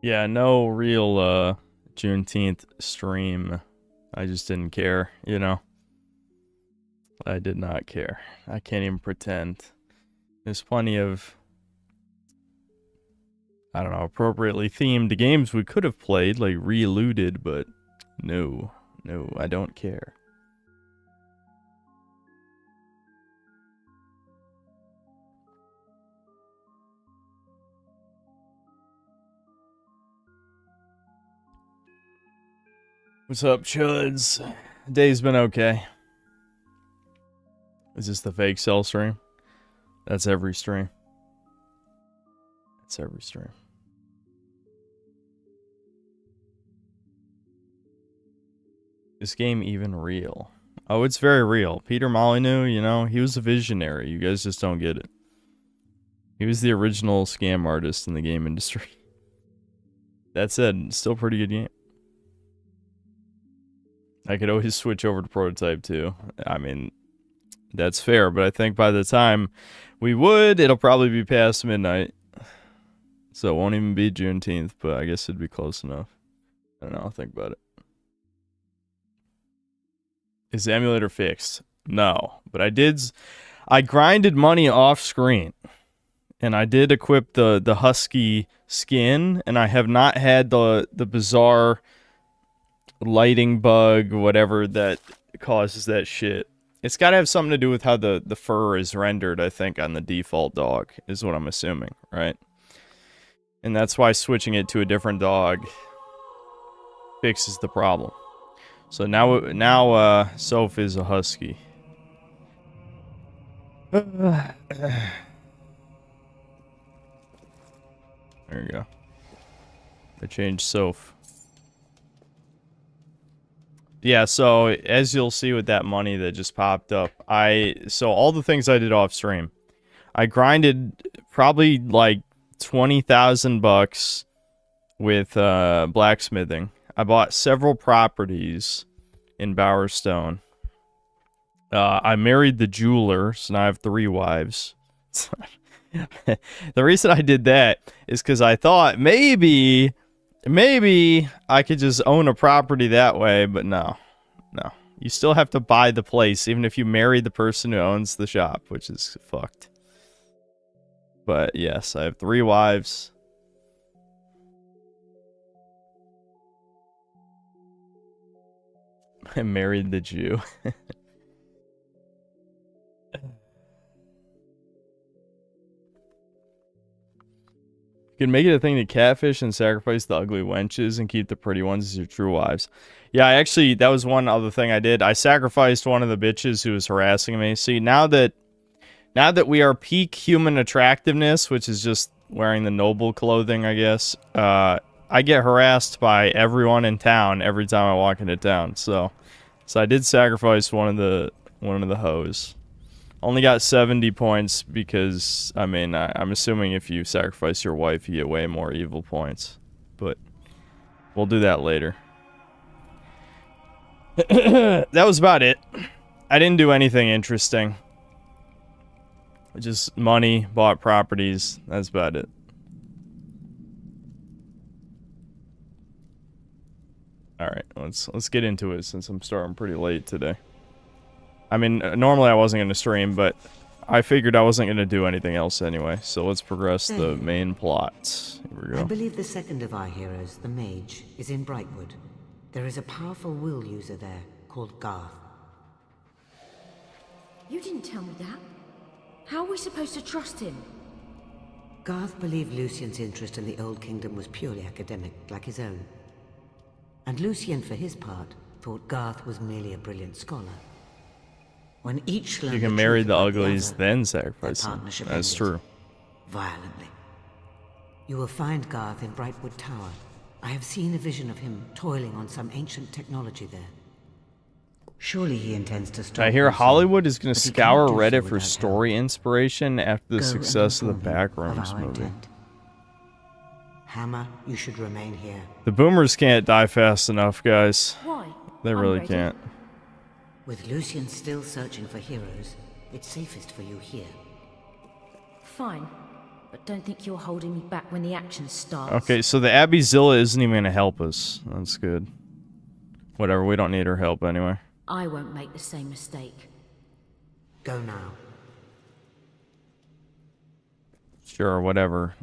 Yeah, no real Juneteenth stream. I just didn't care, you know. I did not care. I can't even pretend. There's plenty of, I don't know, appropriately themed games we could have played, like Relooted, but no, I don't care. What's up, chuds? Day's been okay. Is this the fake cell stream? That's every stream. That's every stream. Is this game even real? Oh, it's very real. Peter Molyneux, you know, he was a visionary. You guys just don't get it. He was the original scam artist in the game industry. That said, still pretty good game. I could always switch over to prototype too. I mean, that's fair, but I think by the time we would, it'll probably be past midnight. So it won't even be Juneteenth, but I guess it'd be close enough. I don't know, I'll think about it. Is the emulator fixed? No, but I grinded money off screen. And I did equip the husky skin, and I have not had the bizarre lighting bug, whatever that causes that shit. It's got to have something to do with how the fur is rendered, I think, on the default dog, is what I'm assuming, right? And that's why switching it to a different dog fixes the problem. So now Soph is a husky. There you go. I changed Soph. Yeah, so as you'll see with that money that just popped up, so all the things I did off stream, I grinded probably like 20,000 bucks with blacksmithing. I bought several properties in Bowerstone. I married the jeweler, so now I have 3 wives. The reason I did that is because I thought maybe I could just own a property that way, but no. You still have to buy the place, even if you marry the person who owns the shop, which is fucked. But yes, I have 3 wives. I married the Jew. You can make it a thing to catfish and sacrifice the ugly wenches and keep the pretty ones as your true wives. Yeah, actually, that was one other thing I did. I sacrificed one of the bitches who was harassing me. See, now that we are peak human attractiveness, which is just wearing the noble clothing, I guess, I get harassed by everyone in town every time I walk into town. So I did sacrifice one of the hoes. Only got 70 points because, I mean, I'm assuming if you sacrifice your wife, you get way more evil points. But we'll do that later. That was about it. I didn't do anything interesting. Just money, bought properties. That's about it. Alright, let's get into it since I'm starting pretty late today. I mean, normally I wasn't going to stream, but I figured I wasn't going to do anything else anyway. So let's progress the main plot. Here we go. I believe the second of our heroes, the mage, is in Brightwood. There is a powerful will user there called 𝐂𝐀𝐀𝐏𝐿. You didn't tell me that. How are we supposed to trust him? 𝐂𝐀𝐀 believed Lucien's interest in the Old Kingdom was purely academic, like his own. And Lucien, for his part, thought 𝐂𝐀𝐀 was merely a brilliant scholar. When each learned You can marry the uglies, then sacrifice them. That's true. Violently. You will find 𝐂𝐀𝐀 in Brightwood Tower. I have seen a vision of him toiling on some ancient technology there. Surely he intends to stop. I hear Hollywood is going to but he scour cannot do Reddit so for without story inspiration after the Go success of and the inform him Backrooms of our movie. intent. Hammer, you should remain here. The boomers can't die fast enough, guys. Why? They I'm really ready. can't. With Lucien still searching for heroes, it's safest for you here. Fine. but don't think you're holding me back when the action starts. Okay, so the Abbeyzilla isn't even gonna help us. That's good. Whatever, we don't need her help anyway. I won't make the same mistake. Go now. Sure, whatever.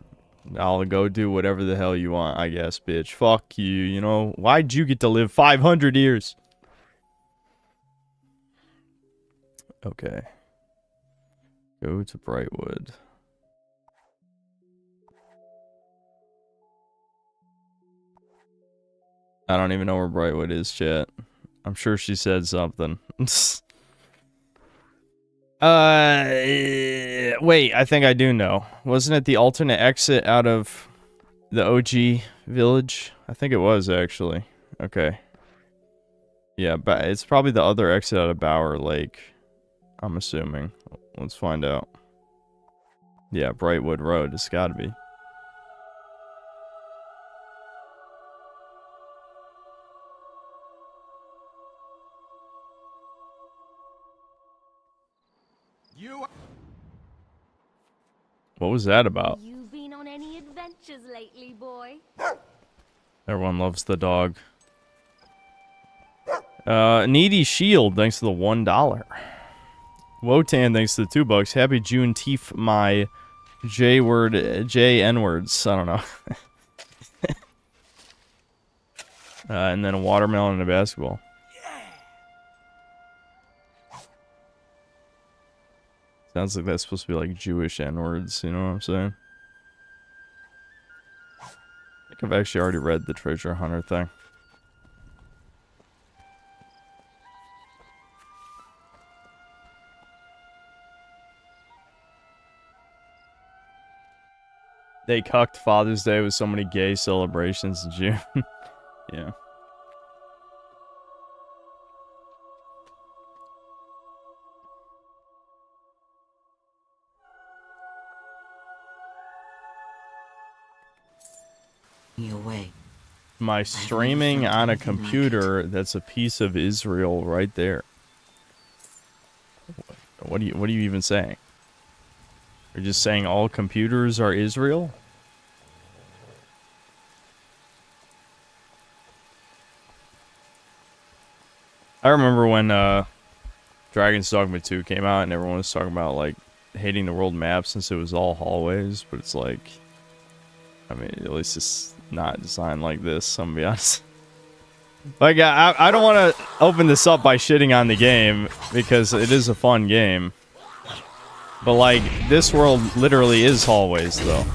I'll go do whatever the hell you want, I guess, bitch. Fuck you, you know? Why'd you get to live 500 years? Okay. Go to Brightwood. I don't even know where Brightwood is, chat. I'm sure she said something. Wait, I think I do know. Wasn't it the alternate exit out of the OG village? I think it was, actually. Okay. Yeah, but it's probably the other exit out of Bower Lake. I'm assuming. Let's find out. Yeah, Brightwood Road. It's gotta be. What was that about? You been on any adventures lately, boy? Everyone loves the dog. Needy Shield, thanks to the $1. Wotan, thanks to the $2. Happy June Teeth, my J-word, J-N-words. I don't know. And then a watermelon and a basketball. Sounds like that's supposed to be like Jewish N-words, you know what I'm saying? I think I've actually already read the treasure hunter thing. They cucked Father's Day with so many gay celebrations in June. Yeah. Your way. My streaming on a computer, that's a piece of Israel right there. What are you even saying? You're just saying all computers are Israel? I remember when Dragon's Dogma 2 came out and everyone was talking about like hating the world map since it was all hallways, but it's like, I mean, at least it's not designed like this, I'm gonna be honest. Like, I don't want to open this up by shitting on the game, because it is a fun game. But, like, this world literally is hallways, though.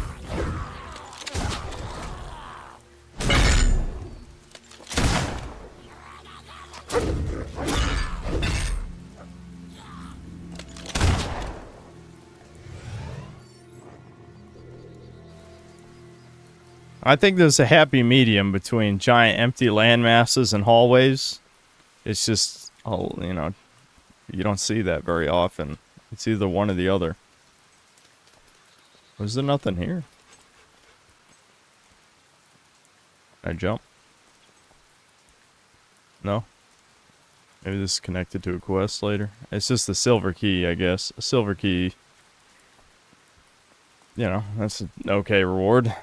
I think there's a happy medium between giant empty land masses and hallways. It's just, oh, you know, you don't see that very often. It's either one or the other. Was there nothing here? Can I jump? No? Maybe this is connected to a quest later. It's just the silver key, I guess. A silver key. You know, that's an okay reward.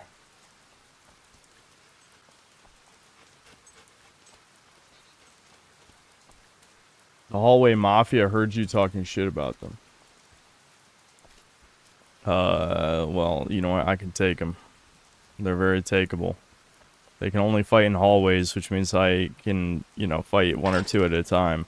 The Hallway Mafia heard you talking shit about them. Well, you know what? I can take them. They're very takeable. They can only fight in hallways, which means I can, you know, fight one or two at a time.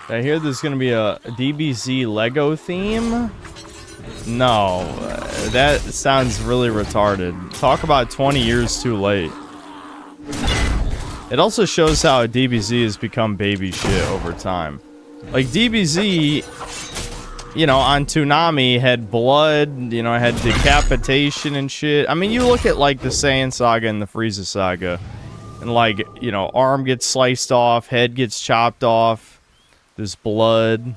I hear there's gonna be a DBZ Lego theme. No, that sounds really retarded. Talk about 20 years too late. It also shows how DBZ has become baby shit over time. Like, DBZ, you know, on Toonami had blood, you know, had decapitation and shit. I mean, you look at, like, the Saiyan Saga and the Frieza Saga, and, like, you know, arm gets sliced off, head gets chopped off, there's blood.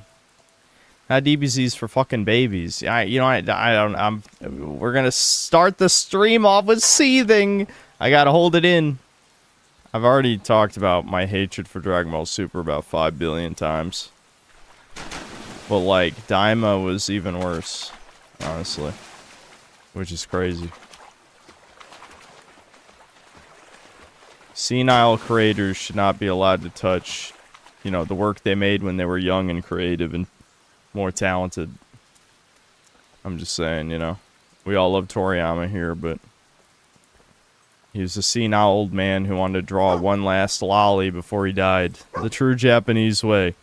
Now DBZ's for fucking babies. We're gonna start the stream off with seething. I gotta hold it in. I've already talked about my hatred for Dragon Ball Super about 5 billion times. But, like, Daima was even worse, honestly. Which is crazy. Senile creators should not be allowed to touch, you know, the work they made when they were young and creative and more talented. I'm just saying, you know. We all love Toriyama here, but he was a senile old man who wanted to draw one last lolly before he died. The true Japanese way.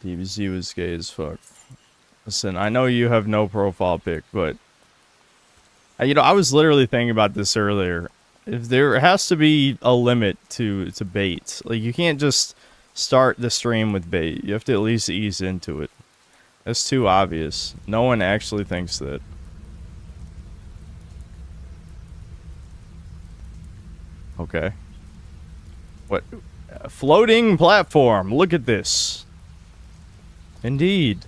DBZ was gay as fuck. Listen, I know you have no profile pic, but you know, I was literally thinking about this earlier. If there has to be a limit to bait. Like, you can't just start the stream with bait. You have to at least ease into it. That's too obvious. No one actually thinks that. Okay. What? A floating platform. Look at this. Indeed.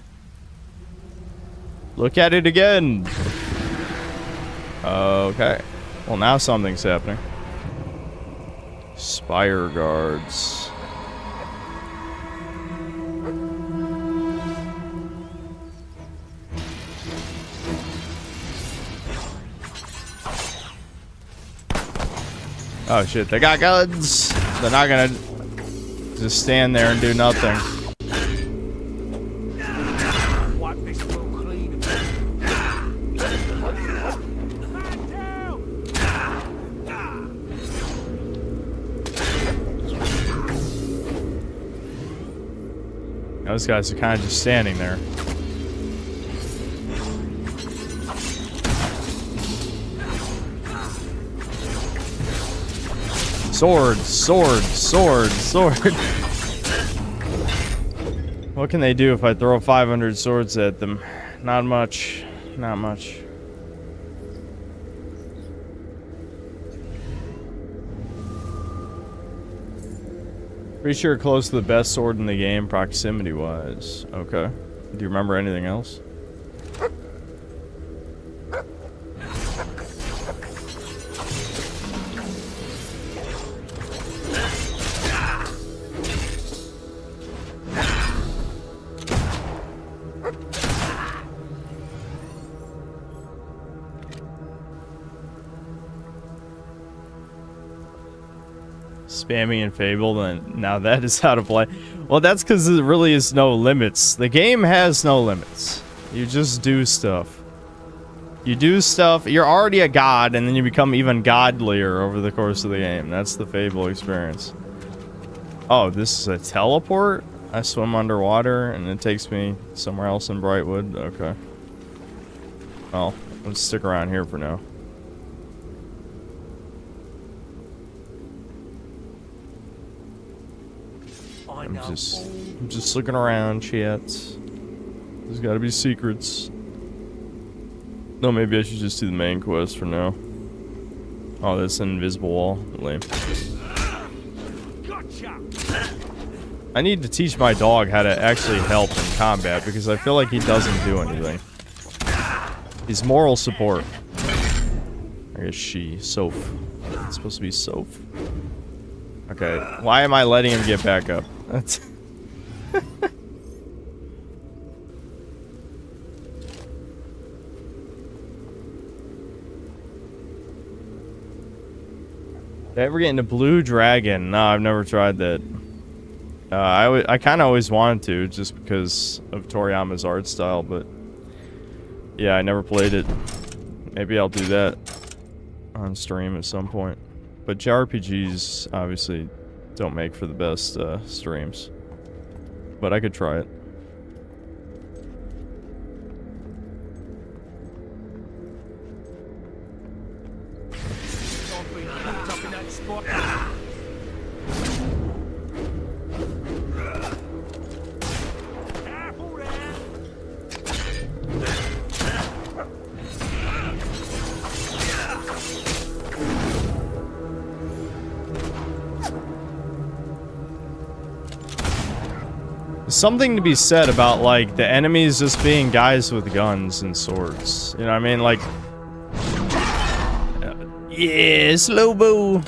Look at it again. Okay. Well, now something's happening. Spire guards. Oh shit, they got guns. They're not gonna just stand there and do nothing. Those guys are kind of just standing there. Sword, sword, sword, sword. What can they do if I throw 500 swords at them? Not much. Not much. Pretty sure close to the best sword in the game, proximity-wise. Okay. Do you remember anything else? Spamming in Fable, then now that is how to play. Well, that's because there really is no limits. The game has no limits. You just do stuff. You do stuff. You're already a god, and then you become even godlier over the course of the game. That's the Fable experience. Oh, this is a teleport? I swim underwater, and it takes me somewhere else in Brightwood? Okay. Well, let's stick around here for now. I'm just looking around, chat. There's gotta be secrets. No, maybe I should just do the main quest for now. Oh, that's an invisible wall. Lame. I need to teach my dog how to actually help in combat because I feel like he doesn't do anything. He's moral support. I guess she. Soph. It's supposed to be Soph. Okay, why am I letting him get back up? That's Did I ever get into Blue Dragon? No, I've never tried that. I kind of always wanted to, just because of Toriyama's art style, but yeah, I never played it. Maybe I'll do that on stream at some point. But JRPGs obviously don't make for the best streams. But I could try it. something to be said about, like, the enemies just being guys with guns and swords. You know what I mean? Like, yeah, slow-mo.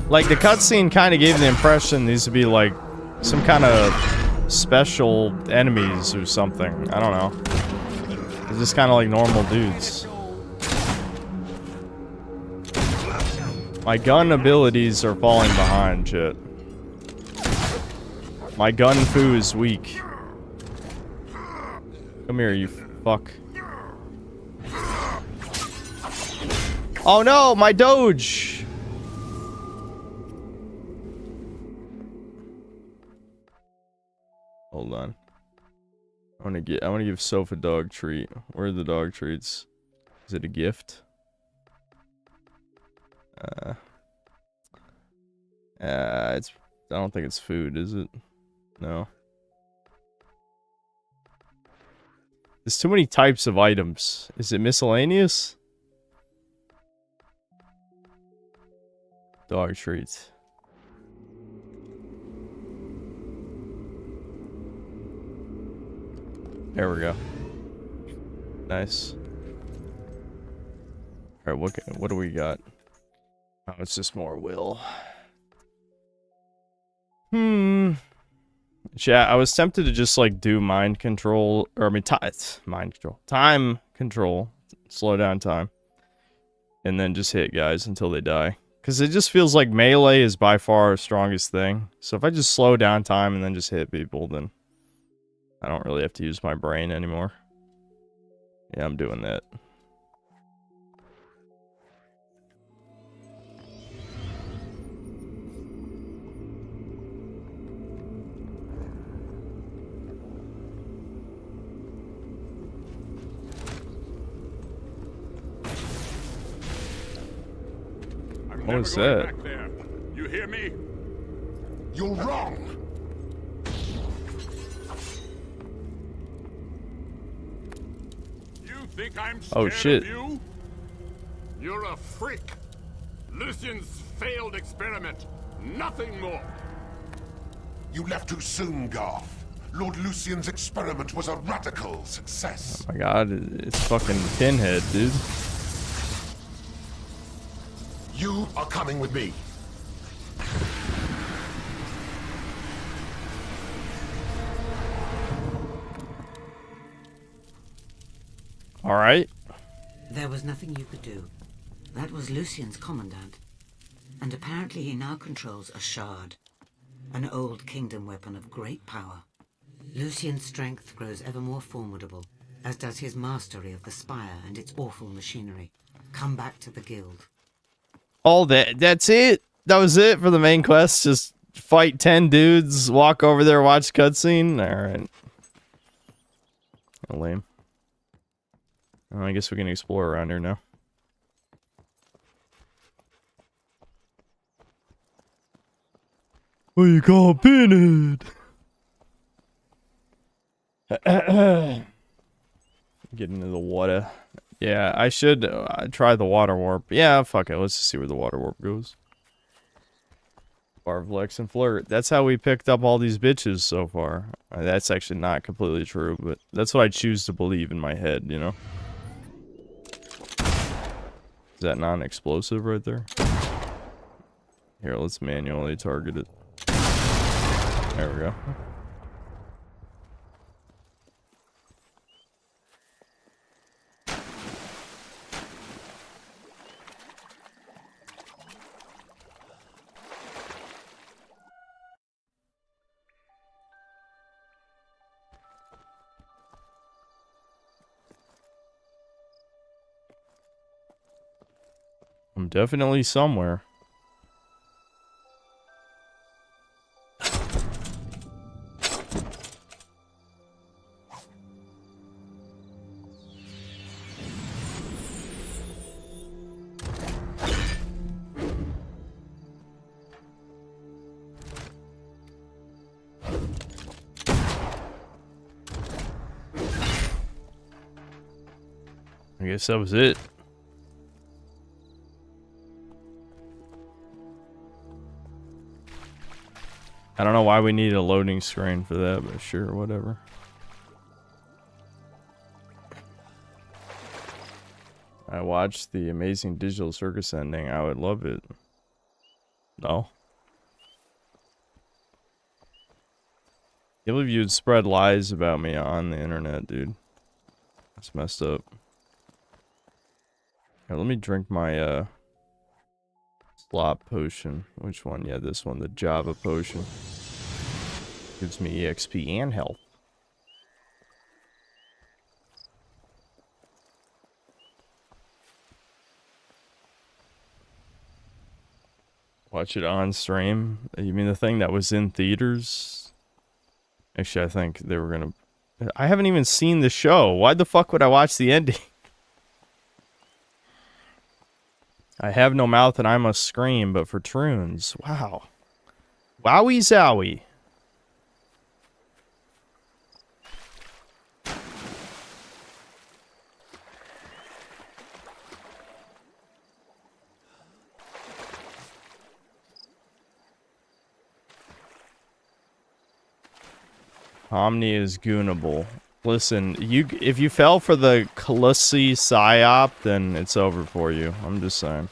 Like, the cutscene kind of gave the impression these would be, like, some kind of special enemies or something. I don't know. They're just kind of like normal dudes. My gun abilities are falling behind, shit. My gun foo is weak. Come here, you fuck. Oh no, my doge! Hold on. I wanna give Soph a dog treat. Where are the dog treats? Is it a gift? I don't think it's food, is it? No. There's too many types of items. Is it miscellaneous? Dog treats. There we go. Nice. Alright, what do we got? Oh, it's just more will. Yeah, I was tempted to just like do mind control, or I mean, time control, slow down time, and then just hit guys until they die. Because it just feels like melee is by far our strongest thing. So if I just slow down time and then just hit people, then I don't really have to use my brain anymore. Yeah, I'm doing that. What was that? Back there. You hear me? You're wrong. You think I'm Oh, scared shit. of you? You're a freak. Lucian's failed experiment. Nothing more. You left too soon, 𝐂𝐃. Lord Lucian's experiment was a radical success. Oh my god, it's fucking Pinhead, dude. You are coming with me. All right. There was nothing you could do. That was Lucian's commandant. And apparently he now controls a shard. An old kingdom weapon of great power. Lucian's strength grows ever more formidable, as does his mastery of the spire and its awful machinery. Come back to the guild. All that's it. That was it for the main quest. Just fight 10 dudes, walk over there, watch cutscene. All right. Lame. Well, I guess we can explore around here now. What you call Pinhead? Get into the water. Yeah, I should try the water warp. Yeah, fuck it. Let's just see where the water warp goes. Barflex and Flirt. That's how we picked up all these bitches so far. That's actually not completely true, but that's what I choose to believe in my head, you know? Is that non-explosive right there? Here, let's manually target it. There we go. I'm definitely somewhere. I guess that was it. I don't know why we need a loading screen for that, but sure, whatever. I watched the Amazing Digital Circus ending. I would love it. No. Can't believe you'd spread lies about me on the internet, dude. That's messed up. Here, let me drink my slop potion. Which one? Yeah, this one, the Java potion. Gives me EXP and health. Watch it on stream. You mean the thing that was in theaters? Actually, I think they were gonna... I haven't even seen the show. Why the fuck would I watch the ending? I have no mouth and I must scream, but for troons. Wow. Wowie zowie. Omni is goonable. Listen, if you fell for the 𝐂𝐇𝐀𝐏𝐄 psyop, then it's over for you. I'm just saying.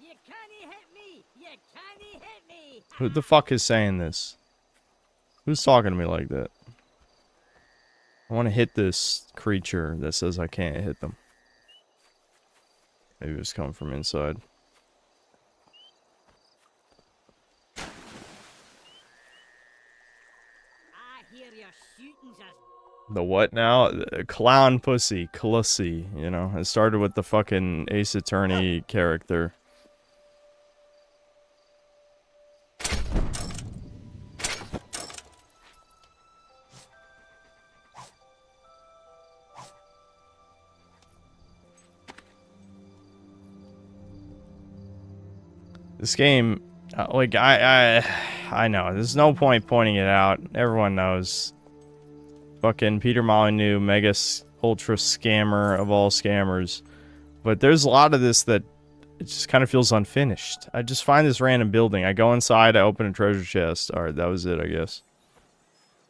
You can't hit me. You can't hit me. Who the fuck is saying this? Who's talking to me like that? I want to hit this creature that says I can't hit them. Maybe it's coming from inside. The what now? Clown pussy, 𝐂𝐶, you know? It started with the fucking Ace Attorney character. This game, like, I know. There's no point pointing it out. Everyone knows. Fucking Peter Molyneux, mega ultra scammer of all scammers. But there's a lot of this that it just kind of feels unfinished. I just find this random building. I go inside, I open a treasure chest. Alright, that was it, I guess.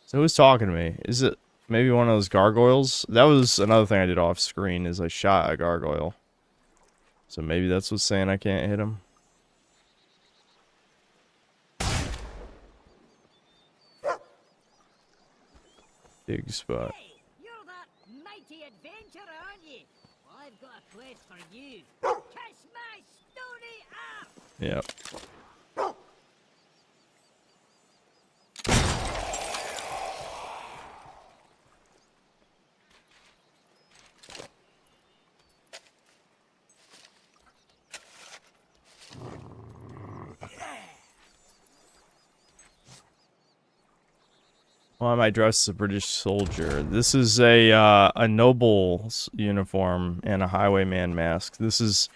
So who's talking to me? Is it maybe one of those gargoyles? That was another thing I did off screen, is I shot a gargoyle. So maybe that's what's saying I can't hit him. Big spot. Hey, you're that mighty adventurer, aren't you? Well, I've got a quest for you. Kiss my stony ass! Yep. Why am I dressed as a British soldier? This is a noble's uniform and a highwayman mask. This is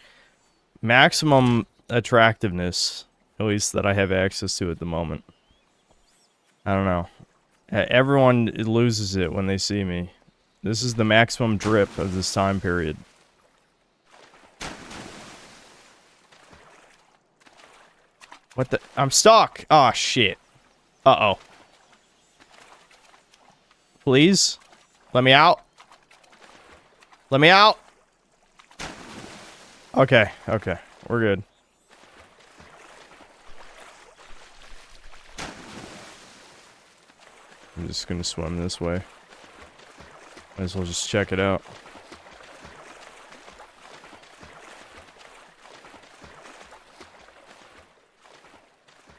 maximum attractiveness, at least that I have access to at the moment. I don't know. Everyone loses it when they see me. This is the maximum drip of this time period. What the? I'm stuck! Oh, shit. Uh-oh. Please? Let me out. Let me out. Okay, okay. We're good. I'm just gonna swim this way. Might as well just check it out.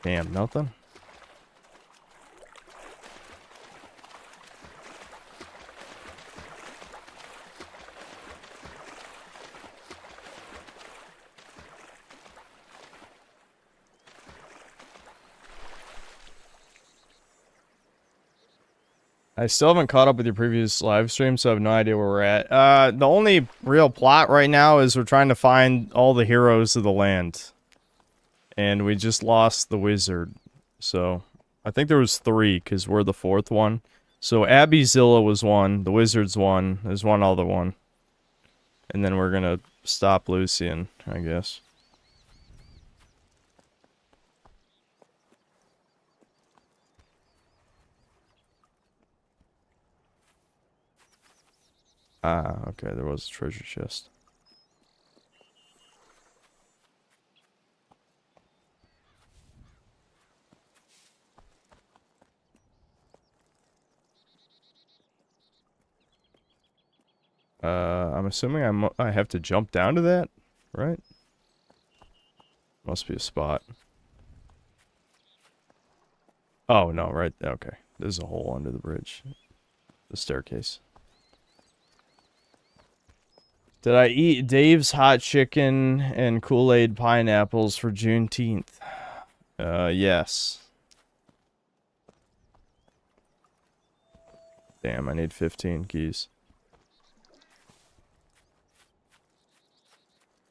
Damn, nothing? I still haven't caught up with your previous live stream, so I have no idea where we're at. The only real plot right now is we're trying to find all the heroes of the land. And we just lost the wizard. So, I think there was 3, because we're the 4th one. So, Abbyzilla was 1, the wizard's 1, there's one other one. And then we're gonna stop Lucian, I guess. Ah, okay, there was a treasure chest. I'm assuming I have to jump down to that, right? Must be a spot. Oh, no, right. Okay. There's a hole under the bridge. The staircase. Did I eat Dave's hot chicken and Kool-Aid pineapples for Juneteenth? Yes. Damn, I need 15 keys.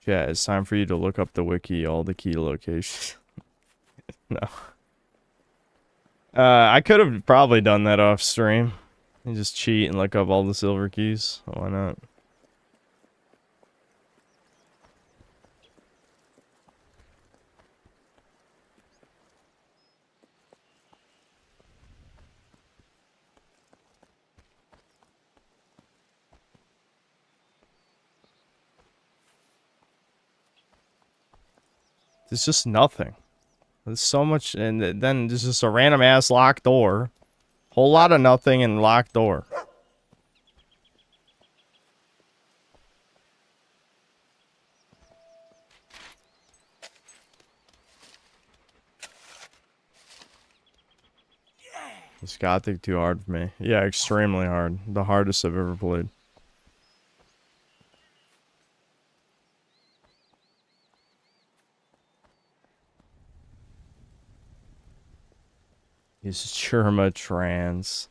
Yeah, it's time for you to look up the wiki, all the key locations. No. I could have probably done that off stream. You just cheat and look up all the silver keys. Why not? There's just nothing. There's so much, and then there's just a random ass locked door. Whole lot of nothing and locked door. This Gothic too hard for me. Yeah, extremely hard. The hardest I've ever played. He's Sherma trans.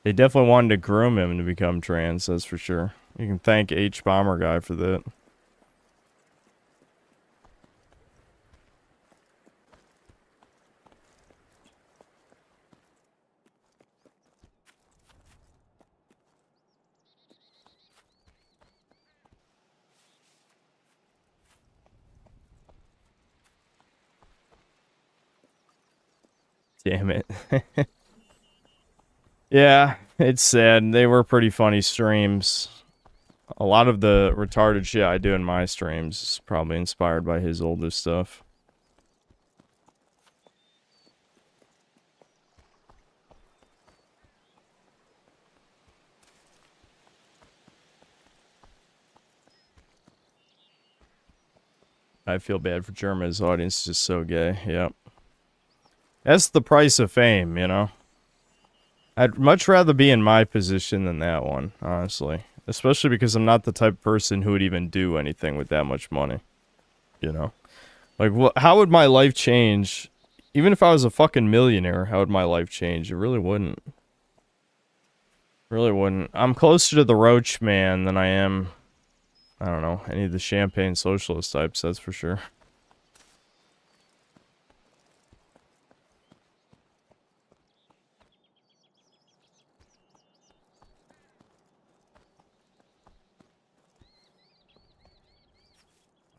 They definitely wanted to groom him to become trans, that's for sure. You can thank H Bomber Guy for that. Damn it. Yeah, it's sad. They were pretty funny streams. A lot of the retarded shit I do in my streams is probably inspired by his older stuff. I feel bad for German. His audience is just so gay. Yep. That's the price of fame, you know? I'd much rather be in my position than that one, honestly. Especially because I'm not the type of person who would even do anything with that much money. You know? Like, how would my life change? Even if I was a fucking millionaire, how would my life change? It really wouldn't. Really wouldn't. I'm closer to the Roach Man than I am, I don't know, any of the champagne socialist types, that's for sure.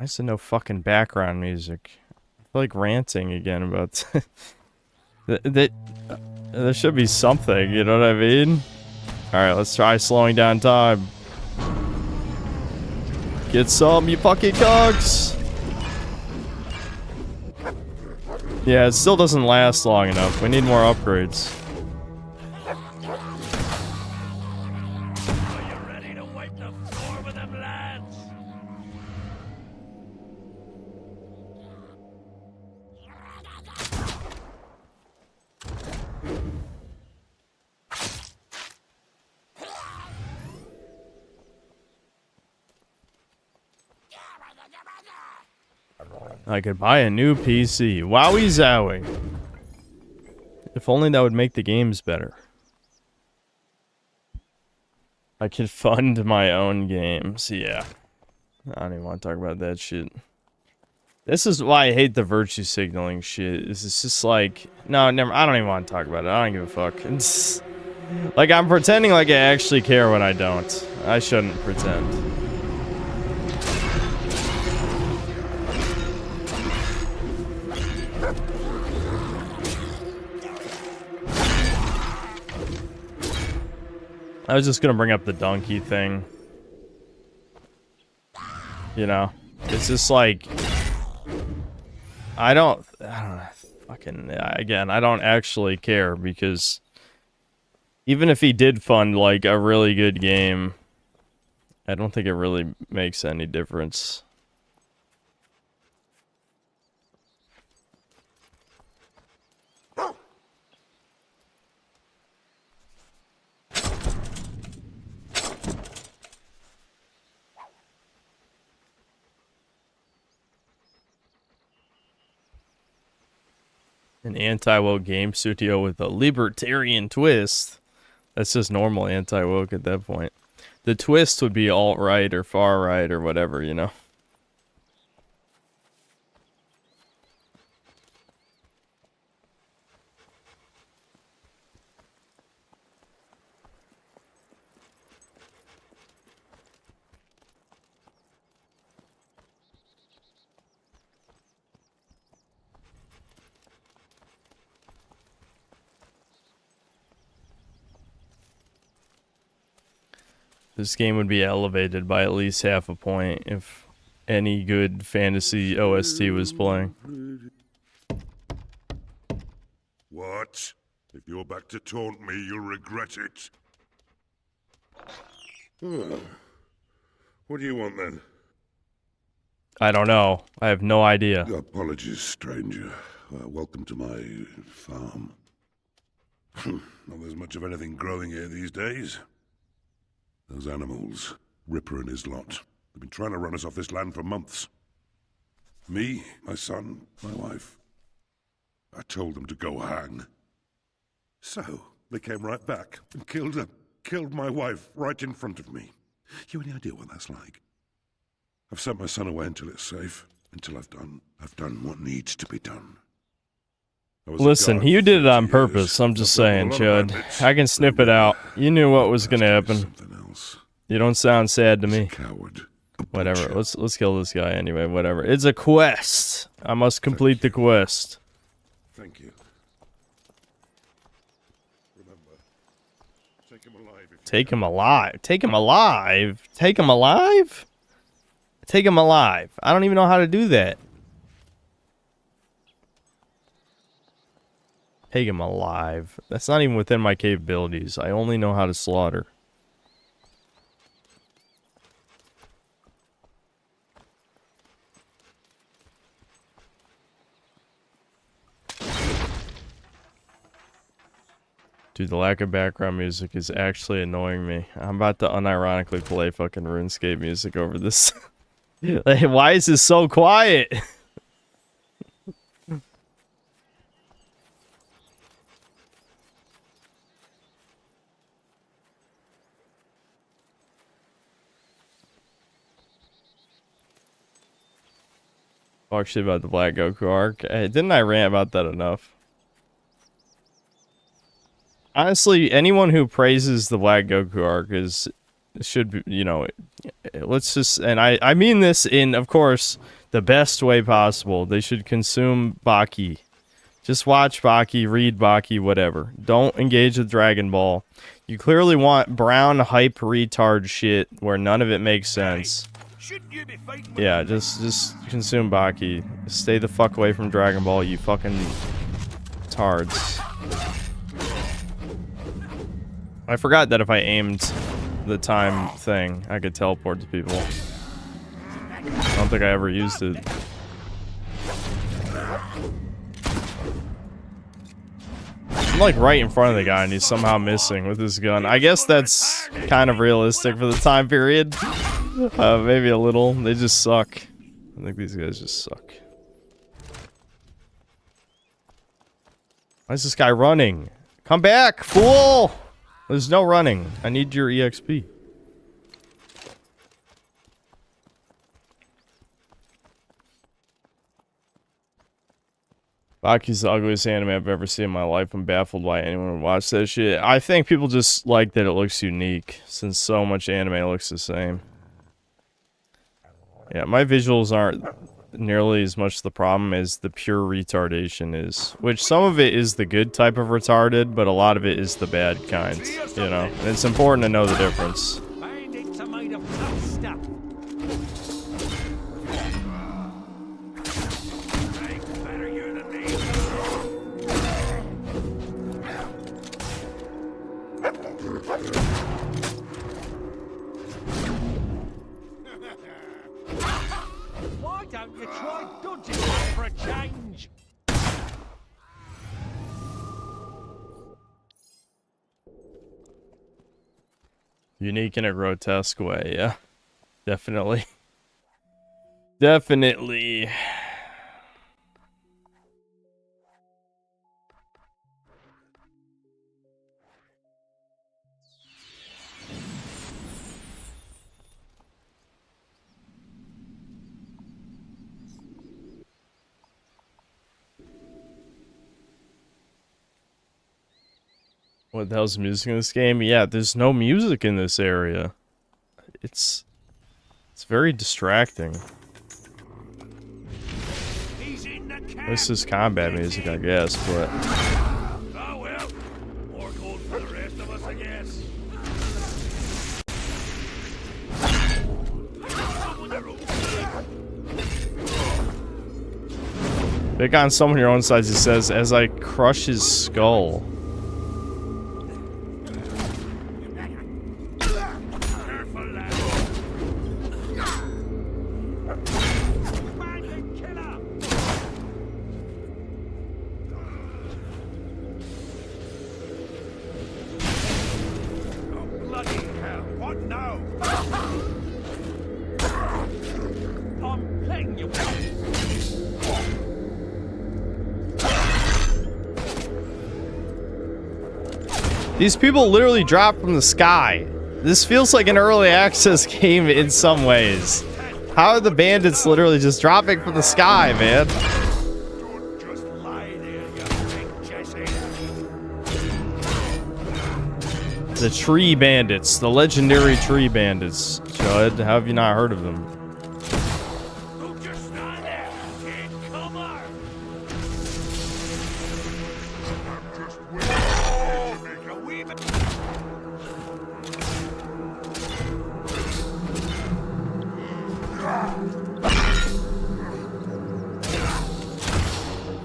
I used to know fucking background music. I feel like ranting again about there should be something, you know what I mean? Alright, let's try slowing down time. Get some, you fucking cogs! Yeah, it still doesn't last long enough. We need more upgrades. Are you ready to wipe the floor with them, lads? I could buy a new PC. Wowie zowie. If only that would make the games better. I could fund my own games. Yeah. I don't even want to talk about that shit. This is why I hate the virtue signaling shit. It's just like... No, never. I don't even want to talk about it. I don't give a fuck. It's, like, I'm pretending like I actually care when I don't. I shouldn't pretend. I was just gonna bring up the donkey thing. You know, it's just like I don't know, fucking again. I don't actually care because even if he did fund like a really good game, I don't think it really makes any difference. An anti-woke game studio with a libertarian twist. That's just normal anti-woke at that point. The twist would be alt-right or far-right or whatever, you know? This game would be elevated by at least half a point if any good fantasy OST was playing. What? If you're back to taunt me, you'll regret it. What do you want then? I don't know. I have no idea. Apologies, stranger. Welcome to my farm. Not there's much of anything growing here these days. Those animals, Ripper and his lot, they've been trying to run us off this land for months. Me, my son, my wife. I told them to go hang. So, they came right back and killed my wife right in front of me. You any idea what that's like? I've sent my son away until it's safe, until I've done what needs to be done. Listen, you did it on purpose, I'm just saying, Chud. I can snip it out. You knew what was gonna happen. You don't sound sad to me. Whatever, let's kill this guy anyway, whatever. It's a quest. I must complete the quest. Thank you. Remember, take him alive. Take him alive? Take him alive? Take him alive? Take him alive. I don't even know how to do that. Take him alive. That's not even within my capabilities. I only know how to slaughter. Dude, the lack of background music is actually annoying me. I'm about to unironically play fucking RuneScape music over this. Like, why is this so quiet? Actually, about the Black Goku arc. Hey, didn't I rant about that enough? Honestly, anyone who praises the Black Goku arc should be, you know, let's just, and I mean this in, of course, the best way possible. They should consume Baki. Just watch Baki, read Baki, whatever. Don't engage with Dragon Ball. You clearly want brown hype retard shit where none of it makes sense. Yeah, just consume Baki. Stay the fuck away from Dragon Ball, you fucking tards. I forgot that if I aimed the time thing, I could teleport to people. I don't think I ever used it. I'm like right in front of the guy and he's somehow missing with his gun. I guess that's kind of realistic for the time period. Maybe a little. They just suck. I think these guys just suck. Why is this guy running? Come back, fool! There's no running. I need your EXP. Baki's the ugliest anime I've ever seen in my life. I'm baffled why anyone would watch that shit. I think people just like that it looks unique, since so much anime looks the same. Yeah, my visuals aren't nearly as much the problem as the pure retardation is. Which some of it is the good type of retarded, but a lot of it is the bad kind, you know? And it's important to know the difference. Bandits are made of tough stuff. Ain't better you than me. Why don't you try dodging it for a change? Unique in a grotesque way, yeah. Definitely. Definitely. What the hell's the music in this game? Yeah, there's no music in this area. It's very distracting. He's in the camp. This is combat music, I guess, but Oh well, more gold for the rest of us, I guess. pick on someone your own size, he says, as I crush his skull. These people literally drop from the sky. This feels like an early access game in some ways. How are the bandits literally just dropping from the sky, man? Don't just lie there, you big Jesse. The tree bandits, the legendary tree bandits. Judd, how have you not heard of them? Don't just stand there, kid. Come on. Make a wee bit.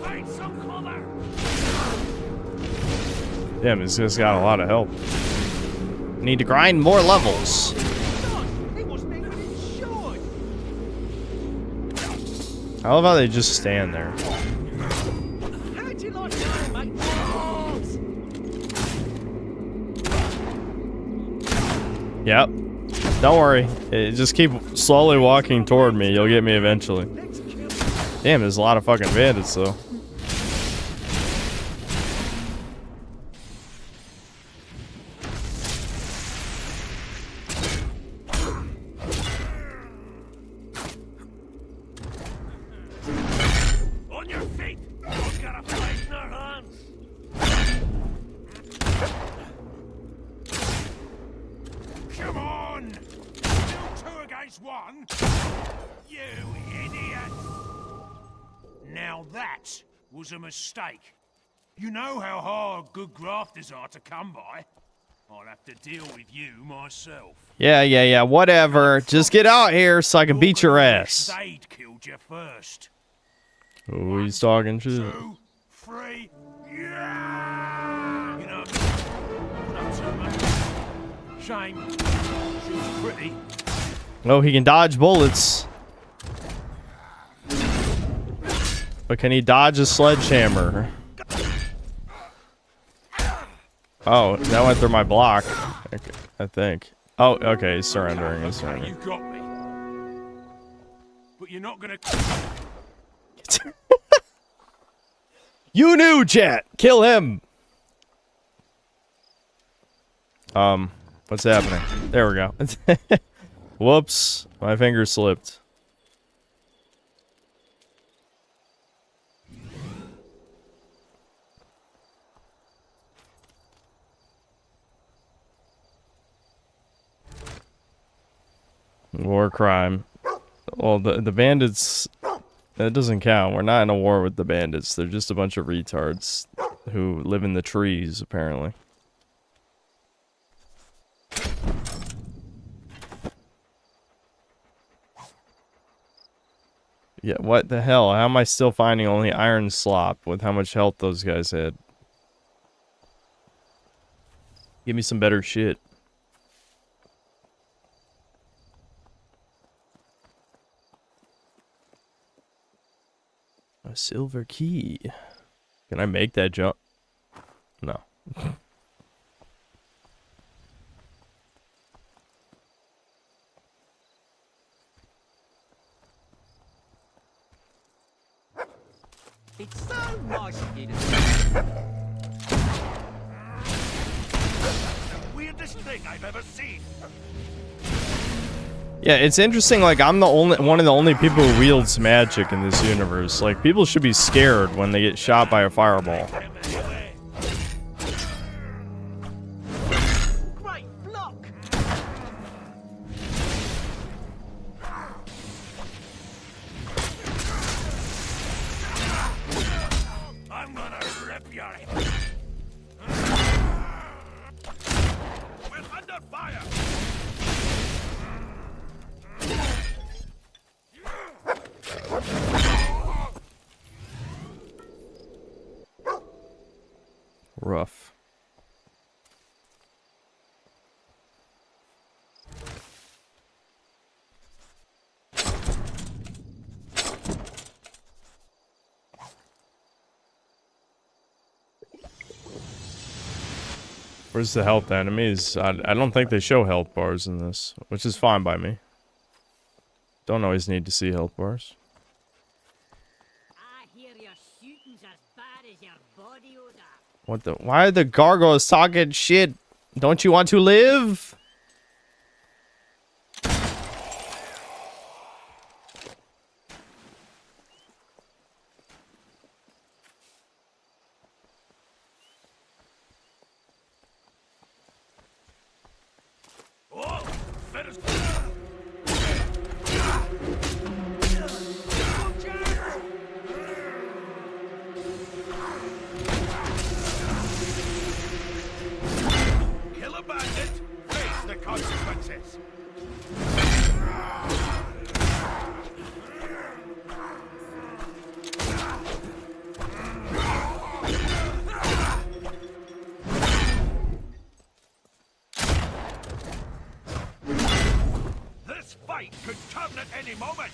Find some cover. Damn, this guy's got a lot of help. Need to grind more levels. It wasn't even insured. I love how they just stand there. How'd you like that, mate? Yep. Don't worry. Just keep slowly walking toward me. You'll get me eventually. Damn, there's a lot of fucking bandits, though. On your feet. We've got a fight in our hands. Come on! Still 2 against 1? You idiot! Now that was a mistake. You know how hard good grafters are to come by. I'll have to deal with you myself. Yeah, whatever. Just get out here so I can beat your ass. They'd killed you first. Oh, he's talking shit. 2, 3, yeah! You know, not so much. Shame. She was pretty. Oh, he can dodge bullets. But can he dodge a sledgehammer? Oh, that went through my block. Okay, I think. Oh, okay, he's surrendering. He's Okay, surrendering. you got me. But you're not gonna. You knew, chat. Kill him. What's happening? There we go. Whoops, my finger slipped. War crime. Well, the bandits That doesn't count. We're not in a war with the bandits. They're just a bunch of retards who live in the trees, apparently. Yeah, what the hell? How am I still finding only iron slop with how much health those guys had? Give me some better shit. A silver key. Can I make that jump? No. It's so nice of you to... The weirdest thing I've ever seen. Yeah, it's interesting, like, I'm the one of the only people who wields magic in this universe. Like, people should be scared when they get shot by a fireball. Great block! I'm gonna rip your head. We're under fire. Rough. Where's the health enemies? I don't think they show health bars in this, which is fine by me. Don't always need to see health bars. I hear your shooting's as bad as your body odor. What the? Why are the gargoyles talking shit? Don't you want to live? Oh, better. Kill a bandit, face the consequences. This fight could turn at any moment.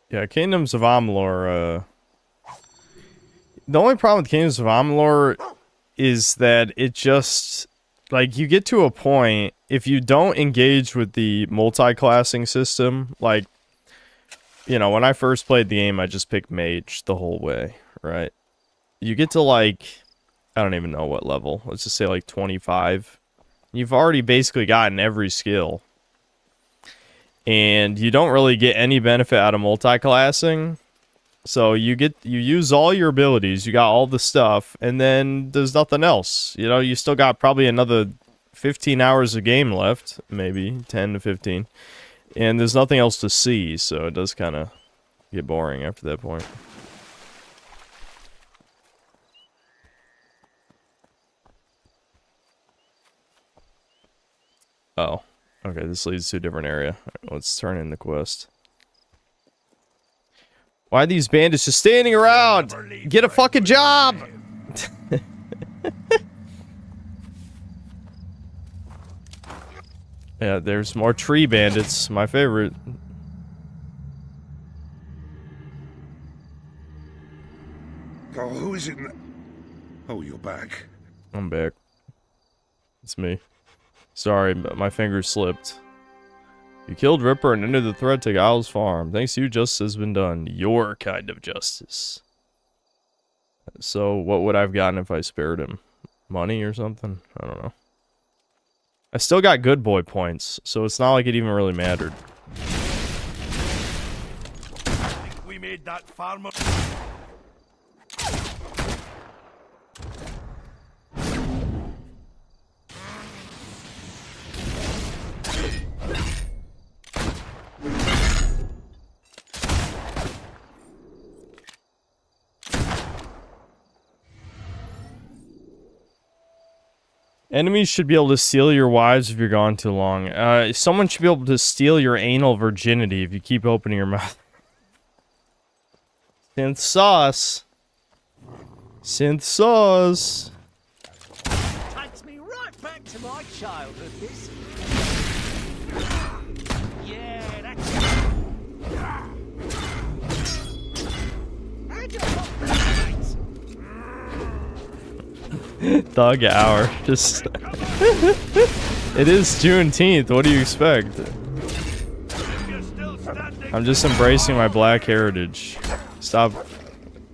Yeah, Kingdoms of Amalur, the only problem with Kingdoms of Amalur is that it just, like, you get to a point, if you don't engage with the multi-classing system, like, you know, when I first played the game, I just picked mage the whole way, right? You get to, like, I don't even know what level, let's just say, like, 25. You've already basically gotten every skill. And you don't really get any benefit out of multi-classing. So you use all your abilities, you got all the stuff, and then there's nothing else. You know, you still got probably another 15 hours of game left, maybe 10 to 15. And there's nothing else to see, so it does kind of get boring after that point. Oh. Okay, this leads to a different area. Right, let's turn in the quest. Why are these bandits just standing around? Get a fucking job! Yeah, there's more tree bandits. My favorite. Oh, who is it? Oh, you're back. I'm back. It's me. Sorry, but my finger slipped. You killed Ripper and ended the threat to Giles' farm. Thanks to you, justice has been done. Your kind of justice. So, what would I have gotten if I spared him? Money or something? I don't know. I still got good boy points, so it's not like it even really mattered. I think we made that farmer. Enemies should be able to steal your wives if you're gone too long. Someone should be able to steal your anal virginity if you keep opening your mouth. Synth sauce. Synth sauce. Takes me right back to my childhood, this. Yeah, that's it. How'd you pop that, mate? Thug hour. Just. It is Juneteenth. What do you expect? I'm just embracing my black heritage. Stop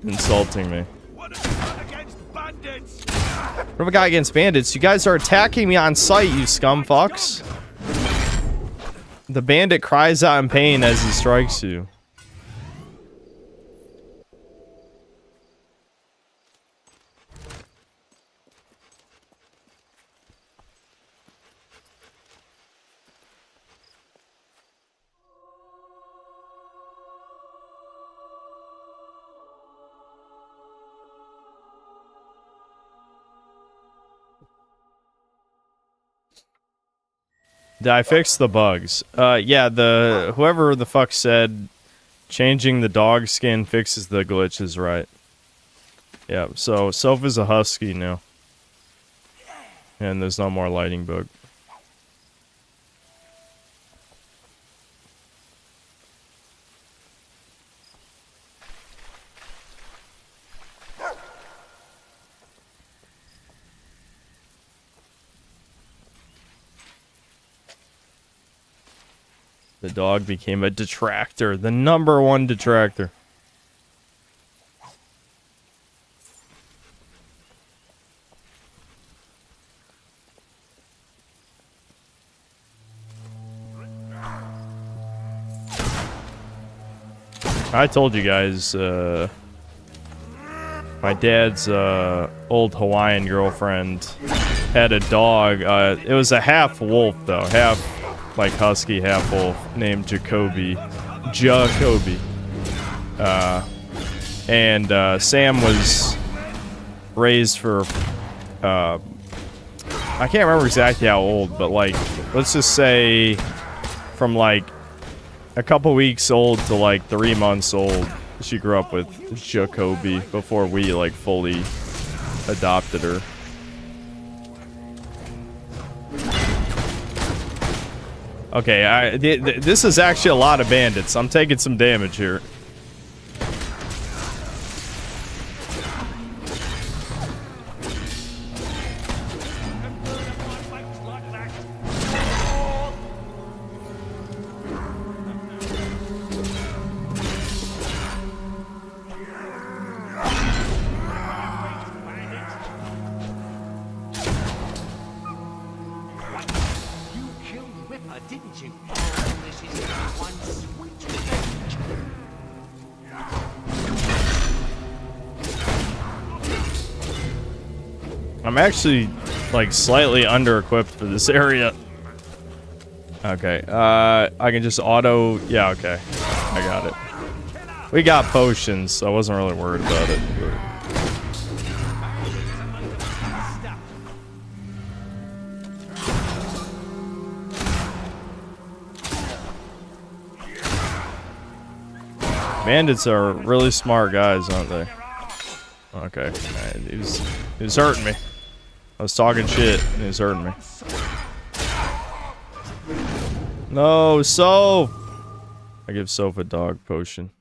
insulting me. What have you got against bandits? What have I got against bandits? You guys are attacking me on sight, you scumfucks. The bandit cries out in pain as he strikes you. Did I fix the bugs? Yeah, whoever the fuck said changing the dog skin fixes the glitches, right? Yeah, so Soph is a husky now. And there's no more lighting bug. The dog became a detractor. The #1 detractor. I told you guys, my dad's old Hawaiian girlfriend had a dog. It was a half wolf, though. Half like husky, half wolf, named Jacoby. And Sam was raised for, I can't remember exactly how old, but like, let's just say from like a couple weeks old to like 3 months old. She grew up with Jacoby before we like fully adopted her. Okay, this is actually a lot of bandits. I'm taking some damage here. I'm actually, like, slightly under-equipped for this area. Okay, I can just auto... Yeah, okay. I got it. We got potions, so I wasn't really worried about it. Bandits are really smart guys, aren't they? Okay, he was hurting me. I was talking shit, and he was hurting me. No, Soph! I give Soph a dog potion.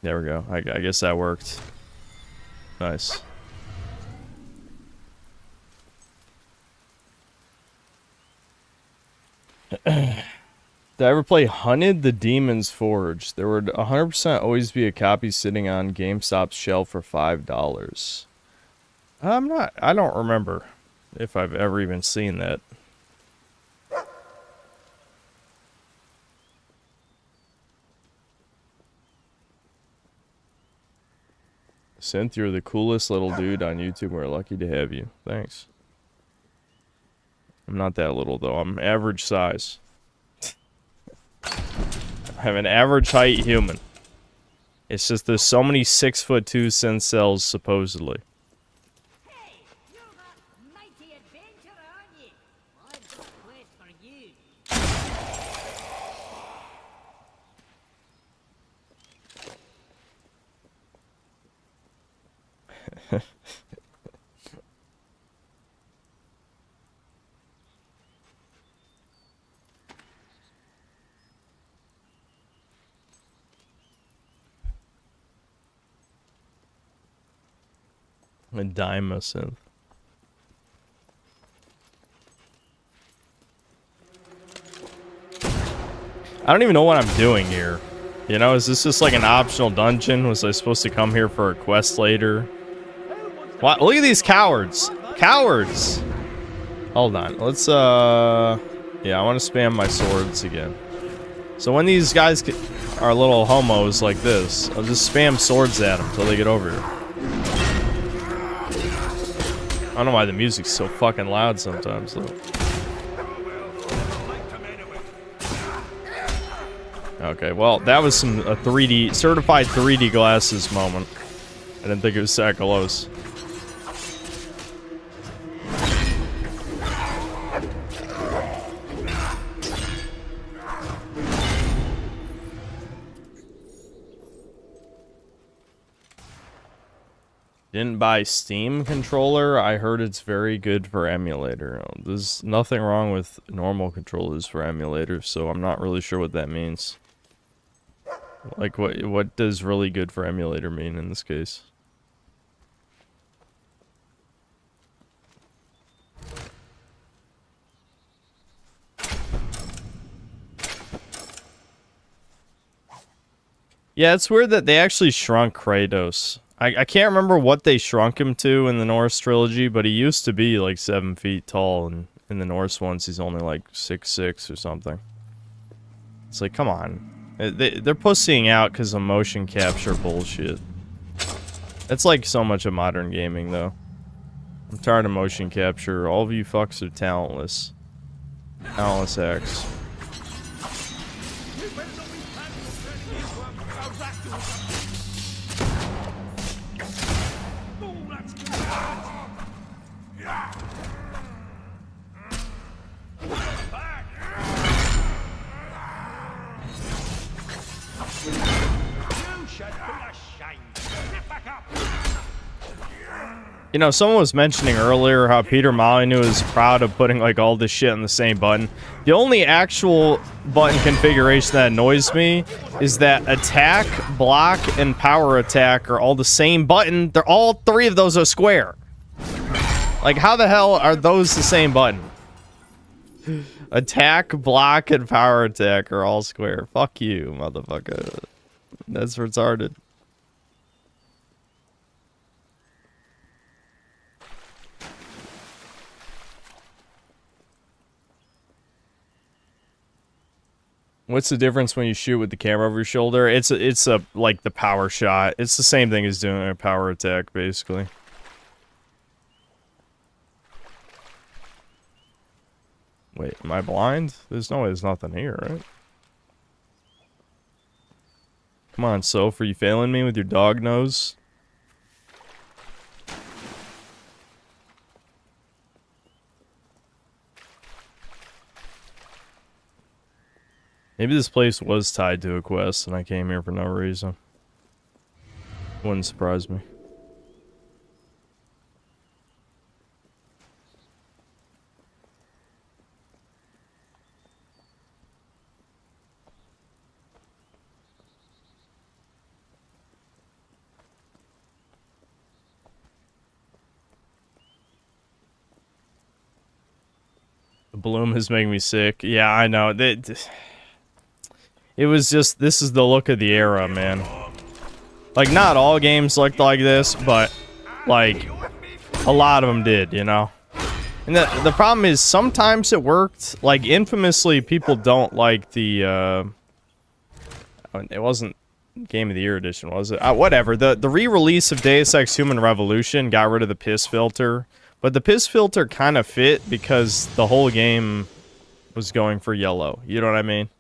There we go. I guess that worked. Nice. Did I ever play Hunted the Demon's Forge? There would 100% always be a copy sitting on GameStop's shelf for $5. I don't remember if I've ever even seen that. Synth, you're the coolest little dude on YouTube. We're lucky to have you. Thanks. I'm not that little, though. I'm average size. I have an average height human. It's just there's so many 6'2" Sencells, supposedly. Hey, you're that mighty adventurer, aren't you? I've got a quest for you. A Dimosynth. I don't even know what I'm doing here. You know, is this just like an optional dungeon? Was I supposed to come here for a quest later? What? Look at these cowards! Cowards! Hold on. Let's, yeah, I want to spam my swords again. So when these guys are little homos like this, I'll just spam swords at them until they get over here. I don't know why the music's so fucking loud sometimes, though. Okay, well, that was a 3D, certified 3D glasses moment. I didn't think it was that close. Didn't buy Steam controller. I heard it's very good for emulator. There's nothing wrong with normal controllers for emulators, so I'm not really sure what that means. Like, what does really good for emulator mean in this case? Yeah, it's weird that they actually shrunk Kratos. I can't remember what they shrunk him to in the Norse trilogy, but he used to be like 7 feet tall, and in the Norse ones he's only like 6'6" or something. It's like, come on. They're pussying out because of motion capture bullshit. It's like so much of modern gaming, though. I'm tired of motion capture. All of you fucks are talentless. Talentless X. You know, someone was mentioning earlier how Peter Molyneux is proud of putting like all this shit on the same button. The only actual button configuration that annoys me is that attack, block, and power attack are all the same button. They're all three of those are square. Like, how the hell are those the same button? Attack, block, and power attack are all square. Fuck you, motherfucker. That's retarded. What's the difference when you shoot with the camera over your shoulder? It's like the power shot. It's the same thing as doing a power attack, basically. Wait, am I blind? There's no way there's nothing here, right? Come on, Soph, are you failing me with your dog nose? Maybe this place was tied to a quest and I came here for no reason. Wouldn't surprise me. The bloom is making me sick. Yeah, I know. It was just, this is the look of the era, man. Like, not all games looked like this, but, like, a lot of them did, you know? And the problem is, sometimes it worked. Like, infamously, people don't like the, it wasn't Game of the Year edition, was it? Whatever. The re-release of Deus Ex Human Revolution got rid of the piss filter, But the piss filter kind of fit because the whole game was going for yellow. You know what I mean?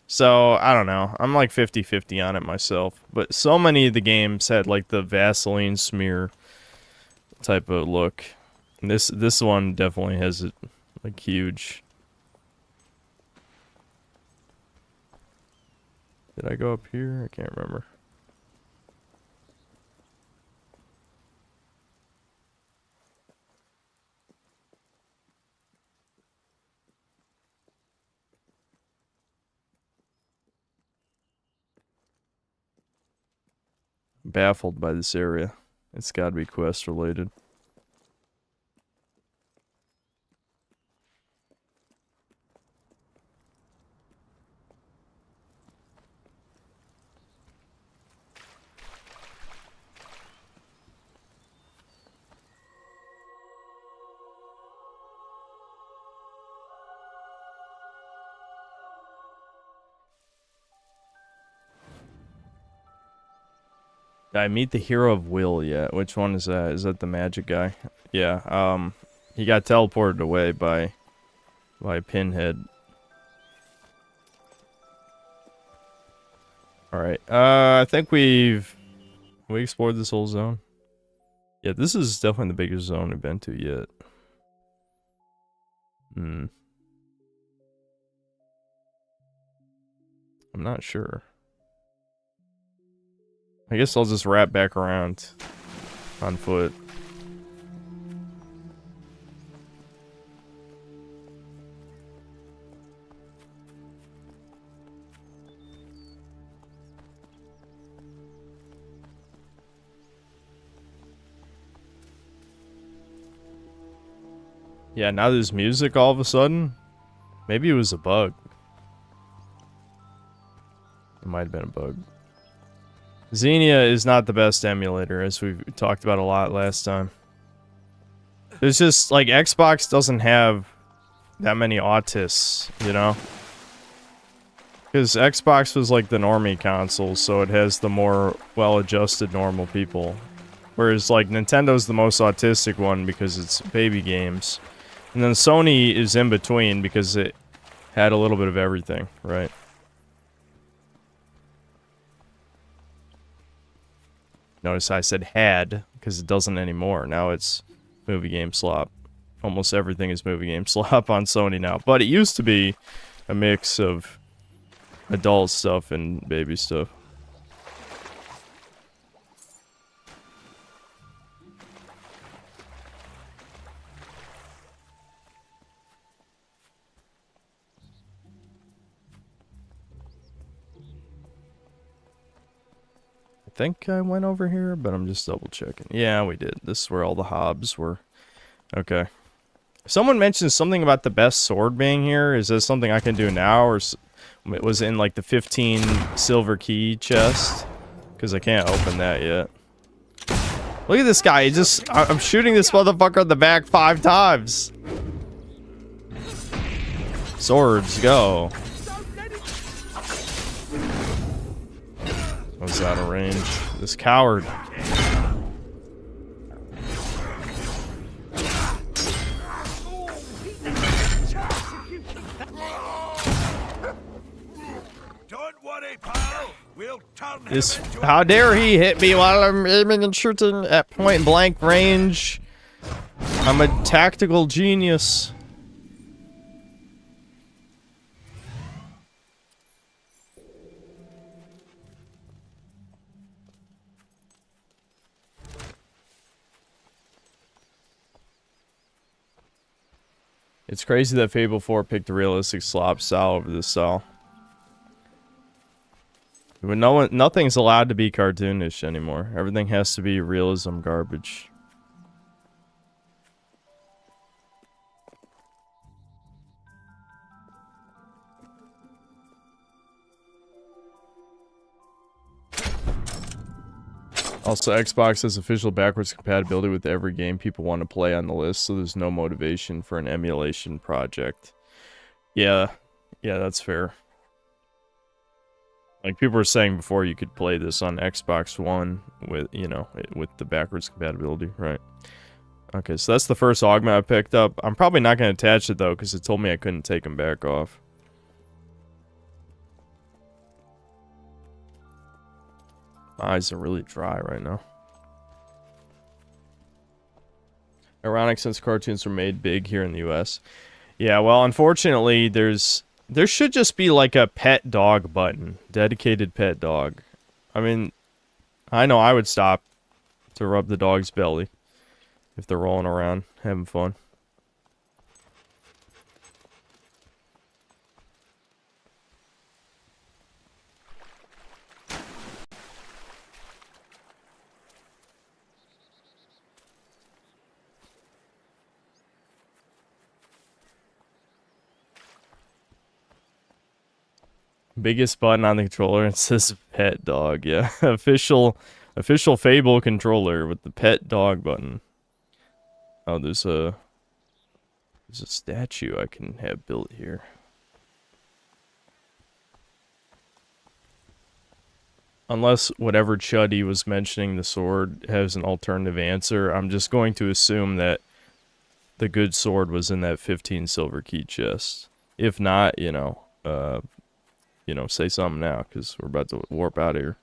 So, I don't know. I'm like 50-50 on it myself. But so many of the games had like the Vaseline smear type of look. And this one definitely has it like huge. Did I go up here? I can't remember. Baffled by this area. It's got to be quest related. Did I meet the hero of will yet? Which one is that? Is that the magic guy? Yeah, he got teleported away by Pinhead. Alright, I think we explored this whole zone. Yeah, this is definitely the biggest zone we've been to yet. I'm not sure. I guess I'll just wrap back around on foot. Yeah, now there's music all of a sudden. Maybe it was a bug. It might have been a bug. Xenia is not the best emulator, as we've talked about a lot last time. There's just, like, Xbox doesn't have that many autists, you know? Because Xbox was, like, the normie console, so it has the more well-adjusted normal people. Whereas, like, Nintendo's the most autistic one because it's baby games. And then Sony is in between because it had a little bit of everything, right? Notice I said had, because it doesn't anymore. Now it's movie game slop. Almost everything is movie game slop on Sony now. But it used to be a mix of adult stuff and baby stuff. I think I went over here, but I'm just double checking. Yeah, we did. This is where all the hobs were. Okay. Someone mentioned something about the best sword being here. Is this something I can do now, or it was in like the 15 silver key chest? Because I can't open that yet. Look at this guy. I'm shooting this motherfucker in the back 5 times. Swords, go. I was out of range. This coward. Don't worry, pal. We'll turn This, how dare he hit me while I'm aiming and shooting at point blank range. I'm a tactical genius. It's crazy that Fable 4 picked the realistic slop style over this style. But nothing's allowed to be cartoonish anymore. Everything has to be realism garbage. Also, Xbox has official backwards compatibility with every game people want to play on the list, so there's no motivation for an emulation project. Yeah, that's fair. Like people were saying before, you could play this on Xbox One with, you know, with the backwards compatibility, right? Okay, so that's the first augment I picked up. I'm probably not going to attach it, though, because it told me I couldn't take them back off. My eyes are really dry right now. Ironic since cartoons were made big here in the US. Yeah, well, unfortunately, there should just be like a pet dog button. Dedicated pet dog. I mean, I know I would stop to rub the dog's belly if they're rolling around, having fun. Biggest button on the controller, it says pet dog. Yeah, official Fable controller with the pet dog button. Oh, there's a statue I can have built here. Unless whatever Chuddy was mentioning the sword has an alternative answer, I'm just going to assume that the good sword was in that 15 silver key chest. If not, you know, say something now, because we're about to warp out of here.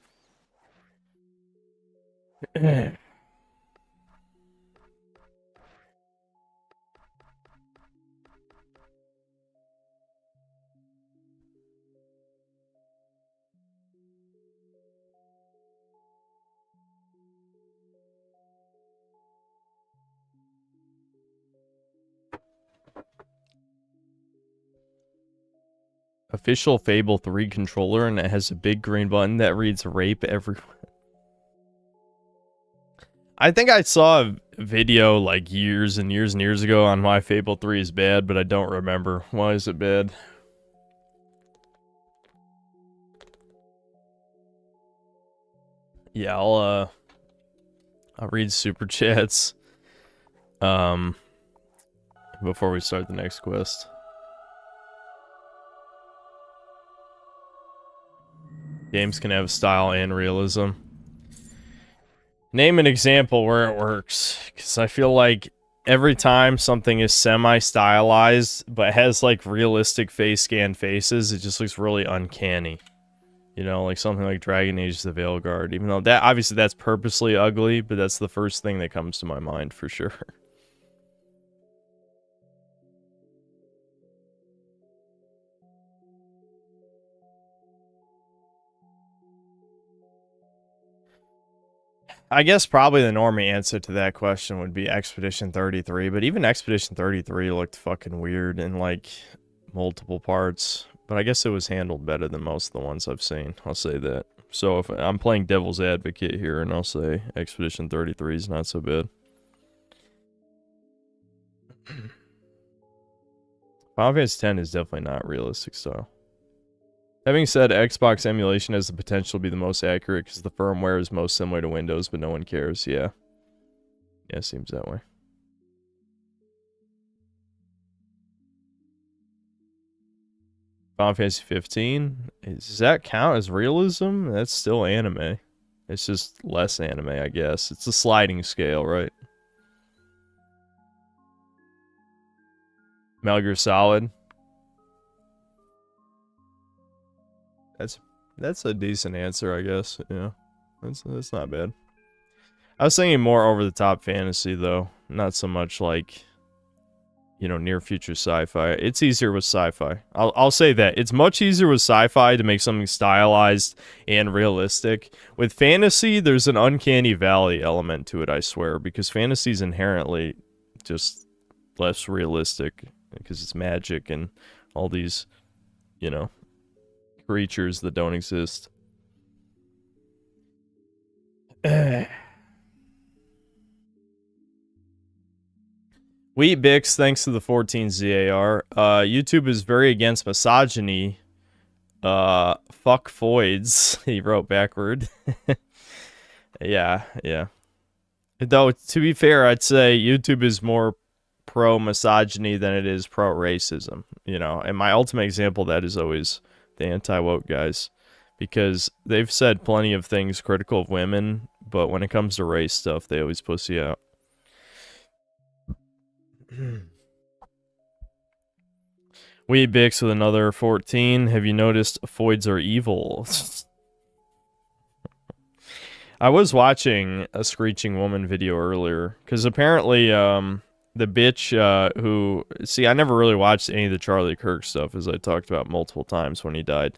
Official Fable 3 controller, and it has a big green button that reads rape everywhere. I think I saw a video like years and years and years ago on why Fable 3 is bad, but I don't remember. Why is it bad? Yeah, I'll read super chats before we start the next quest. Games can have style and realism. Name an example where it works, because I feel like every time something is semi-stylized but has like realistic face scan faces, it just looks really uncanny. You know, like something like Dragon Age the Veilguard, even though that obviously that's purposely ugly, but that's the first thing that comes to my mind for sure. I guess probably the normie answer to that question would be Expedition 33, but even Expedition 33 looked fucking weird in like multiple parts. But I guess it was handled better than most of the ones I've seen. I'll say that. So if I'm playing devil's advocate here, and I'll say Expedition 33 is not so bad. Final Fantasy X is definitely not realistic style. Having said, Xbox emulation has the potential to be the most accurate because the firmware is most similar to Windows, but no one cares. Yeah. Yeah, seems that way. Final Fantasy 15? Does that count as realism? That's still anime. It's just less anime, I guess. It's a sliding scale, right? Metal Gear Solid. That's a decent answer, I guess. Yeah, that's not bad. I was thinking more over the top fantasy though, not so much like, you know, near future sci-fi. It's easier with sci-fi. I'll say that it's much easier with sci-fi to make something stylized and realistic. With fantasy, there's an uncanny valley element to it, I swear, because fantasy is inherently just less realistic because it's magic and all these, you know, creatures that don't exist. Wheat Bix, thanks to the 14 ZAR. YouTube is very against misogyny. Fuck Foids, he wrote backward. Yeah. Though, to be fair, I'd say YouTube is more pro-misogyny than it is pro-racism. You know, and my ultimate example of that is always the anti-woke guys, because they've said plenty of things critical of women, but when it comes to race stuff, they always pussy out. We Bix with another 14. Have you noticed foids are evil? I was watching a Screeching Woman video earlier, because apparently, the bitch, who... See, I never really watched any of the Charlie Kirk stuff, as I talked about multiple times when he died.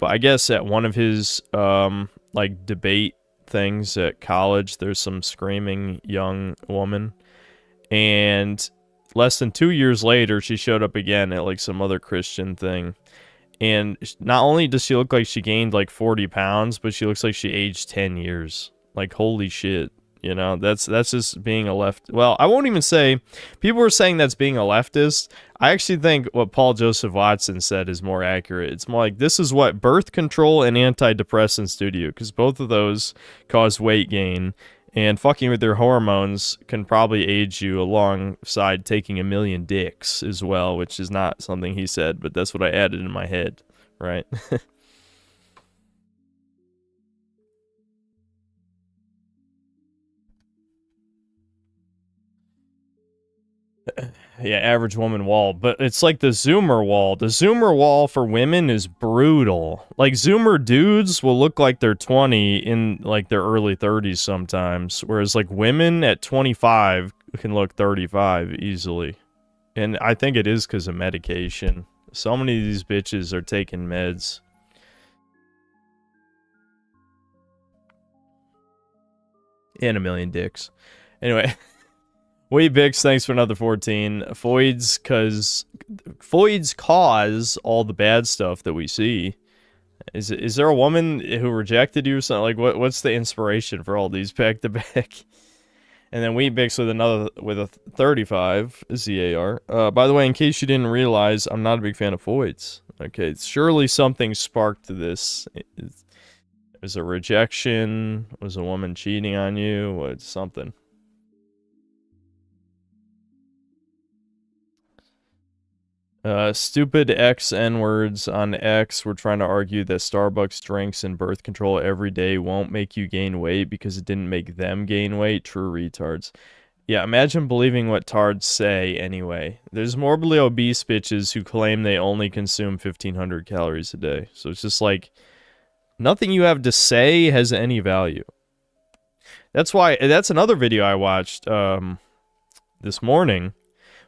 But I guess at one of his, like, debate things at college, there's some screaming young woman. And less than 2 years later, she showed up again at, like, some other Christian thing. And not only does she look like she gained, like, 40 pounds, but she looks like she aged 10 years. Like, holy shit. You know, that's just being a left... Well, I won't even say... People were saying that's being a leftist. I actually think what Paul Joseph Watson said is more accurate. It's more like, this is what birth control and antidepressants do to you, because both of those cause weight gain, and fucking with their hormones can probably age you alongside taking 1,000,000 dicks as well, which is not something he said, but that's what I added in my head, right? Yeah, average woman wall, but it's like the Zoomer wall. The Zoomer wall for women is brutal. Like, Zoomer dudes will look like they're 20 in, like, their early 30s sometimes, whereas, like, women at 25 can look 35 easily. And I think it is because of medication. So many of these bitches are taking meds. And 1,000,000 dicks. Anyway... Wait, Bix, thanks for another 14. Foids cause all the bad stuff that we see. Is there a woman who rejected you or something? Like, what's the inspiration for all these back to back? And then Wheat Bix with a 35 ZAR. By the way, in case you didn't realize, I'm not a big fan of foids. Okay, surely something sparked this. Is a rejection? Was a woman cheating on you? What, something? Stupid X N-words on X were trying to argue that Starbucks drinks and birth control every day won't make you gain weight because it didn't make them gain weight. True retards. Yeah, imagine believing what tards say anyway. There's morbidly obese bitches who claim they only consume 1,500 calories a day. So it's just like, nothing you have to say has any value. That's why, that's another video I watched this morning.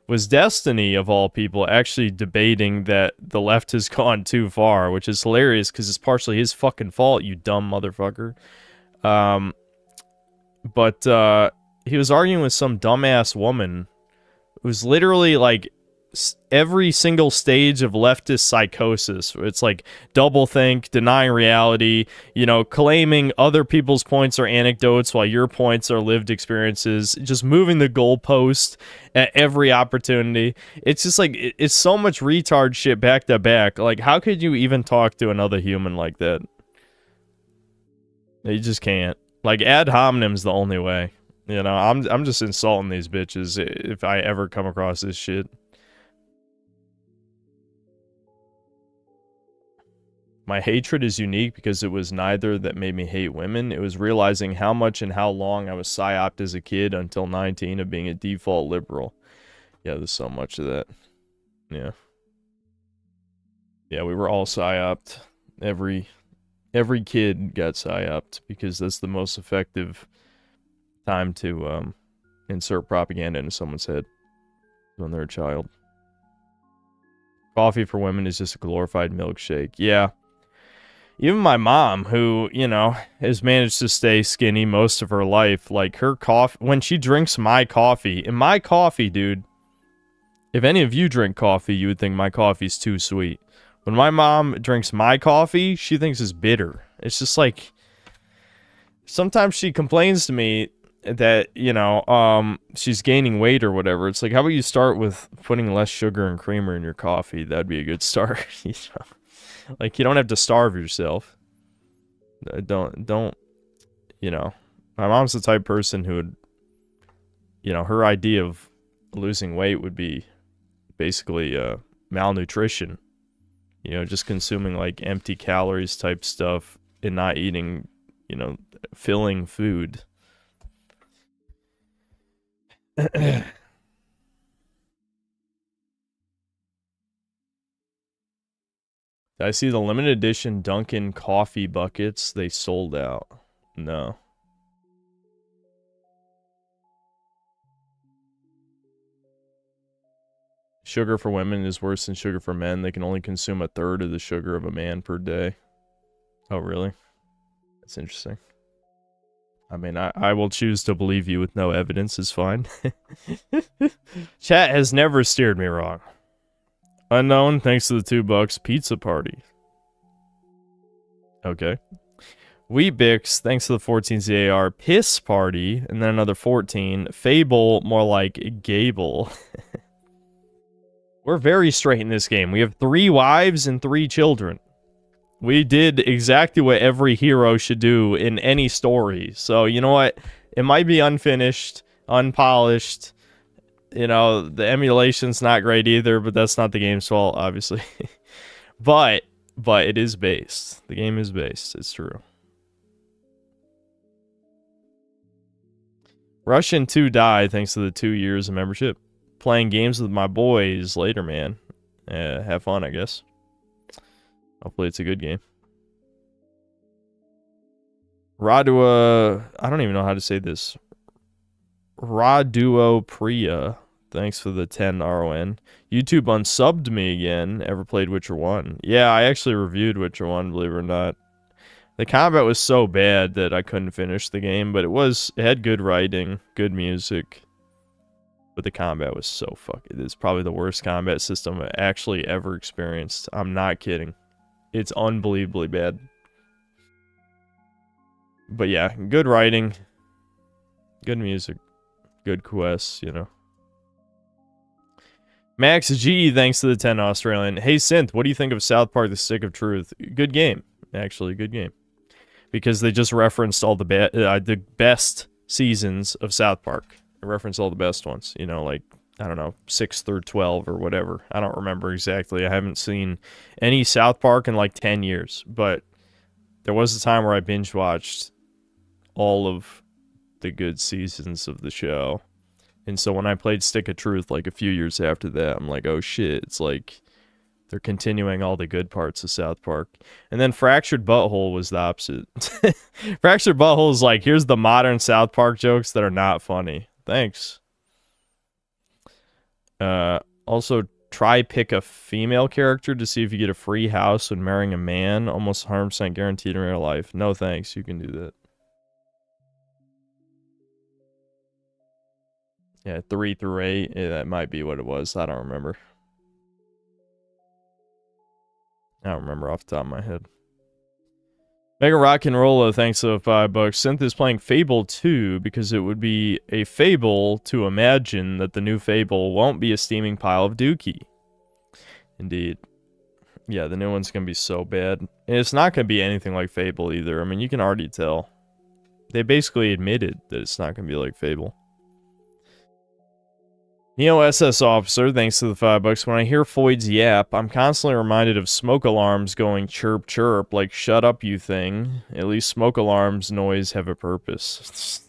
Was Destiny, of all people, actually debating that the left has gone too far, which is hilarious because it's partially his fucking fault, you dumb motherfucker. But he was arguing with some dumbass woman who's literally like every single stage of leftist psychosis. It's like doublethink, denying reality, you know, claiming other people's points are anecdotes while your points are lived experiences, just moving the goalpost at every opportunity. It's just like, it's so much retard shit back to back. Like, how could you even talk to another human like that? You just can't. Like, ad hominem's the only way. You know, I'm just insulting these bitches if I ever come across this shit. My hatred is unique because it was neither that made me hate women. It was realizing how much and how long I was psyoped as a kid until 19 of being a default liberal. Yeah, there's so much of that. Yeah. Yeah, we were all psyoped. Every kid got psyoped because that's the most effective time to insert propaganda into someone's head when they're a child. Coffee for women is just a glorified milkshake. Yeah. Even my mom, who, you know, has managed to stay skinny most of her life, like, her coffee, when she drinks my coffee, and my coffee, dude, if any of you drink coffee, you would think my coffee's too sweet. When my mom drinks my coffee, she thinks it's bitter. It's just like, sometimes she complains to me that, you know, she's gaining weight or whatever. It's like, how about you start with putting less sugar and creamer in your coffee? That'd be a good start, you know? Like, you don't have to starve yourself. Don't, you know. My mom's the type of person who would, you know, her idea of losing weight would be basically malnutrition. You know, just consuming, like, empty calories type stuff and not eating, you know, filling food. I see the limited edition Dunkin' coffee buckets. They sold out. No. Sugar for women is worse than sugar for men. They can only consume a third of the sugar of a man per day. Oh, really? That's interesting. I mean, I will choose to believe you with no evidence is fine. Chat has never steered me wrong. Unknown, thanks to the $2. Pizza party. Okay. Weebix, thanks to the 14 ZAR. Piss party, and then another 14. Fable, more like Gable. We're very straight in this game. We have 3 wives and 3 children. We did exactly what every hero should do in any story. So, you know what? It might be unfinished, unpolished. You know, the emulation's not great either, but that's not the game's fault, obviously. but it is based. The game is based. It's true. Russian 2 died thanks to the 2 years of membership. Playing games with my boys later, man. Have fun, I guess. Hopefully it's a good game. Radua, I don't even know how to say this. Raduo Priya, thanks for the 10 RON. YouTube unsubbed me again. Ever played Witcher 1? Yeah, I actually reviewed Witcher 1, believe it or not. The combat was so bad that I couldn't finish the game, but it had good writing, good music. But the combat was so fucking... It's probably the worst combat system I actually ever experienced. I'm not kidding. It's unbelievably bad. But yeah, good writing. Good music. Good quests, you know. Max G, thanks to the 10 Australian. Hey Synth, what do you think of South Park: The Stick of Truth? Good game. Actually, good game. Because they just referenced all the best seasons of South Park. They referenced all the best ones. You know, like, I don't know, 6 through 12 or whatever. I don't remember exactly. I haven't seen any South Park in like 10 years. But there was a time where I binge watched all of the good seasons of the show. And so when I played Stick of Truth like a few years after that, I'm like, oh shit, it's like they're continuing all the good parts of South Park. And then Fractured Butthole was the opposite. Fractured Butthole is like, here's the modern South Park jokes that are not funny. Thanks. Also, try pick a female character to see if you get a free house when marrying a man. Almost 100% guaranteed in real life. No thanks, you can do that. Yeah, 3 through 8. Yeah, that might be what it was. I don't remember. I don't remember off the top of my head. Mega Rock and Rolla, thanks for $5. Synth is playing Fable 2 because it would be a fable to imagine that the new Fable won't be a steaming pile of dookie. Indeed. Yeah, the new one's going to be so bad. And it's not going to be anything like Fable either. I mean, you can already tell. They basically admitted that it's not going to be like Fable. Neo SS Officer, thanks to the $5. When I hear Foyd's yap, I'm constantly reminded of smoke alarms going chirp chirp, like shut up you thing. At least smoke alarms noise have a purpose.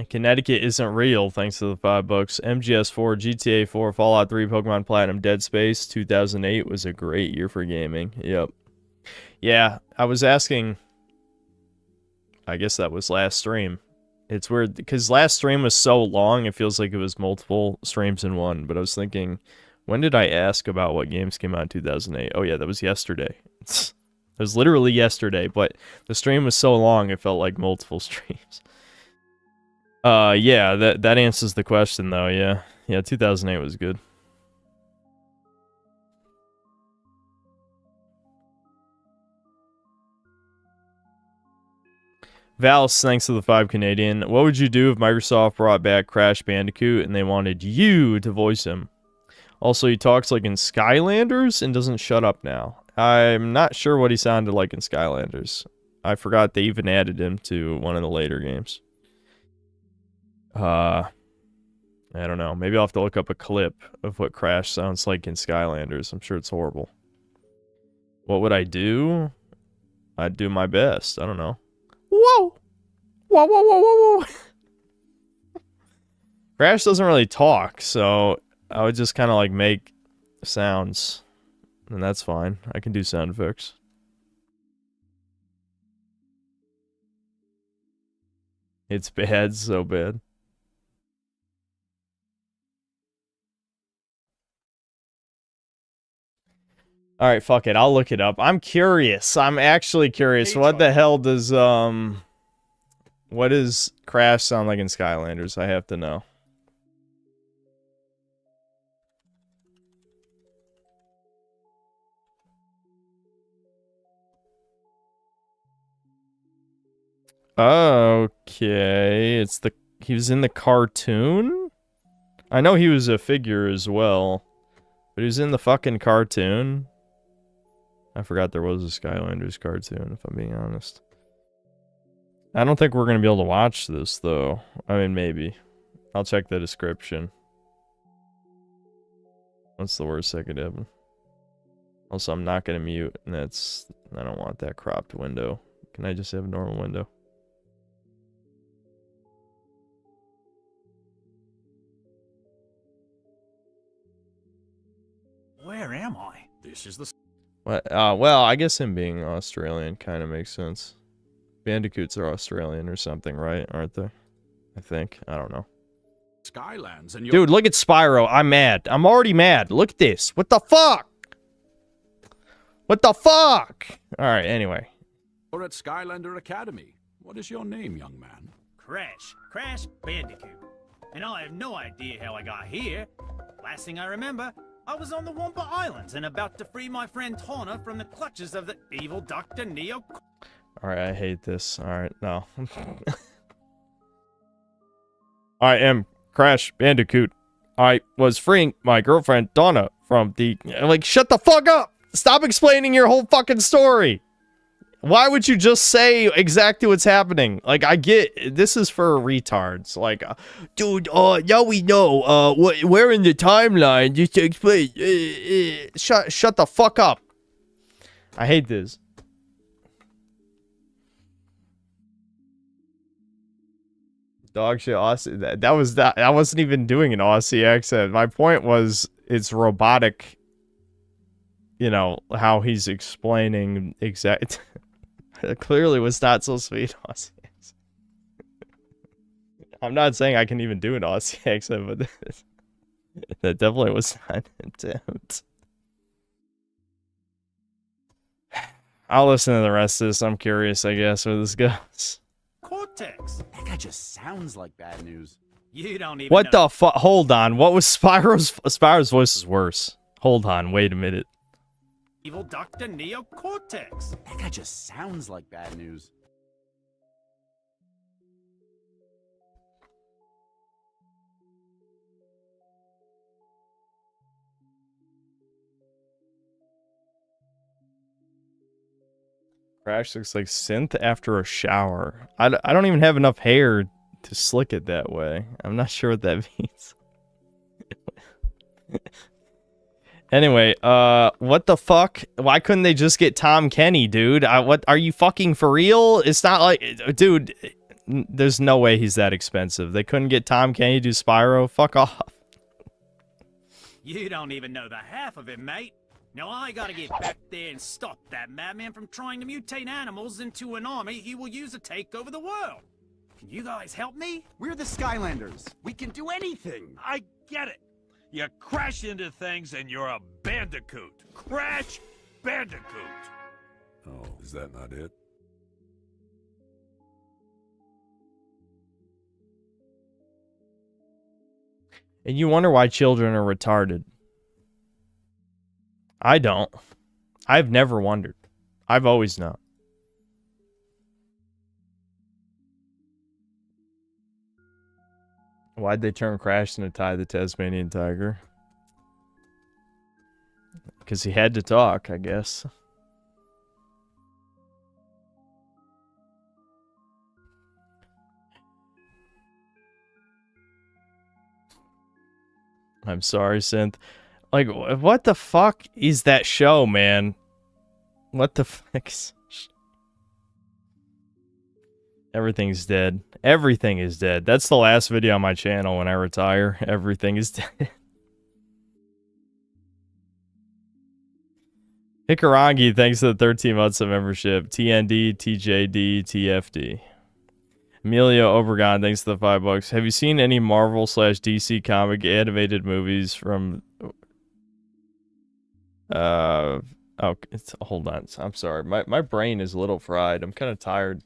Connecticut isn't real, thanks to the $5. MGS4, GTA 4, Fallout 3, Pokemon Platinum, Dead Space, 2008 was a great year for gaming. Yep. Yeah, I was asking... I guess that was last stream. It's weird, because last stream was so long, it feels like it was multiple streams in one. But I was thinking, when did I ask about what games came out in 2008? Oh yeah, that was yesterday. It was literally yesterday, but the stream was so long, it felt like multiple streams. Yeah, that answers the question, though, yeah. Yeah, 2008 was good. Vals, thanks to the 5 Canadian. What would you do if Microsoft brought back Crash Bandicoot and they wanted you to voice him? Also, he talks like in Skylanders and doesn't shut up now. I'm not sure what he sounded like in Skylanders. I forgot they even added him to one of the later games. I don't know. Maybe I'll have to look up a clip of what Crash sounds like in Skylanders. I'm sure it's horrible. What would I do? I'd do my best. I don't know. Whoa! Whoa, whoa, whoa, whoa, whoa! Crash doesn't really talk, so I would just kind of like make sounds. And that's fine. I can do sound effects. It's bad, so bad. Alright, fuck it. I'll look it up. I'm curious. I'm actually curious. What the hell does, what does Crash sound like in Skylanders? I have to know. Okay, he was in the cartoon? I know he was a figure as well, but he was in the fucking cartoon. I forgot there was a Skylanders cartoon, if I'm being honest. I don't think we're gonna be able to watch this, though. I mean, maybe. I'll check the description. What's the worst that could happen? Also, I'm not gonna mute, and I don't want that cropped window. Can I just have a normal window? Where am I? This is the What? Well, I guess him being Australian kind of makes sense. Bandicoots are Australian or something, right? Aren't they? I think. I don't know. Skylands, and Dude, look at Spyro. I'm mad. I'm already mad. Look at this. What the fuck? What the fuck? Alright, anyway. you're at Skylander Academy. What is your name, young man? Crash Bandicoot. And I have no idea how I got here. Last thing I remember, I was on the Wampa Islands and about to free my friend Tawna from the clutches of the evil Dr. Neo. Alright, I hate this. Alright, no. I am Crash Bandicoot. I was freeing my girlfriend Donna from the... Like, shut the fuck up! Stop explaining your whole fucking story! Why would you just say exactly what's happening? Like, I get... This is for retards. Like, dude, now we know, where in the timeline just to explain... Shut the fuck up. I hate this. Dog shit, Aussie. That wasn't even doing an Aussie accent. My point was, it's robotic. You know, how he's explaining exact... It clearly was not so sweet Aussie accent. I'm not saying I can even do an Aussie accent, but that definitely was not an attempt. I'll listen to the rest of this. I'm curious, I guess, where this goes. Cortex. That guy just sounds like bad news. You don't even What know. the fuck? Hold on. What was Spyro's voice is worse. Hold on. Wait a minute. Evil Dr. Neo Cortex. That guy just sounds like bad news. Crash looks like synth after a shower. I don't even have enough hair to slick it that way. I'm not sure what that means. Anyway, what the fuck? Why couldn't they just get Tom Kenny, dude? What are you fucking for real? It's not like, dude, there's no way he's that expensive. They couldn't get Tom Kenny to do Spyro? Fuck off. You don't even know the half of it, mate. Now I gotta get back there and stop that madman from trying to mutate animals into an army he will use to take over the world. Can you guys help me? We're the Skylanders. We can do anything. I get it. You crash into things and you're a bandicoot. Crash Bandicoot. Oh, is that not it? And you wonder why children are retarded. I don't. I've never wondered. I've always known. Why'd they turn Crash into Ty the Tasmanian Tiger? Because he had to talk, I guess. I'm sorry, Synth. Like, what the fuck is that show, man? What the fuck? Everything's dead. Everything is dead. That's the last video on my channel when I retire. Everything is dead. Hikarangi, thanks to the 13 months of membership. TND, TJD, TFD. Emilio Obregon, thanks to the $5. Have you seen any Marvel / DC comic animated movies from... Oh, hold on. I'm sorry. My brain is a little fried. I'm kind of tired.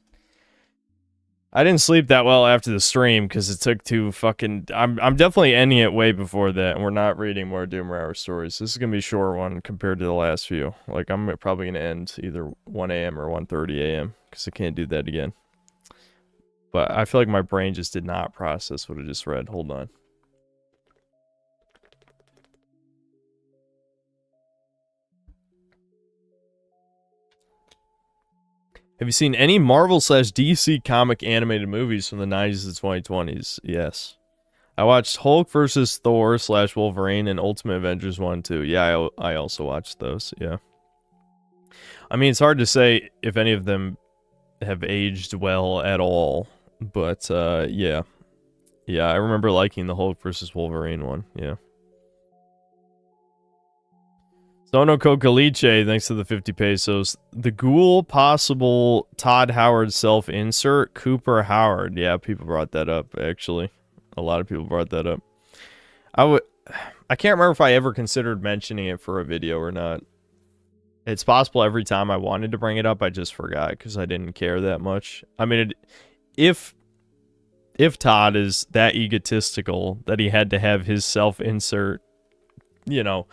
I didn't sleep that well after the stream because it took too fucking... I'm definitely ending it way before that, and we're not reading more Doomer Hour stories. This is going to be a short one compared to the last few. Like, I'm probably going to end either 1 a.m. or 1:30 a.m. because I can't do that again. But I feel like my brain just did not process what I just read. Hold on. Have you seen any Marvel / DC comic animated movies from the 90s to 2020s? Yes. I watched Hulk vs. Thor / Wolverine and Ultimate Avengers 1 2. Yeah, I also watched those. Yeah. I mean, it's hard to say if any of them have aged well at all. But, yeah. Yeah, I remember liking the Hulk vs. Wolverine one. Yeah. 𝐂𝐇𝐀𝐏𝐄𝐑𝐒, thanks to the 50 pesos. The Ghoul possible Todd Howard self-insert. Cooper Howard. Yeah, people brought that up, actually. A lot of people brought that up. I can't remember if I ever considered mentioning it for a video or not. It's possible every time I wanted to bring it up, I just forgot because I didn't care that much. I mean, if Todd is that egotistical that he had to have his self-insert, you know,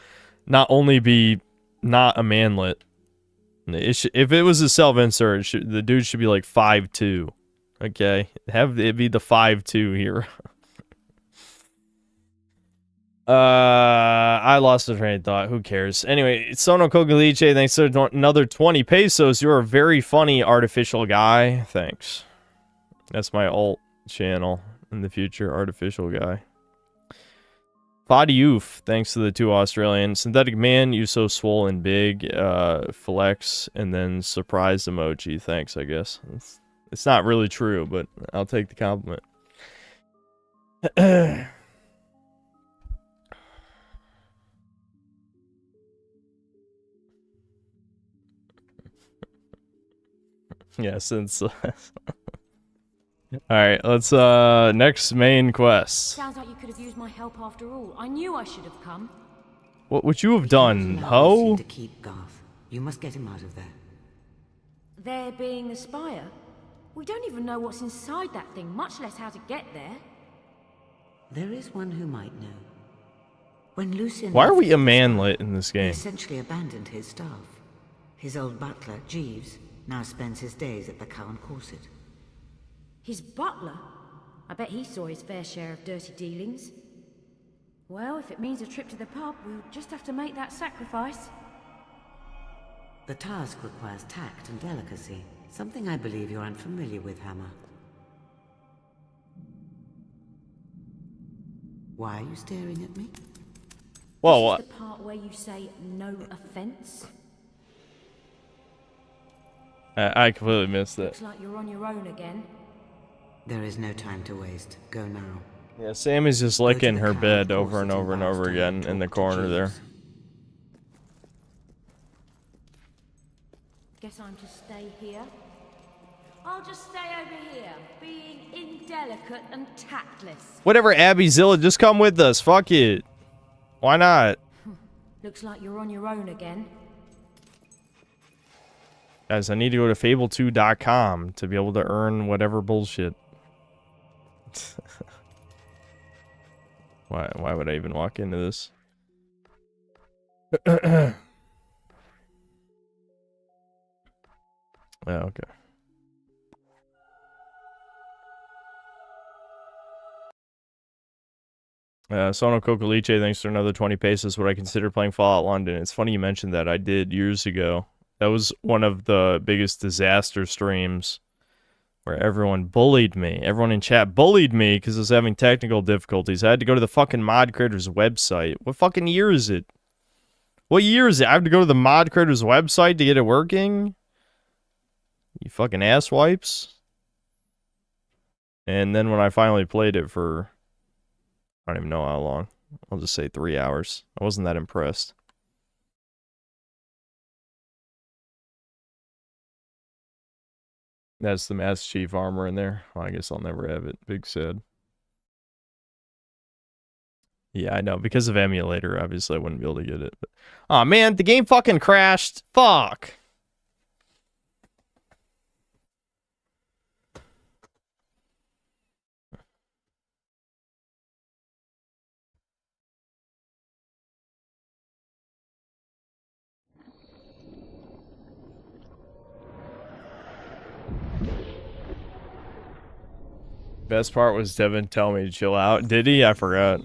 not only be not a manlet, if it was a self-insert, the dude should be like 5'2". Okay? Have it be the 5'2" here. I lost the train of thought. Who cares? Anyway, 𝐂𝐇𝐀𝐏𝐄𝐑𝐒, thanks for another 20 pesos. You're a very funny artificial guy. Thanks. That's my alt channel in the future, artificial guy. Fadiouf, thanks to the 2 Australian. Synthetic Man, you so swole and big. Flex, and then surprise emoji. Thanks, I guess. It's not really true, but I'll take the compliment. Yeah, since... Alright, let's, next main quest. Sounds like you could have used my help after all. I knew I should have come. What would you have done, ho? To keep Garth. You must get him out of there. There being the spire? We don't even know what's inside that thing, much less how to get there. There is one who might know. When Lucian... Why are we a manlet in this game? He essentially abandoned his staff. His old butler, Jeeves, now spends his days at the Cow and Corset. His butler? I bet he saw his fair share of dirty dealings. Well, if it means a trip to the pub, we'll just have to make that sacrifice. The task requires tact and delicacy, something I believe you're unfamiliar with, Hammer. Why are you staring at me? Well, this is the part where you say no offense? I completely missed that. Looks like you're on your own again. There is no time to waste. Go now. Yeah, Sammy's just licking her bed over and over and over again in the corner there. Guess I'm to stay here. I'll just stay over here, being indelicate and tactless. Whatever, Abby Zilla, just come with us. Fuck it. Why not? Looks like you're on your own again. Guys, I need to go to Fable2.com to be able to earn whatever bullshit. Why would I even walk into this? Yeah, okay. 𝐂𝐇𝐀𝐏𝐄𝐑𝐒, thanks for another 20 pesos. Would I consider playing Fallout London? It's funny you mentioned that. I did years ago. That was one of the biggest disaster streams where everyone bullied me. Everyone in chat bullied me because I was having technical difficulties. I had to go to the fucking mod creator's website. What fucking year is it? What year is it? I have to go to the mod creator's website to get it working? You fucking asswipes. And then when I finally played it for, I don't even know how long. I'll just say 3 hours. I wasn't that impressed. That's the Master Chief armor in there. Well, I guess I'll never have it. Big sad. Yeah, I know. Because of emulator, obviously I wouldn't be able to get it. But... oh man, the game fucking crashed. Fuck. Best part was Devin telling me to chill out. Did he? I forgot.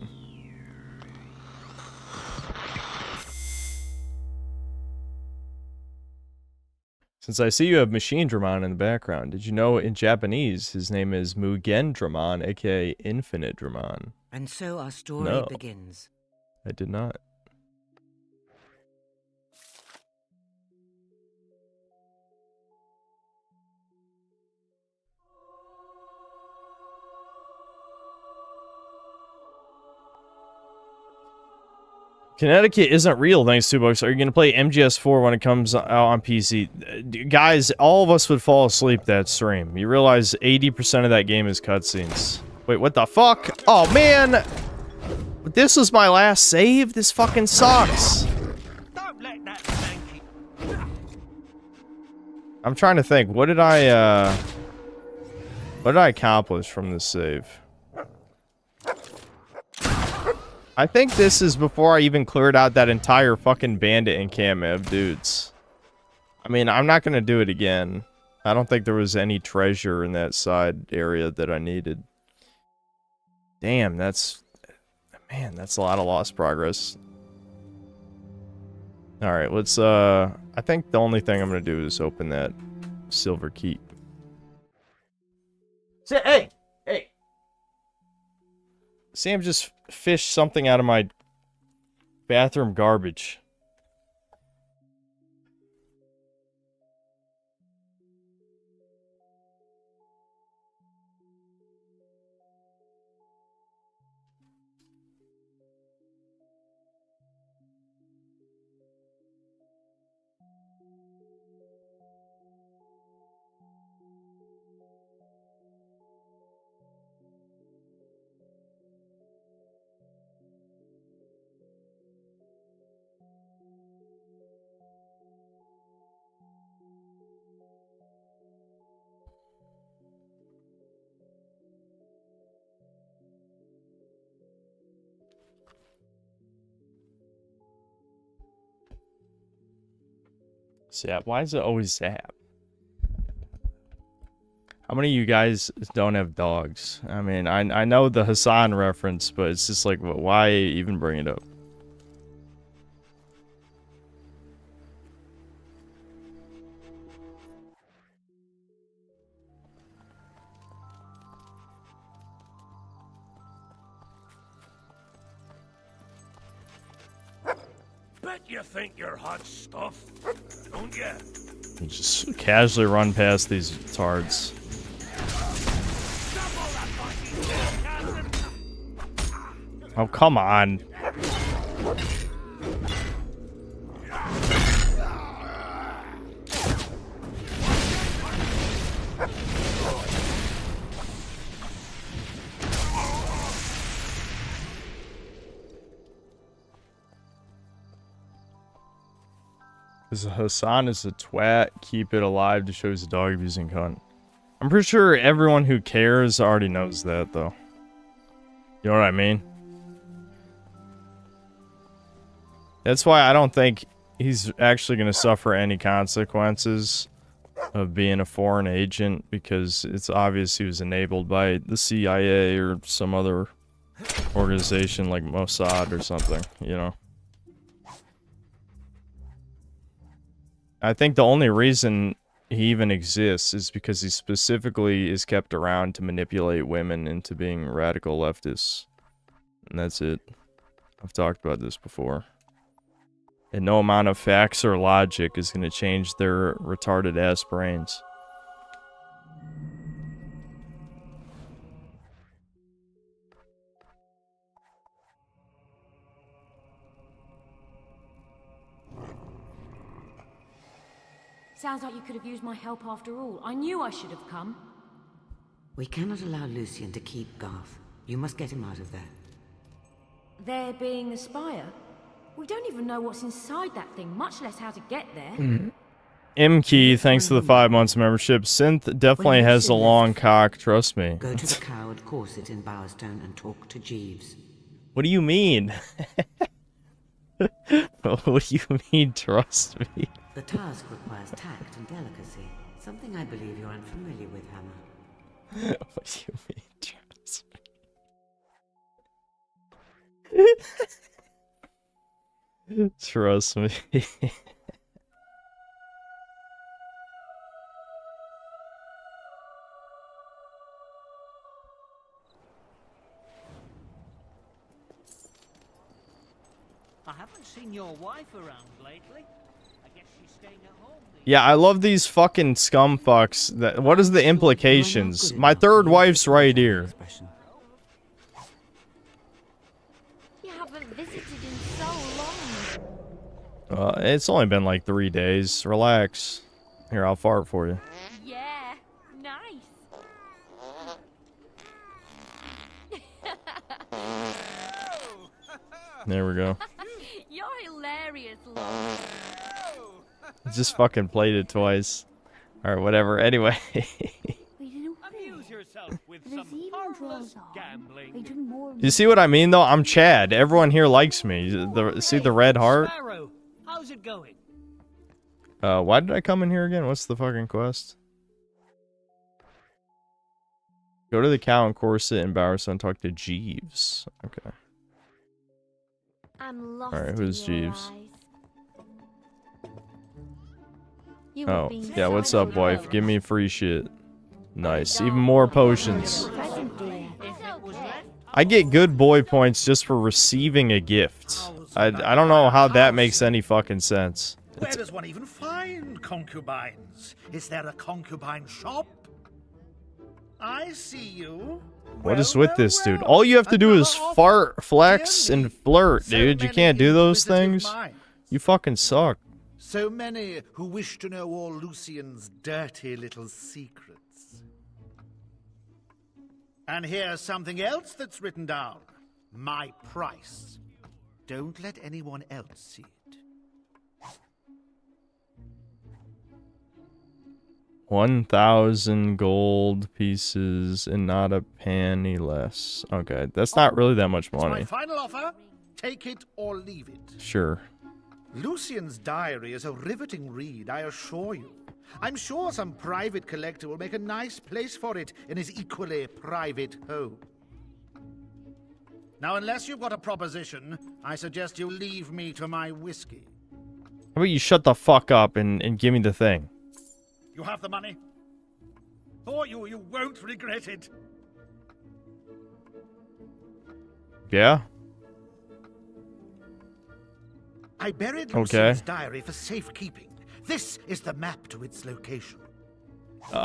Since I see you have Machine Dramon in the background, did you know in Japanese his name is Mugen Dramon, aka Infinite Dramon? And so our story begins. I did not. Connecticut isn't real, thanks to $2. Are you going to play MGS4 when it comes out on PC? Guys, all of us would fall asleep that stream. You realize 80% of that game is cutscenes. Wait, what the fuck? Oh, man! This was my last save? This fucking sucks. Don't let that stanky. I'm trying to think. What did I accomplish from this save? I think this is before I even cleared out that entire fucking bandit encampment of dudes. I mean, I'm not gonna do it again. I don't think there was any treasure in that side area that I needed. Damn, that's... man, that's a lot of lost progress. Alright, let's, I think the only thing I'm gonna do is open that silver keep. Hey! Hey! Sam just fished something out of my bathroom garbage. Zap. Why is it always Zap? How many of you guys don't have dogs? I mean, I know the Hassan reference, but it's just like, why even bring it up? Bet you think you're hot stuff, don't you? You just casually run past these tards. Oh, come on. Because Hassan is a twat, keep it alive to show he's a dog abusing cunt. I'm pretty sure everyone who cares already knows that, though. You know what I mean? That's why I don't think he's actually going to suffer any consequences of being a foreign agent, because it's obvious he was enabled by the CIA or some other organization like Mossad or something, you know? I think the only reason he even exists is because he specifically is kept around to manipulate women into being radical leftists. And that's it. I've talked about this before. And no amount of facts or logic is going to change their retarded ass brains. Sounds like you could have used my help after all. I knew I should have come. We cannot allow Lucian to keep Garth. You must get him out of there. There being the spire? We don't even know what's inside that thing, much less how to get there. 𝐂𝐇𝐀𝐏𝐄𝐏, thanks to the 5 months membership. Synth definitely has a long cock, trust me. Go to the coward corset in Bowerstone and talk to Jeeves. What do you mean? What do you mean, trust me? The task requires tact and delicacy, something I believe you're unfamiliar with, Hammer. What do you mean, trust me? Trust me. I haven't seen your wife around lately. I guess she's staying at home. Yeah, I love these fucking scum fucks. That, what is the implications? My third wife's right here. You haven't visited in so long. It's only been like 3 days. Relax. Here, I'll fart for you. Yeah, nice. There we go. You're hilarious, love. Just fucking played it twice. Alright, whatever. Anyway. Amuse yourself with some harmless gambling. You see what I mean, though? I'm Chad. Everyone here likes me. See the red heart? Sparrow, how's it going? Why did I come in here again? What's the fucking quest? Go to the cow and corset in Bowerstone and talk to Jeeves. Okay. I'm lost. Alright, who's in your Jeeves? eyes. You Oh, have been yeah, what's up, so wife? Give me free shit. Nice. Even more potions. present, dear. I get good boy points just for receiving a gift. I don't know how that makes any fucking sense. Where does one even find concubines? Is there a concubine shop? I see you. What is with this dude? All you have to do is fart, flex, and flirt, dude. You can't do those things. You fucking suck. So many who wish to know all Lucian's dirty little secrets. And here's something else that's written down. My price. Don't let anyone else see it. 1,000 gold pieces and not a penny less. Okay, that's not really that much It's my money. final offer. Take it or leave it. Sure. Lucian's diary is a riveting read, I assure you. I'm sure some private collector will make a nice place for it in his equally private home. Now, unless you've got a proposition, I suggest you leave me to my whiskey. How about you shut the fuck up and give me the thing? You have the money? For you won't regret it. Yeah? I buried Okay. Lucian's diary for safekeeping. This is the map to its location.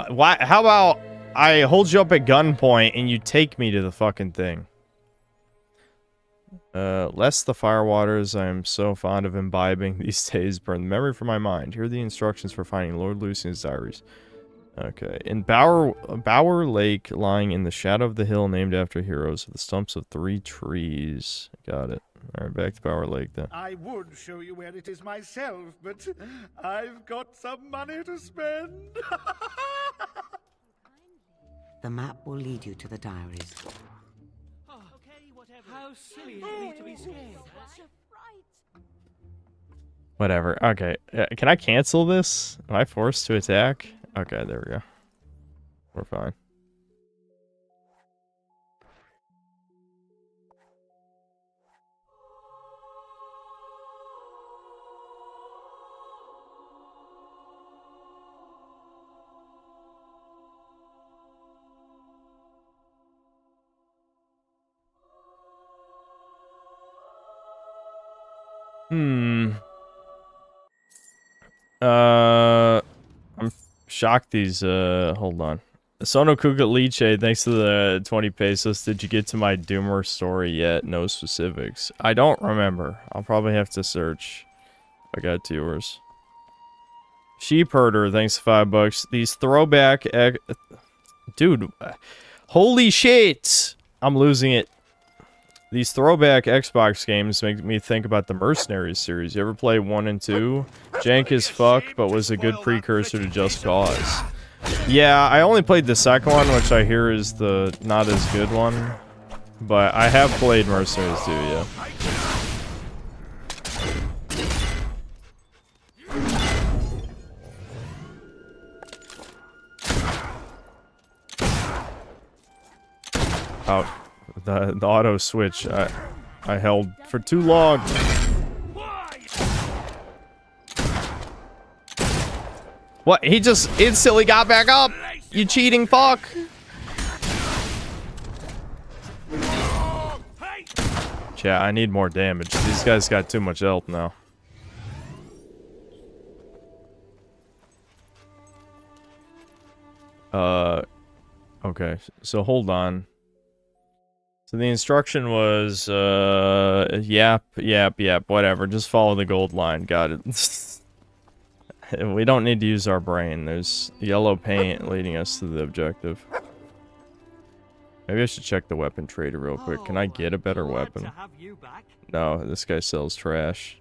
Why? How about I hold you up at gunpoint and you take me to the fucking thing? Lest the firewaters I am so fond of imbibing these days burn the memory from my mind. Here are the instructions for finding Lord Lucian's diaries. Okay. In Bower Lake, lying in the shadow of the hill named after heroes, the stumps of 3 trees. Got it. Alright, back to Bower Lake then. I would show you where it is myself, but I've got some money to spend. The map will lead you to the diaries. How silly of me to be scared. Whatever. Okay. Can I cancel this? Am I forced to attack? Okay, there we go. We're fine. I'm shocked these, hold on. 𝐂𝐇𝐀𝐏𝐿𝐿, thanks to the 20 pesos. Did you get to my Doomer story yet? No specifics. I don't remember. I'll probably have to search if I got to yours. Sheep Herder, thanks to $5. These throwback... Dude, holy shit! I'm losing it. These throwback Xbox games make me think about the Mercenaries series. You ever play 1 and 2? Jank as fuck, but was a good precursor to Just Cause. Yeah, I only played the second one, which I hear is the not as good one. But I have played Mercenaries too, yeah. Oh, the auto switch I held for too long. What? He just instantly got back up. You cheating fuck. Yeah, I need more damage. These guys got too much health now. Okay, so hold on. So the instruction was, yap, whatever. Just follow the gold line. Got it. We don't need to use our brain. There's yellow paint leading us to the objective. Maybe I should check the weapon trader real quick. Can I get a better weapon? No, this guy sells trash.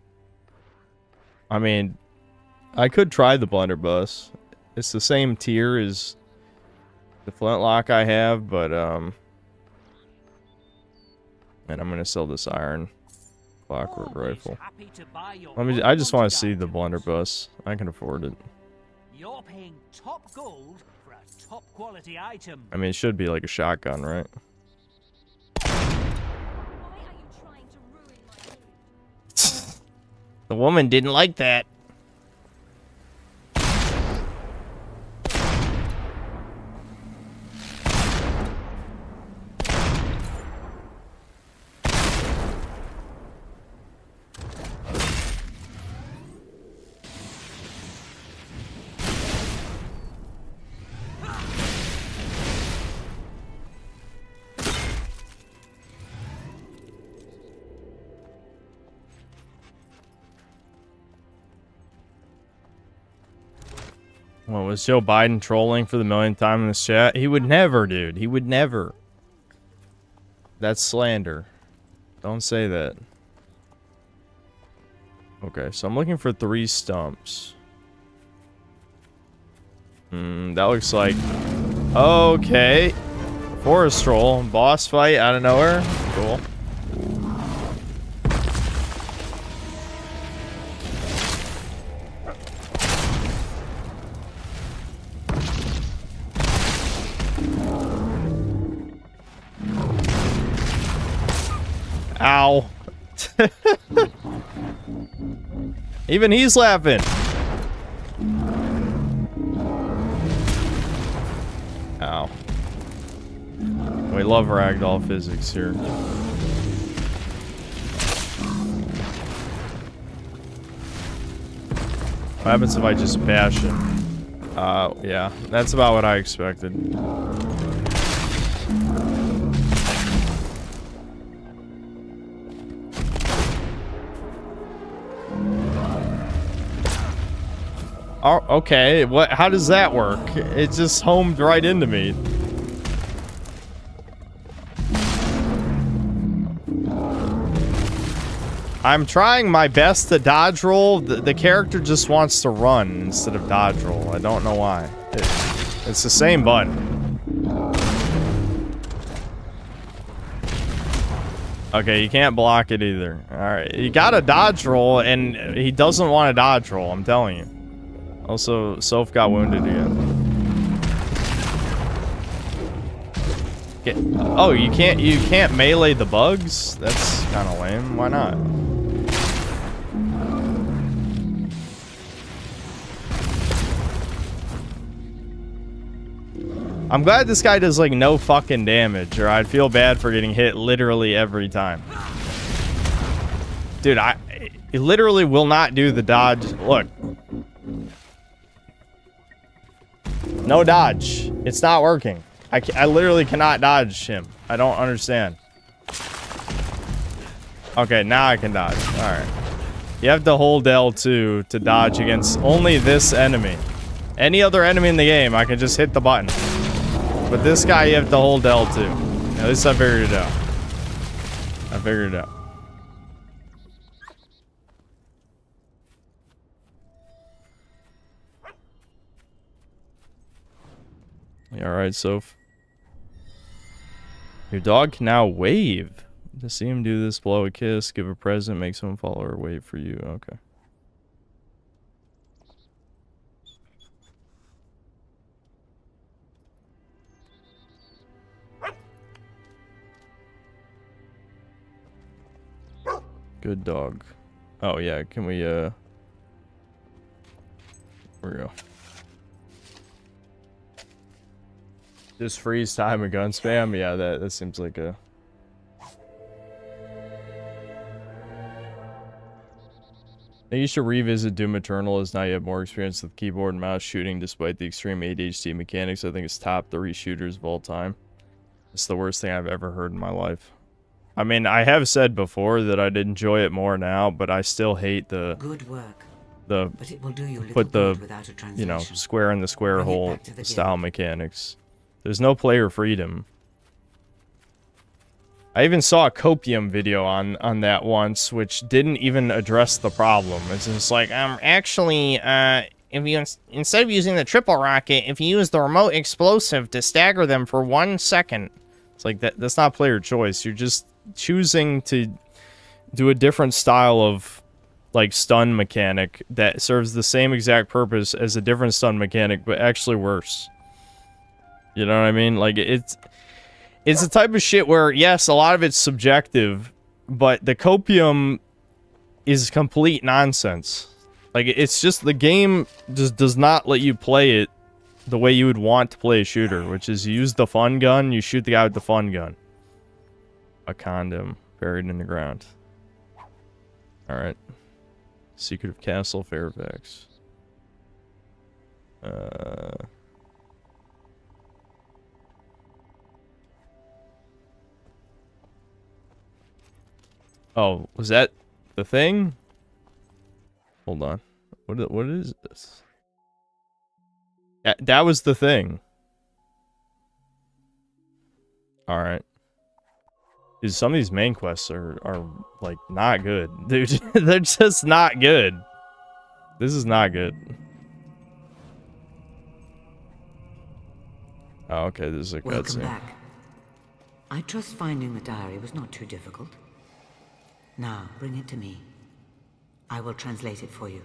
I mean, I could try the blunderbuss. It's the same tier as the flintlock I have, but, and I'm gonna sell this iron clockwork rifle. I just want to see the blunderbuss. I can afford it. You're paying top gold for a top quality item. I mean, it should be like a shotgun, right? The woman didn't like that. What, was Joe Biden trolling for the millionth time in this chat? He would never, dude. He would never. That's slander. Don't say that. Okay, so I'm looking for 3 stumps. That looks like... Okay. Forest stroll. Boss fight out of nowhere. Cool. Ow. Even he's laughing. Ow. We love ragdoll physics here. What happens if I just bash him? Yeah, that's about what I expected. Oh, okay, what? How does that work? It just homed right into me. I'm trying my best to dodge roll. The character just wants to run instead of dodge roll. I don't know why. It's the same button. Okay, you can't block it either. Alright, you gotta dodge roll, and he doesn't want to dodge roll, I'm telling you. Also, Soph got wounded again. Oh, you can't melee the bugs? That's kind of lame. Why not? I'm glad this guy does like no fucking damage, or I'd feel bad for getting hit literally every time. Dude, it literally will not do the dodge. Look. No dodge. It's not working. I literally cannot dodge him. I don't understand. Okay, now I can dodge. Alright. You have to hold L2 to dodge against only this enemy. Any other enemy in the game, I can just hit the button. But this guy, you have to hold L2. At least I figured it out. I figured it out. Alright, Soph. Your dog can now wave. To see him do this, blow a kiss, give a present, make someone follow or wait for you. Okay. Good dog. Oh yeah, can we here we go. Just freeze time and gun spam? Yeah, that seems like a... I think you should revisit Doom Eternal, as now you have more experience with keyboard and mouse shooting despite the extreme ADHD mechanics. I think it's top 3 shooters of all time. It's the worst thing I've ever heard in my life. I mean, I have said before that I'd enjoy it more now, but I still hate the... Good work. The... But it will do you little put the, good without a translation. you know, square in the square Bring it hole back to the style guild. mechanics. There's no player freedom. I even saw a Copium video on that once, which didn't even address the problem. It's just like, actually, if you instead of using the triple rocket, if you use the remote explosive to stagger them for 1 second, it's like that's not player choice. You're just choosing to do a different style of like stun mechanic that serves the same exact purpose as a different stun mechanic, but actually worse. You know what I mean? Like it's the type of shit where, yes, a lot of it's subjective, but the copium is complete nonsense. Like, it's just the game just does not let you play it the way you would want to play a shooter, which is you use the fun gun, you shoot the guy with the fun gun. A condom buried in the ground. Alright. Secret of Castle Fairfax. Oh, was that the thing? Hold on. What is this? That was the thing. Alright. Dude, some of these main quests are like, not good. Dude, they're just not good. This is not good. Oh, okay, this is a Welcome cutscene. back. I trust finding the diary was not too difficult. Now, bring it to me. I will translate it for you.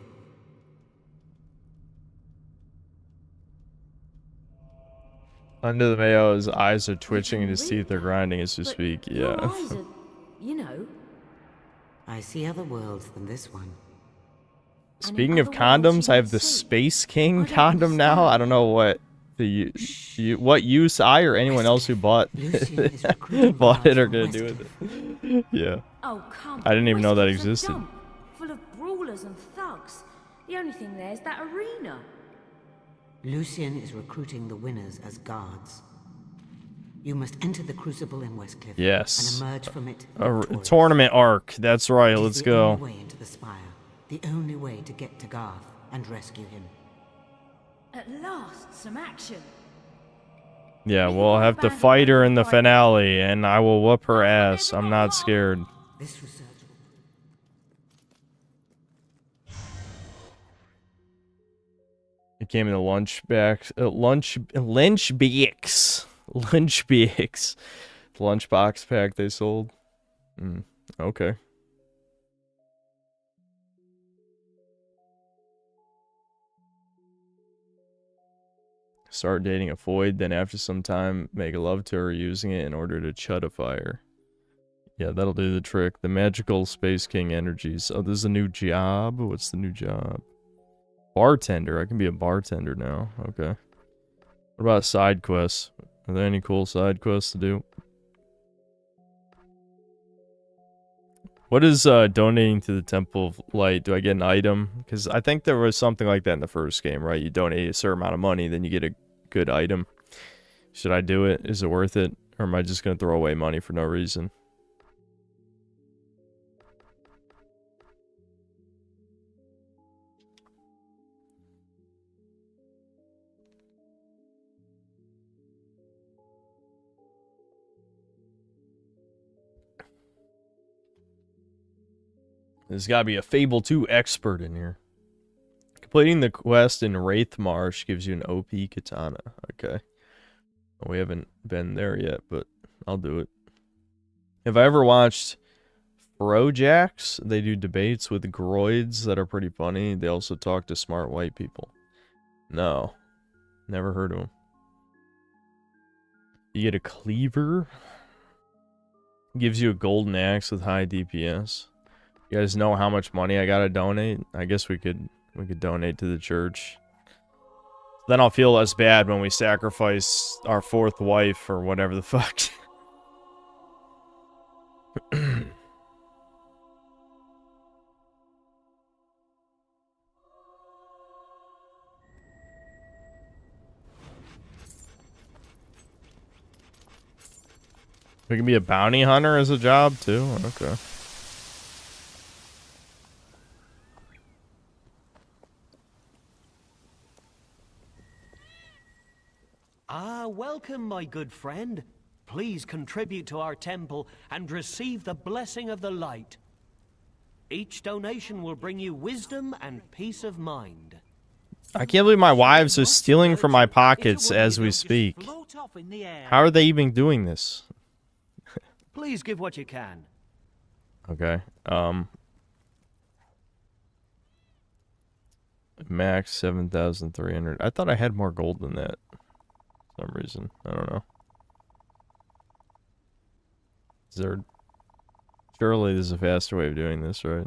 Under the mayo, his eyes are twitching and his teeth are grinding as we speak. Your Yeah. eyes are, you know. I see other worlds than this one. Speaking of condoms, I have the Space King condom now. I don't know what the what use I or anyone else who bought bought it are gonna do with it. Yeah. Oh, come I didn't even know that Westgate is a existed. dump full of brawlers and thugs. The only thing there is that arena. Lucien is recruiting the winners as guards. You must enter the Crucible in Westcliff Yes. and emerge from it A victorious. tournament arc. That's right. It is Let's the go. only way into the Spire, the only way to get to Garth and rescue him. At last, some action. Yeah, we'll have to fight her in the finale, and I will whoop her ass. I'm not scared. This research It came in the lunch bix. The lunchbox pack they sold. Okay. Start dating a Void, then after some time, make love to her using it in order to chudify her. Yeah, that'll do the trick. The magical Space King energies. Oh, this is a new job? What's the new job? Bartender. I can be a bartender now. Okay. What about side quests? Are there any cool side quests to do? What is donating to the Temple of Light? Do I get an item? Because I think there was something like that in the first game, right? You donate a certain amount of money, then you get a good item. Should I do it? Is it worth it? Or am I just going to throw away money for no reason? There's got to be a Fable 2 expert in here. Completing the quest in Wraith Marsh gives you an OP katana. Okay. We haven't been there yet, but I'll do it. Have I ever watched Frojacks? They do debates with groids that are pretty funny. They also talk to smart white people. No. Never heard of them. You get a cleaver. Gives you a golden axe with high DPS. You guys know how much money I gotta donate? I guess we could donate to the church. Then I'll feel less bad when we sacrifice our fourth wife or whatever the fuck. We can be a bounty hunter as a job too? Okay. Ah, welcome, my good friend. Please contribute to our temple and receive the blessing of the light. Each donation will bring you wisdom and peace of mind. I can't believe my wives are stealing from my pockets as we speak. How are they even doing this? Please give what you can. Okay. Max 7,300. I thought I had more gold than that. For some reason. I don't know. Is there... Surely there's a faster way of doing this, right?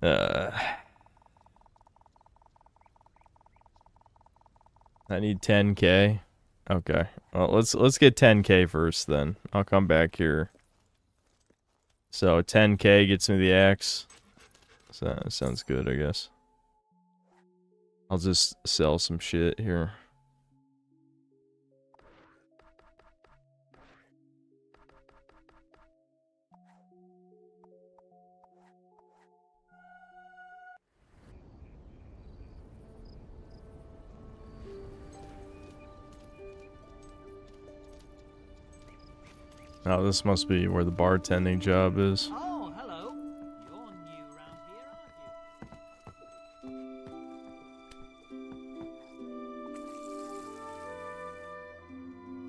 I need 10k. Okay. Well, let's get 10k first then. I'll come back here. So 10k gets me the axe. So that sounds good, I guess. I'll just sell some shit here. Oh, this must be where the bartending job is. Oh, hello. You're new around here, aren't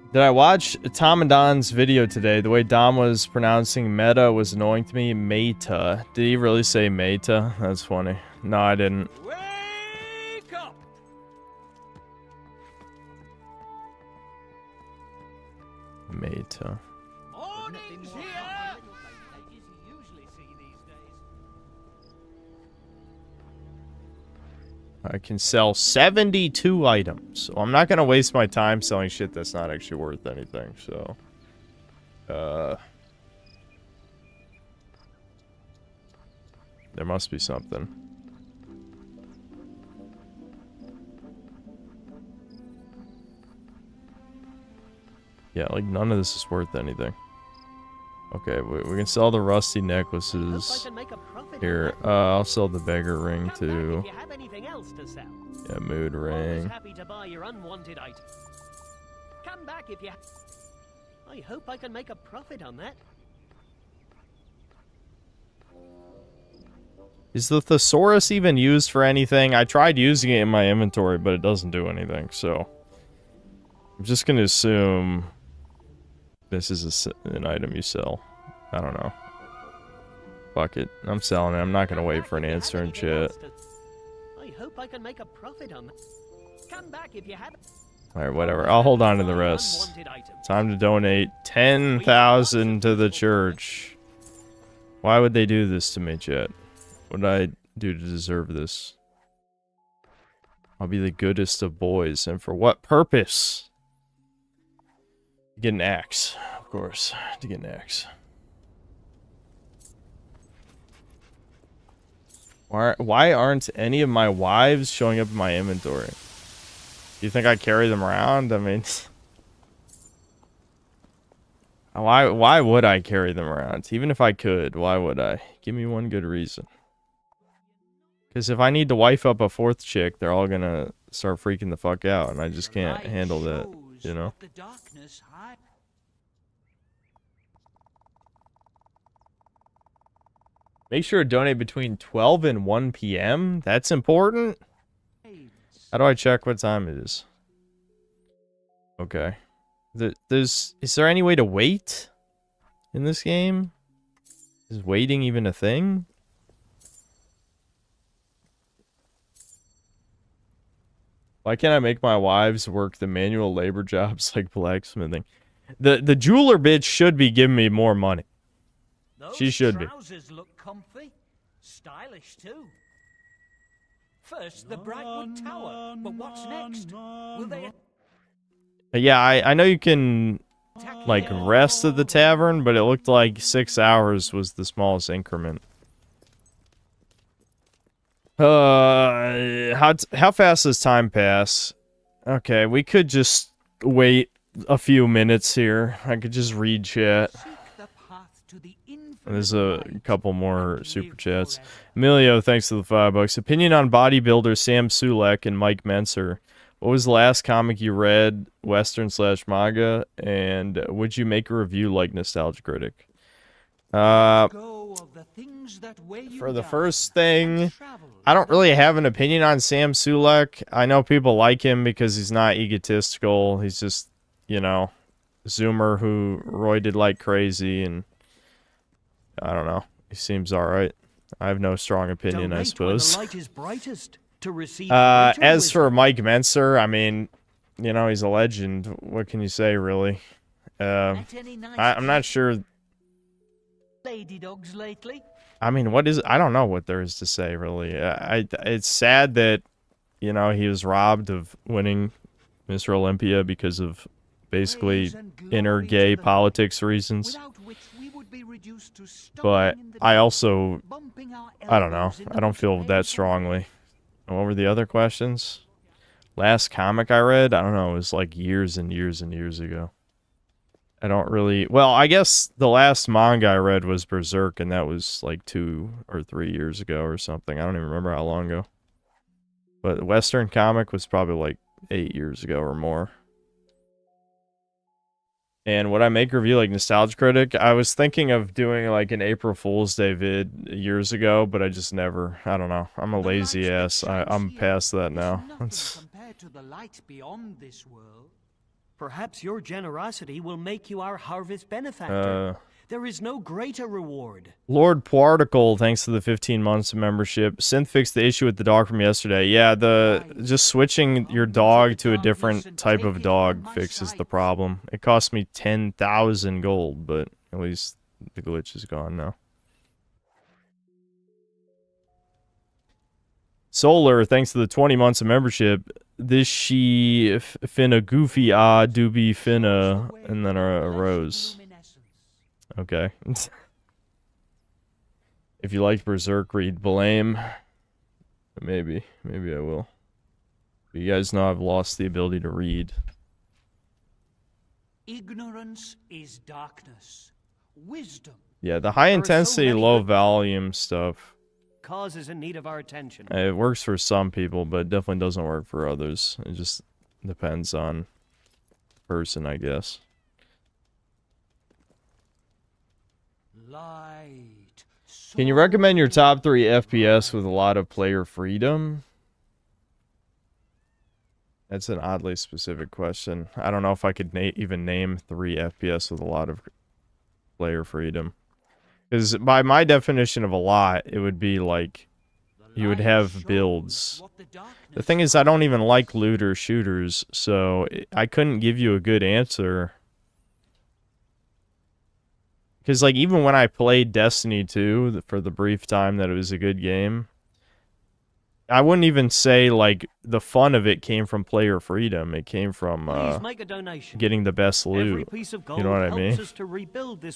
you? Did I watch Tom and Don's video today? The way Dom was pronouncing meta was annoying to me. Meta. Did he really say meta? That's funny. No, I didn't. Wake up! Meta. Morning's here! I can sell 72 items. So I'm not going to waste my time selling shit that's not actually worth anything, so... There must be something. Yeah, like none of this is worth anything. Okay, we can sell the rusty necklaces. Here, I'll sell the beggar ring too. Yeah, mood ring. Happy to buy your unwanted item. Come back if you. I hope I can make a profit on that. Is the thesaurus even used for anything? I tried using it in my inventory, but it doesn't do anything, so... I'm just gonna assume... this is an item you sell. I don't know. Fuck it. I'm selling it. I'm not gonna wait for an answer in chat. I hope I can make a profit on that. Come back if you have. Alright, whatever. I'll hold on to the rest. Time to donate 10,000 to the church. Why would they do this to me, chat? What did I do to deserve this? I'll be the goodest of boys. And for what purpose? To get an axe. Of course. To get an axe. Why aren't any of my wives showing up in my inventory? Do you think I carry them around? I mean... Why would I carry them around? Even if I could, why would I? Give me one good reason. Because if I need to wife up a fourth chick, they're all gonna start freaking the fuck out, and I just can't handle that, you know? Make sure to donate between 12 and 1 p.m. That's important. How do I check what time it is? Okay. Is there any way to wait in this game? Is waiting even a thing? Why can't I make my wives work the manual labor jobs like blacksmithing? The jeweler bitch should be giving me more money. She should be. Trousers look comfy, stylish too. First, the Brightwood Tower, but what's next? Will they? Yeah, I know you can like rest at the tavern, but it looked like 6 hours was the smallest increment. How fast does time pass? Okay, we could just wait a few minutes here. I could just read chat. There's a couple more super chats. Emilio, thanks to the $5. Opinion on bodybuilder Sam Sulek and Mike Menser. What was the last comic you read, Western/manga, and would you make a review like Nostalgia Critic? For the first thing, I don't really have an opinion on Sam Sulek. I know people like him because he's not egotistical. He's just, you know, Zoomer who roided like crazy, and I don't know. He seems alright. I have no strong opinion, I suppose. As for Mike Menser, I mean, you know, he's a legend. What can you say, really? I'm not sure. Lady dogs lately? I mean, I don't know what there is to say, really. It's sad that, you know, he was robbed of winning Mr. Olympia because of basically inner gay politics reasons. But I also, I don't know. I don't feel that strongly. And what were the other questions? Last comic I read? I don't know. It was like years and years and years ago. I don't really... Well, I guess the last manga I read was Berserk, and that was like 2 or 3 years ago or something. I don't even remember how long ago. But Western comic was probably like 8 years ago or more. And would I make a review like Nostalgia Critic? I was thinking of doing like an April Fool's Day vid years ago, but I just never... I don't know. I'm a lazy ass. I'm past that now. Perhaps your generosity will make you our harvest benefactor. There is no greater reward. Lord Poirticle, thanks to the 15 months of membership. Synth fixed the issue with the dog from yesterday. Yeah, just switching your dog to a different type of dog fixes the problem. It cost me 10,000 gold, but at least the glitch is gone now. Solar, thanks to the 20 months of membership. This she finna goofy doobie finna, and then a rose. Okay. If you liked Berserk, read Blame. Maybe I will. But you guys know I've lost the ability to read. Ignorance is darkness. Wisdom. Yeah, the high intensity, low volume stuff. Cause is in need of our attention. It works for some people, but it definitely doesn't work for others. It just depends on person, I guess. Can you recommend your top 3 FPS with a lot of player freedom? That's an oddly specific question. I don't know if I could even name 3 FPS with a lot of player freedom. Because by my definition of a lot, it would be like you would have builds. The thing is, I don't even like looter shooters, so I couldn't give you a good answer. Because, like, even when I played Destiny 2, for the brief time that it was a good game, I wouldn't even say, like, the fun of it came from player freedom. It came from getting the best loot. You know what I mean?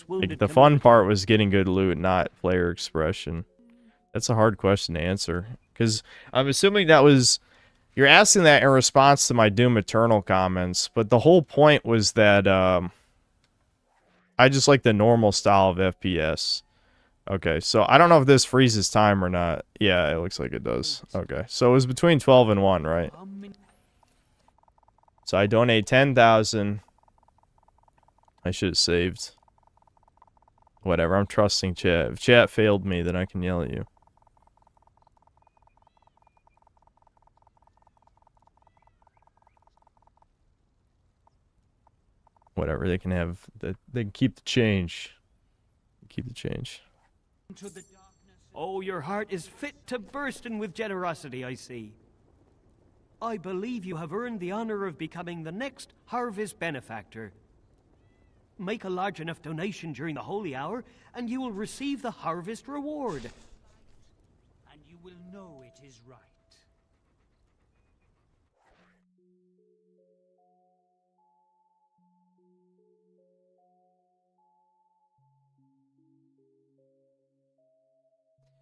Like, the fun part was getting good loot, not player expression. That's a hard question to answer. Because I'm assuming that was... You're asking that in response to my Doom Eternal comments, but the whole point was that... I just like the normal style of FPS. Okay, so I don't know if this freezes time or not. Yeah, it looks like it does. Okay, so it was between 12 and 1, right? So I donate 10,000. I should have saved. Whatever, I'm trusting chat. If chat failed me, then I can yell at you. Whatever, they can have... They can keep the change. Keep the change. Oh, your heart is fit to bursting with generosity, I see. I believe you have earned the honor of becoming the next Harvest benefactor. Make a large enough donation during the holy hour, and you will receive the Harvest reward. And you will know it is right.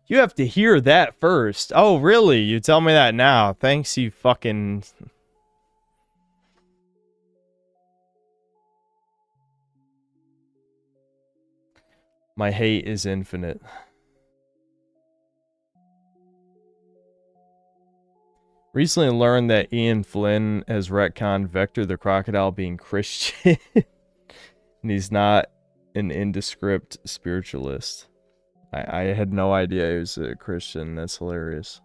You have to hear that first. Oh, really? You tell me that now. Thanks, you fucking... My hate is infinite. Recently learned that Ian Flynn has retconned Vector the Crocodile being Christian. And he's not an indescript spiritualist. I had no idea he was a Christian. That's hilarious.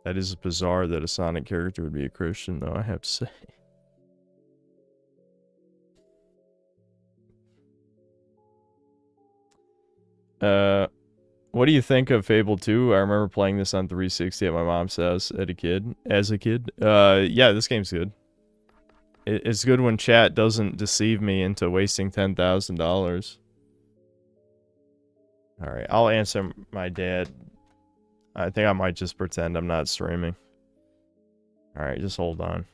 That is bizarre that a Sonic character would be a Christian, though, I have to say. What do you think of Fable 2? I remember playing this on 360 at my mom's house as a kid. Yeah, this game's good. It's good when chat doesn't deceive me into wasting $10,000. Alright, I'll answer my dad. I think I might just pretend I'm not streaming. Alright, just hold on.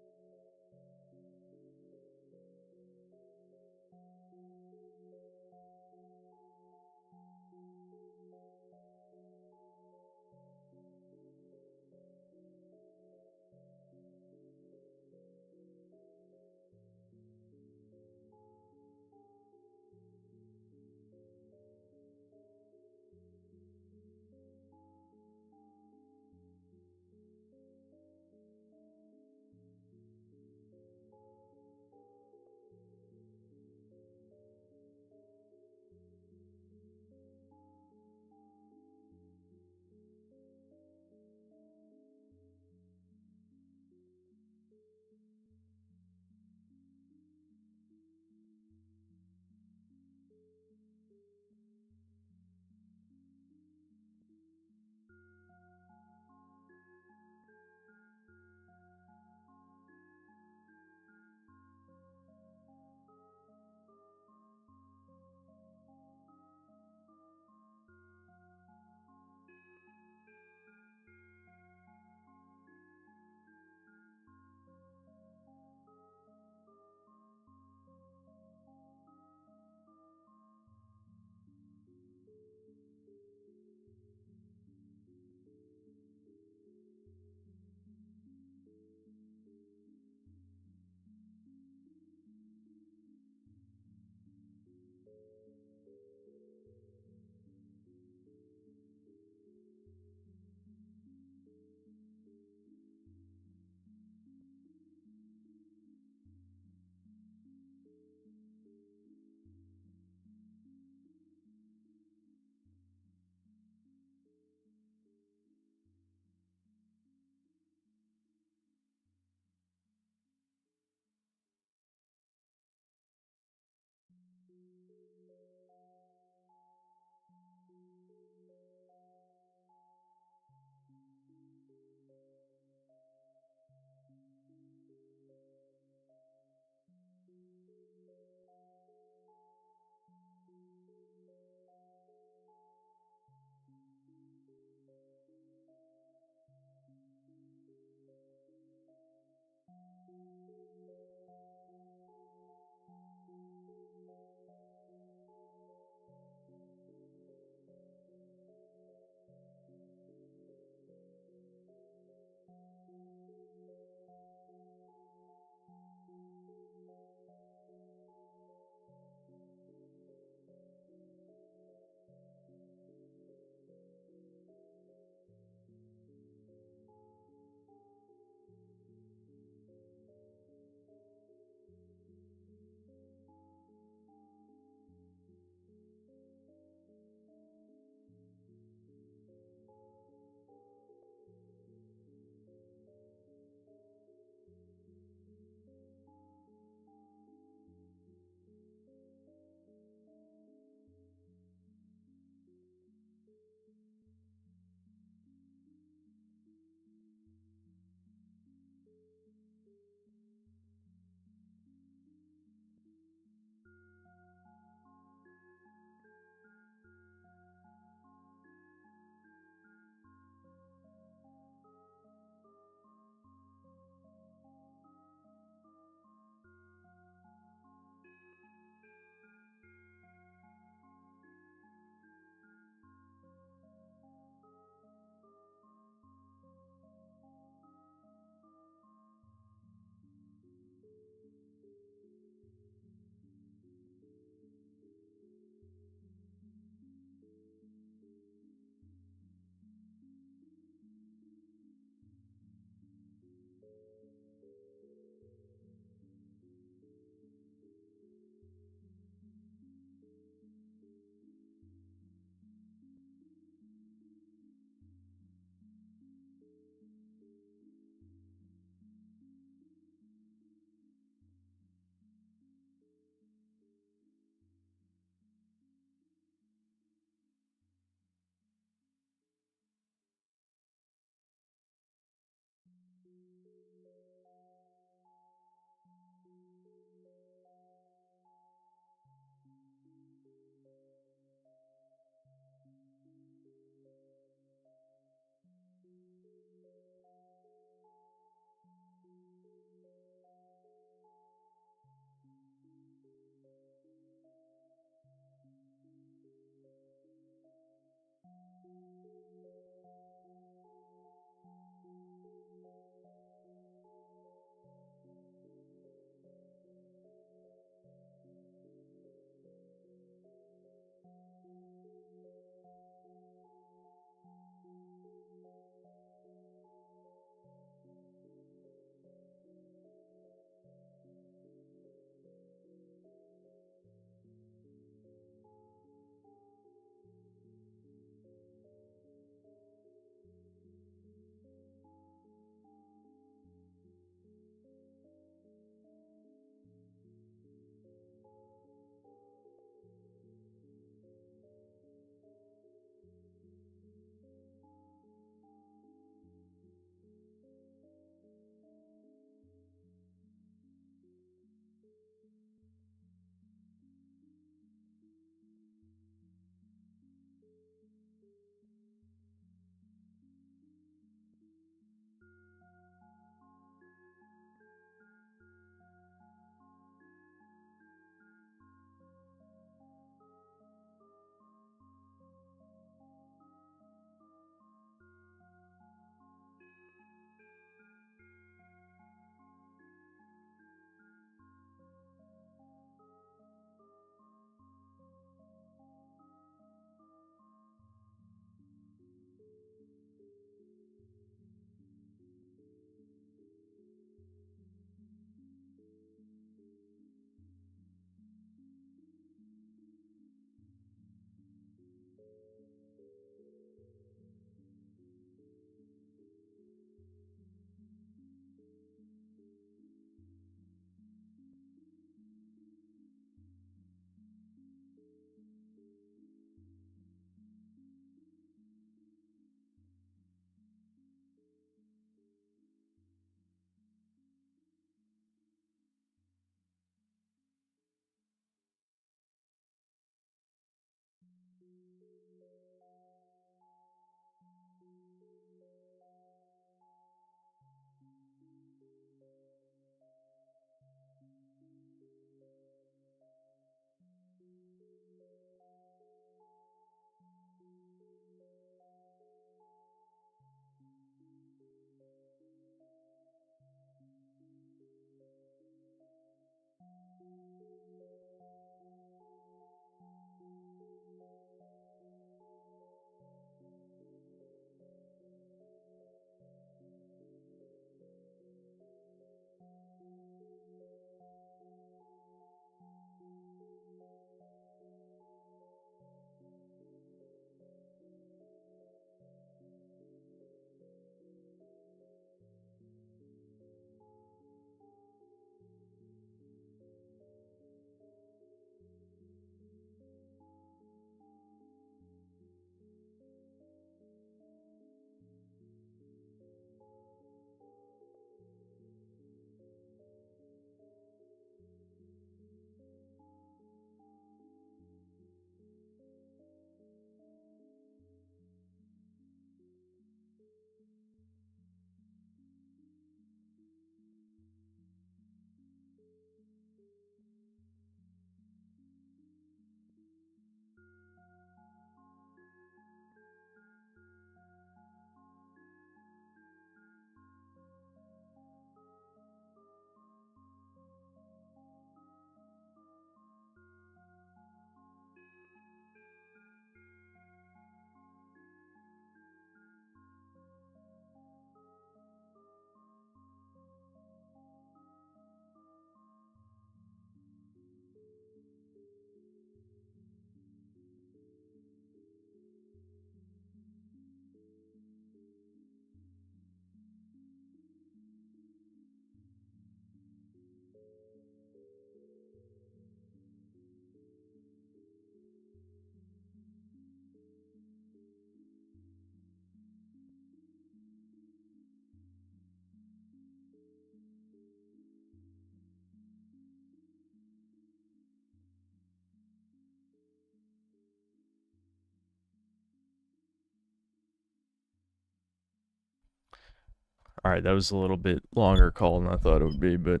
Alright, that was a little bit longer call than I thought it would be, but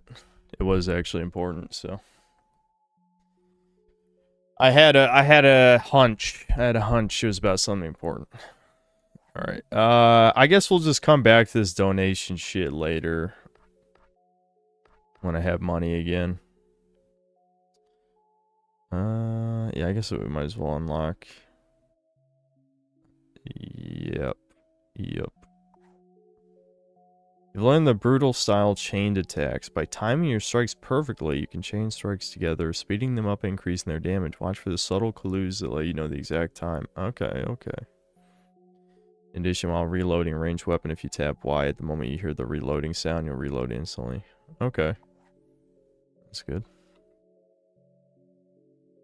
it was actually important, so. I had a hunch. I had a hunch it was about something important. Alright, I guess we'll just come back to this donation shit later. When I have money again. Yeah, I guess we might as well unlock. Yep. You've learned the brutal style chained attacks. By timing your strikes perfectly, you can chain strikes together, speeding them up and increasing their damage. Watch for the subtle clues that let you know the exact time. Okay, okay. In addition, while reloading a ranged weapon, if you tap Y at the moment you hear the reloading sound, you'll reload instantly. Okay. That's good.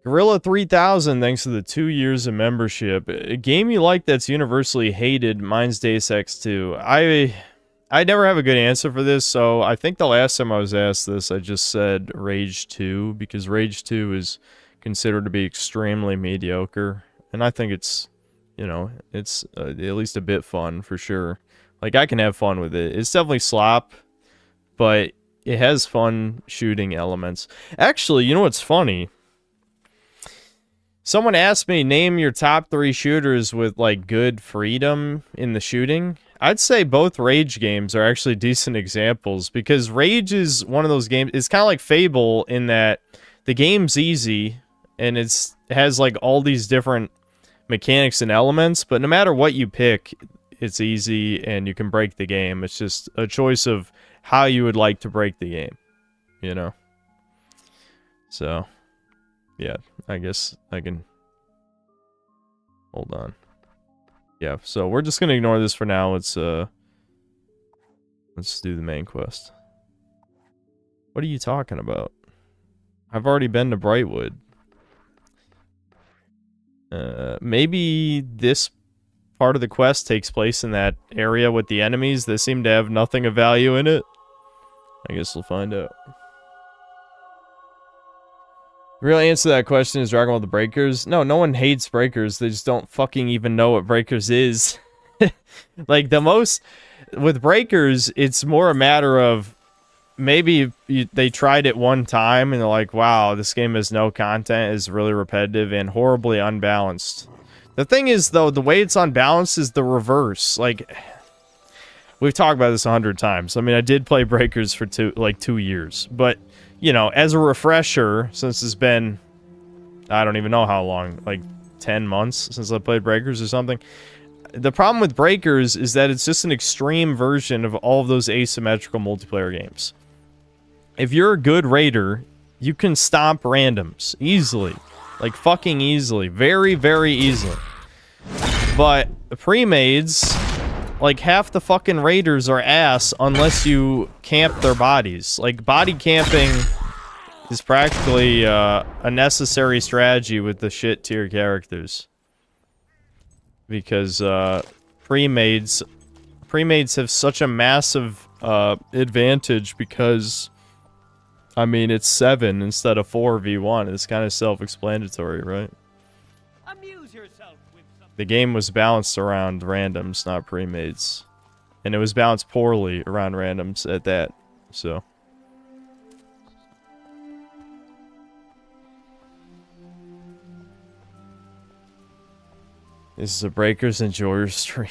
Gorilla 3000, thanks to the 2 years of membership. A game you like that's universally hated, mine's Deus Ex 2. I never have a good answer for this, so I think the last time I was asked this, I just said Rage 2, because Rage 2 is considered to be extremely mediocre, and I think it's, you know, it's at least a bit fun, for sure. Like, I can have fun with it. It's definitely slop, but it has fun shooting elements. Actually, you know what's funny? Someone asked me, name your top 3 shooters with, like, good freedom in the shooting. I'd say both Rage games are actually decent examples, because Rage is one of those games, it's kind of like Fable in that the game's easy, and it has, like, all these different mechanics and elements, but no matter what you pick, it's easy, and you can break the game. It's just a choice of how you would like to break the game, you know? So, yeah, I guess I can... Hold on. Yeah, so we're just gonna ignore this for now. Let's do the main quest. What are you talking about? I've already been to Brightwood. Maybe this part of the quest takes place in that area with the enemies that seem to have nothing of value in it. I guess we'll find out. The real answer to that question is Dragon Ball the Breakers. No, no one hates Breakers. They just don't fucking even know what Breakers is. Like, the most... With Breakers, it's more a matter of... Maybe they tried it one time and they're like, wow, this game has no content, is really repetitive and horribly unbalanced. The thing is, though, the way it's unbalanced is the reverse. Like, we've talked about this 100 times. I mean, I did play Breakers for 2 years, but... You know, as a refresher, since it's been, I don't even know how long, like 10 months since I played Breakers or something. The problem with Breakers is that it's just an extreme version of all of those asymmetrical multiplayer games. If you're a good raider, you can stomp randoms easily. Like, fucking easily. Very, very easily. But pre-mades... Like, half the fucking raiders are ass unless you camp their bodies. Like, body camping is practically a necessary strategy with the shit tier characters. Because pre-mades have such a massive advantage because, I mean, it's 7 instead of 4v1. It's kind of self-explanatory, right? Amuse yourself with something. The game was balanced around randoms, not pre-mades. And it was balanced poorly around randoms at that, so. This is a Breakers Enjoyer stream.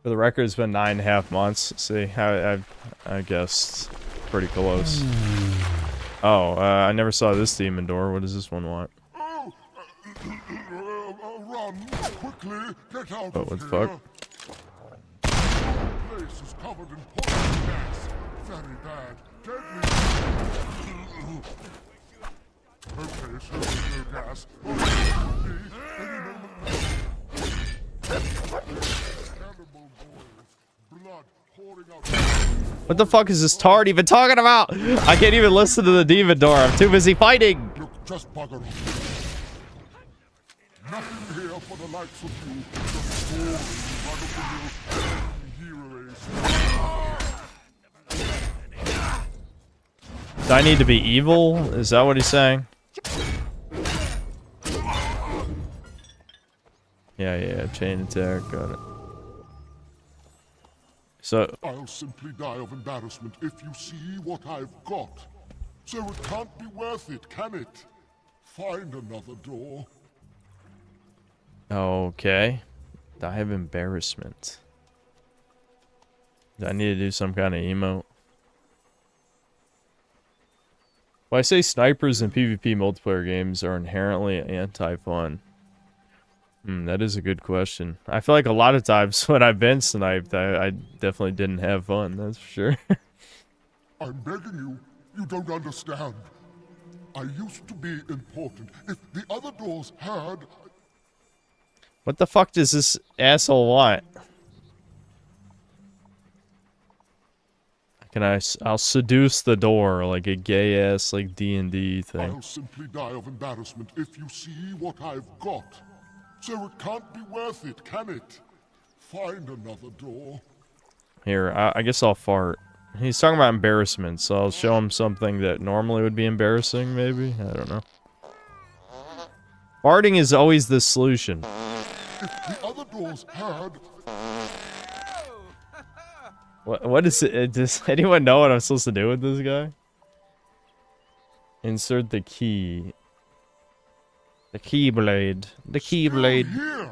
For the record, it's been 9.5 months. See, I guessed pretty close. Oh, I never saw this demon door. What does this one want? Run quickly! Get out Oh, what the fuck? The place is covered in poison gas. Very bad. Deadly. Okay, sure, no gas. Any moment. Cannibal boils. Blood pouring out. What the fuck is this tard even talking about? I can't even listen to the demon door. I'm too busy fighting. Look, just bugger off. Nothing here for the likes of you. Just Do I need to be evil? Is that what he's saying? Yeah, chain attack, got it. So I'll simply die of embarrassment if you see what I've got. So it can't be worth it, can it? Find another door. okay. Die of embarrassment. Do I need to do some kind of emote? Well, I say snipers in PvP multiplayer games are inherently anti-fun. That is a good question. I feel like a lot of times when I've been sniped, I definitely didn't have fun, that's for sure. I'm begging you, you don't understand. I used to be important. If the other doors had... What the fuck does this asshole want? I'll seduce the door like a gay ass like D&D thing. I'll simply die of embarrassment if you see what I've got. So it can't be worth it, can it? Find another door. Here, I guess I'll fart. He's talking about embarrassment, so I'll show him something that normally would be embarrassing, maybe? I don't know. Farting is always the solution. If the other doors had... What is it? Does anyone know what I'm supposed to do with this guy? Insert the key. The keyblade. The keyblade. Here!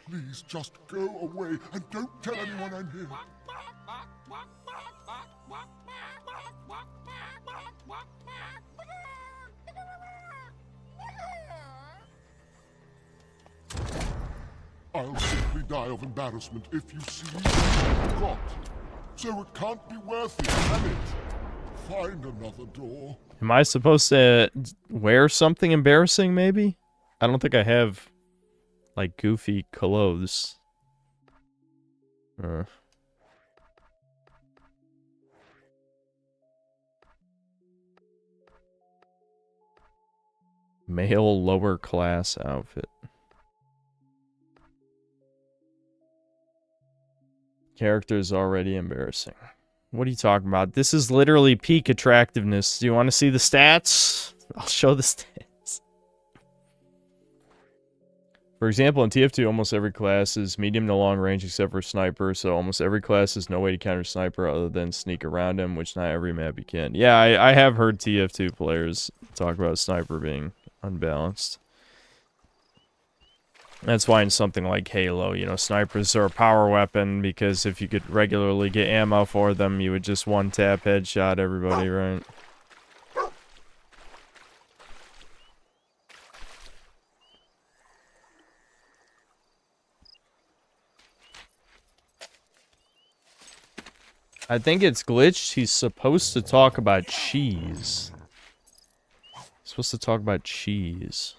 Please just go away and don't tell anyone I'm here. I'll simply die of embarrassment if you see what I've got. So it can't be worth it, can it? Find another door. Am I supposed to wear something embarrassing, maybe? I don't think I have, like, goofy clothes. Male lower class outfit. Character is already embarrassing. What are you talking about? This is literally peak attractiveness. Do you want to see the stats? I'll show the stats. For example, in TF2, almost every class is medium to long range except for sniper, so almost every class has no way to counter sniper other than sneak around him, which not every map you can. Yeah, I have heard TF2 players talk about sniper being unbalanced. That's why in something like Halo, you know, snipers are a power weapon, because if you could regularly get ammo for them, you would just one-tap headshot everybody, right? I think it's glitched. He's supposed to talk about cheese. He's supposed to talk about cheese.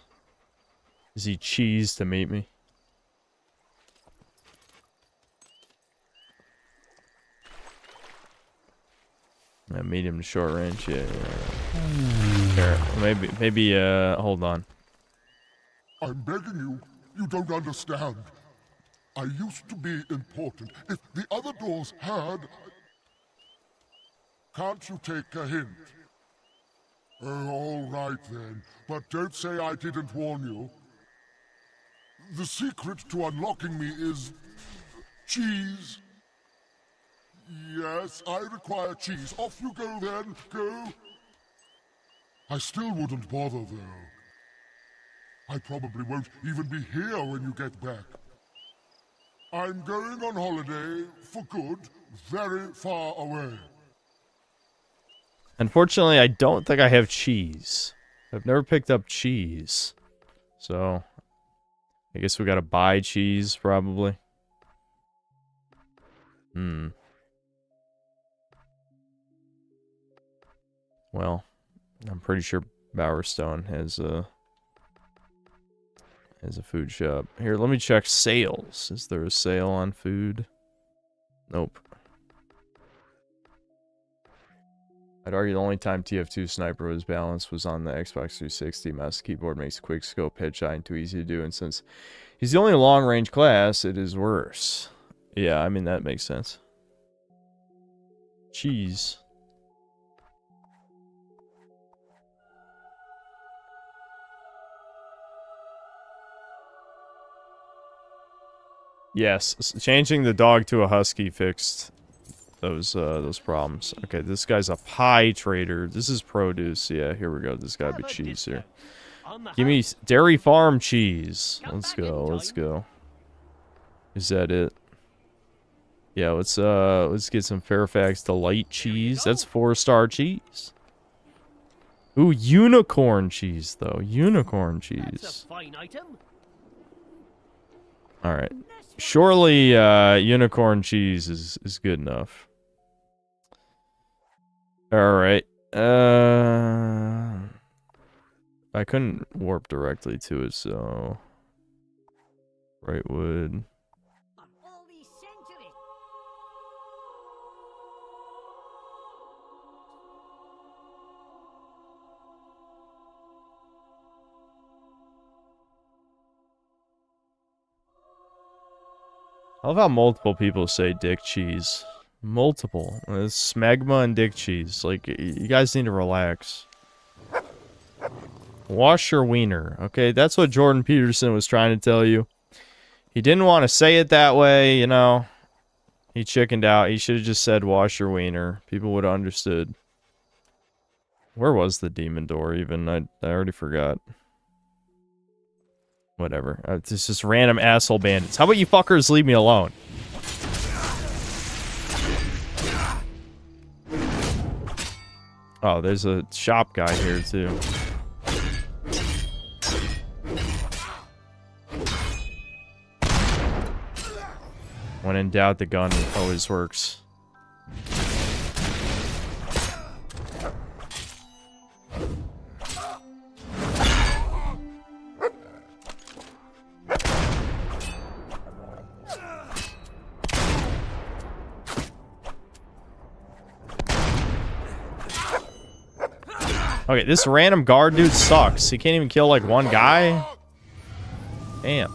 Is he cheese to meet me? Yeah, medium to short range, yeah. Here, maybe, hold on. I'm begging you, you don't understand. I used to be important. If the other doors had... Can't you take a hint? Oh, all right then. But don't say I didn't warn you. The secret to unlocking me is... cheese. Yes, I require cheese. Off you go then, go. I still wouldn't bother though. I probably won't even be here when you get back. I'm going on holiday, for good, very far away. Unfortunately, I don't think I have cheese. I've never picked up cheese. So, I guess we gotta buy cheese, probably. Well, I'm pretty sure Bowerstone has a food shop. Here, let me check sales. Is there a sale on food? Nope. I'd argue the only time TF2 Sniper was balanced was on the Xbox 360. Mouse keyboard makes quick scope headshot too easy to do, and since he's the only long-range class, it is worse. Yeah, I mean, that makes sense. Cheese. Yes, changing the dog to a husky fixed those problems. Okay, this guy's a pie trader. This is produce. Yeah, here we go. This gotta be cheese here. Give me dairy farm cheese. Let's go. Let's go. Is that it? Yeah, let's get some Fairfax Delight cheese. That's 4-star cheese. Ooh, unicorn cheese though. Unicorn cheese. All right. Surely unicorn cheese is good enough. All right. I couldn't warp directly to it, so right wood. I love how multiple people say dick cheese. Multiple. It's smegma and dick cheese. Like, you guys need to relax. Wash your wiener. Okay, that's what Jordan Peterson was trying to tell you. He didn't want to say it that way, you know. He chickened out. He should have just said wash your wiener. People would have understood. Where was the demon door even? I already forgot. Whatever. It's just random asshole bandits. How about you fuckers leave me alone? Oh, there's a shop guy here too. When in doubt, the gun always works. Okay, this random guard dude sucks. He can't even kill, like, one guy? Damn.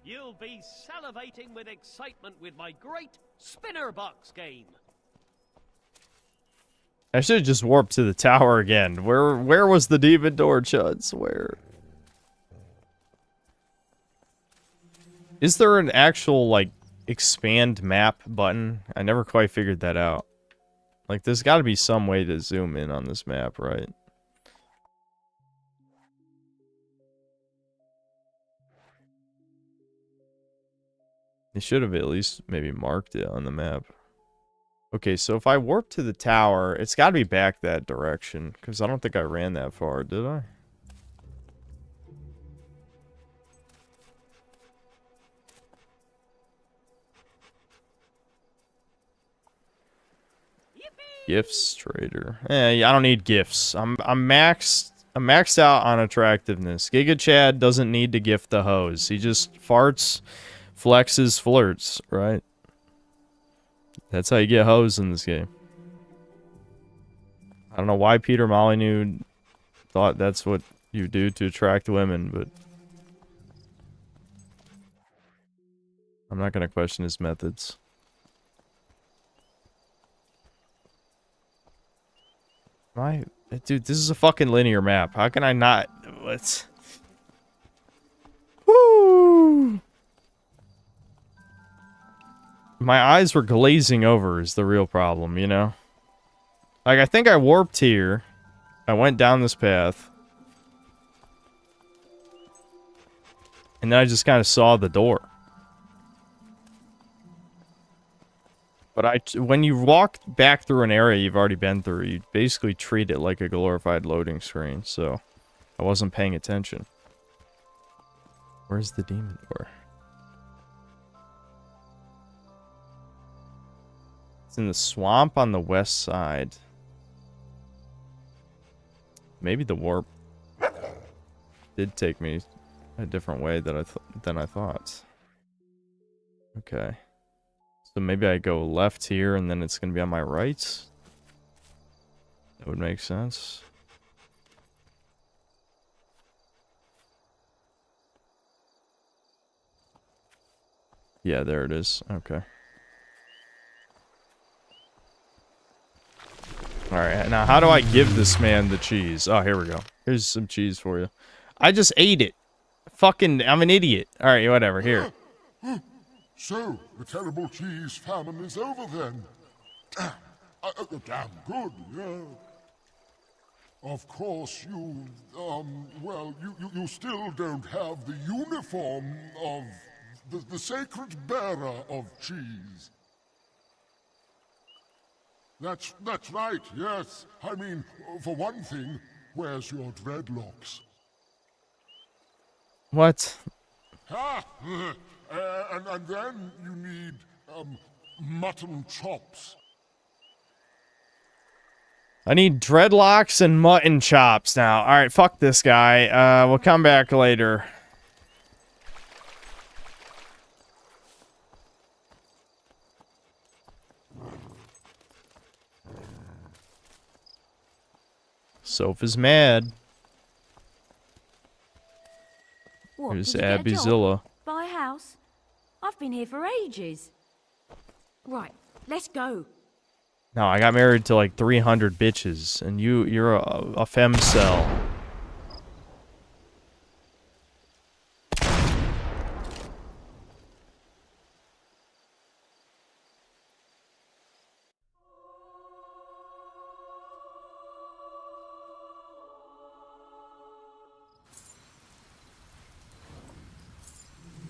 You'll be salivating with excitement with my great spinner box game. I should have just warped to the tower again. Where was the demon door, chuds? Where? Is there an actual, like, expand map button? I never quite figured that out. Like, there's got to be some way to zoom in on this map, right? They should have at least maybe marked it on the map. Okay, so if I warp to the tower, it's got to be back that direction. Because I don't think I ran that far, did I? Gifts trader. Yeah, I don't need gifts. I'm maxed out on attractiveness. Giga Chad doesn't need to gift the hose. He just farts, flexes, flirts, right? That's how you get hoes in this game. I don't know why Peter Molyneux thought that's what you do to attract women, but I'm not going to question his methods. Dude, this is a fucking linear map. How can I not? What's... Woo! My eyes were glazing over is the real problem, you know? Like, I think I warped here. I went down this path. And then I just kind of saw the door. But when you walk back through an area you've already been through, you basically treat it like a glorified loading screen, so I wasn't paying attention. Where's the demon door? It's in the swamp on the west side. Maybe the warp did take me a different way than I thought. Okay. So maybe I go left here and then it's going to be on my right. That would make sense. Yeah, there it is. Okay. Alright, now how do I give this man the cheese? Oh, here we go. Here's some cheese for you. I just ate it. Fucking, I'm an idiot. Alright, whatever, here. So, the terrible cheese famine is over then. Damn good, yeah. Of course, you still don't have the uniform of the sacred bearer of cheese. That's right, yes. I mean, for one thing, where's your dreadlocks? What? Ah, and then you need, mutton chops. I need dreadlocks and mutton chops now. Alright, fuck this guy. We'll come back later. Soph mad. What, Here's did you get a job? Abbyzilla. Buy a house? I've been here for ages. Right, let's go. No, I got married to like 300 bitches, and you're a femcel.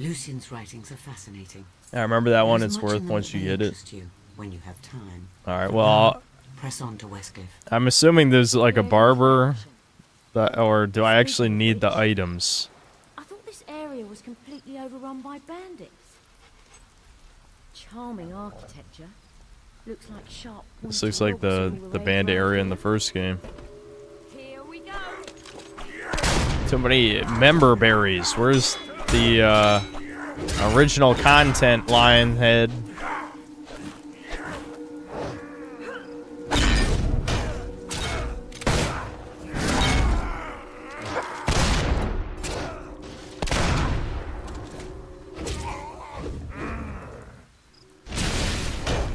Lucian's writings are fascinating. I remember that one. There's It's much worth in them once that you may get it. interest you when you have time. All right. But Well, now, press on to Westcliff. I'm assuming there's like a barber, or do I actually need the items? I thought this area was completely overrun by bandits. Charming architecture. Looks like sharp. This looks like the bandit area in the first game. Here we go. Too many member berries. Where's the original content lion head?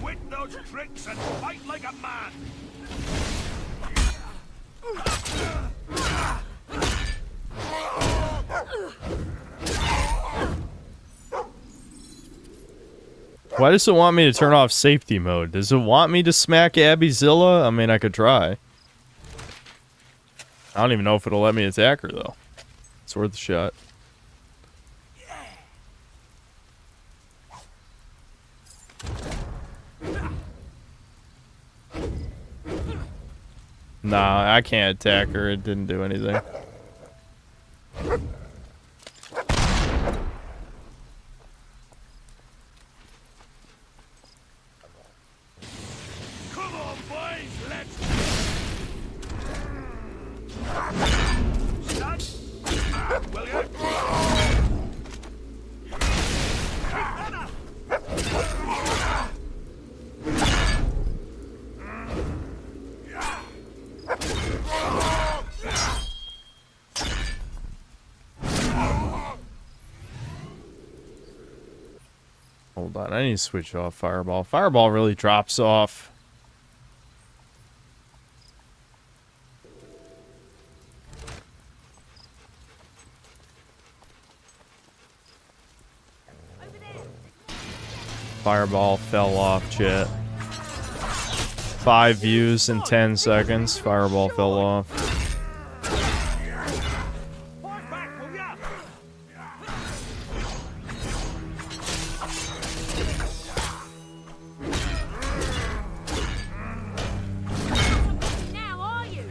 Quit those tricks and fight like a man. Why does it want me to turn off safety mode? Does it want me to smack Abbyzilla? I mean, I could try. I don't even know if it'll let me attack her, though. It's worth a shot. Nah, I can't attack her. It didn't do anything. Come on, boys, let's start. Will you? Hold on, I need to switch off Fireball. Fireball really drops off. Fireball fell off, chat. 5 views in 10 seconds. Fireball fell off. Now are you?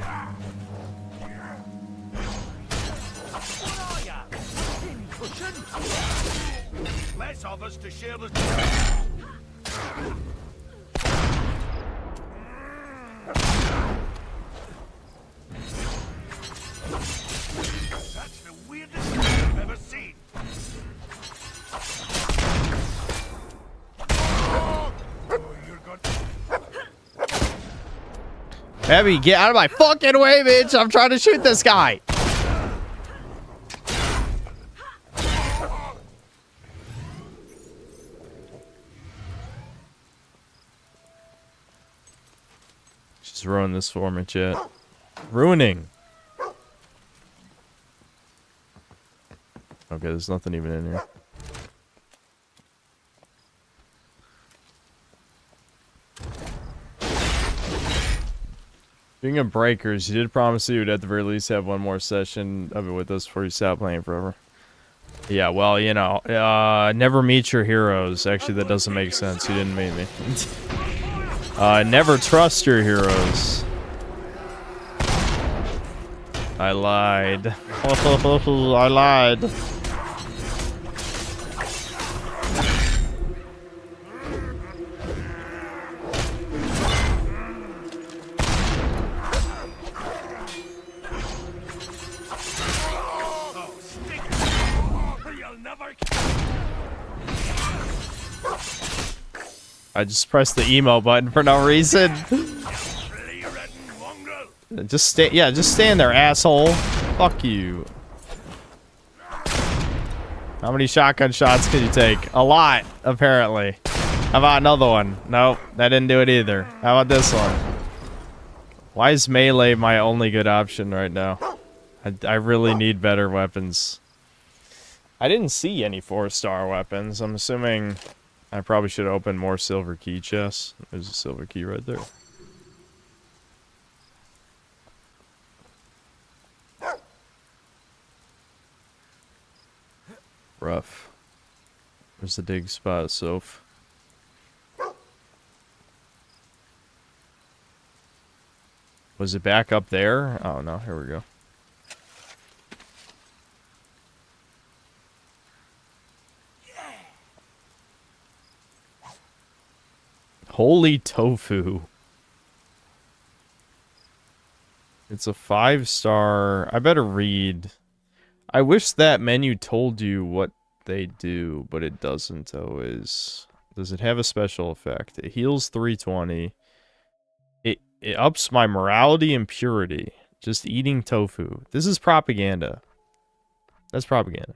Less of us to share the. That's the weirdest thing I've ever seen. Abby, get out of my fucking way, bitch. I'm trying to shoot this guy. Just ruin this for me, chat. Ruining. Okay, there's nothing even in here. Speaking of breakers, you did promise you would at the very least have one more session of it with us before you stop playing forever. Yeah, well, you know, never meet your heroes. Actually, that doesn't make sense. You didn't meet me. Never trust your heroes. I lied. I lied. I just pressed the emo button for no reason. Just stay, yeah, just stand there, asshole. Fuck you. How many shotgun shots can you take? A lot, apparently. How about another one? Nope, that didn't do it either. How about this one? Why is melee my only good option right now? I really need better weapons. I didn't see any 4-star weapons. I'm assuming I probably should open more silver key chests. There's a silver key right there. Rough. There's the dig spot, Soph. Was it back up there? Oh no, here we go. Holy tofu. It's a 5-star. I better read. I wish that menu told you what they do, but it doesn't always. Does it have a special effect? It heals 320. It ups my morality and purity. Just eating tofu. This is propaganda. That's propaganda.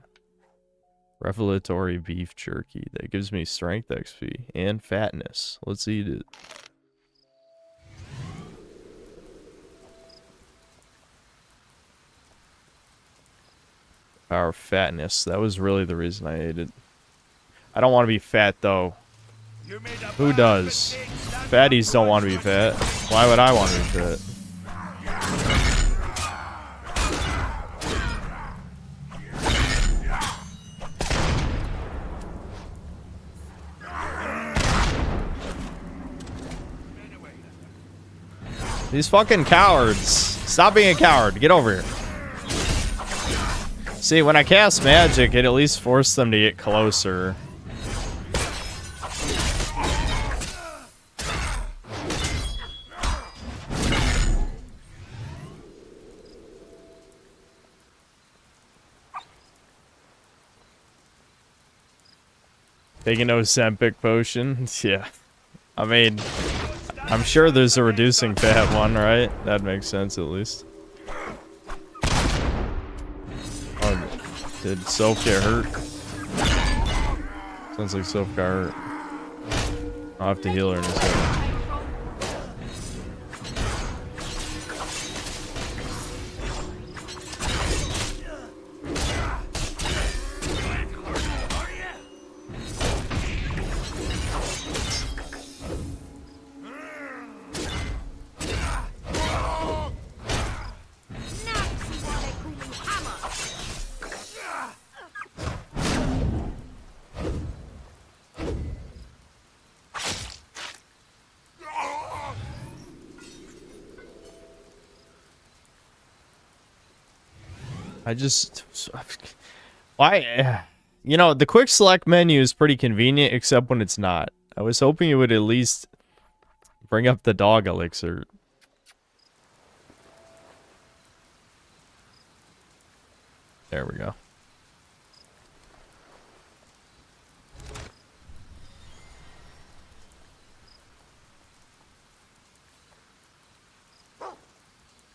Revelatory beef jerky. That gives me strength XP and fatness. Let's eat it. Our fatness. That was really the reason I ate it. I don't want to be fat, though. Who does? Fatties don't want to be fat. Why would I want to be fat? These fucking cowards. Stop being a coward. Get over here. See, when I cast magic, it at least forced them to get closer. Taking no Ozempic potion? Yeah. I mean, I'm sure there's a reducing fat one, right? That makes sense at least. Oh, did Soph get hurt? Sounds like Soph got hurt. I'll have to heal her in a second. Why? You know, the quick select menu is pretty convenient, except when it's not. I was hoping it would at least bring up the dog elixir. There we go.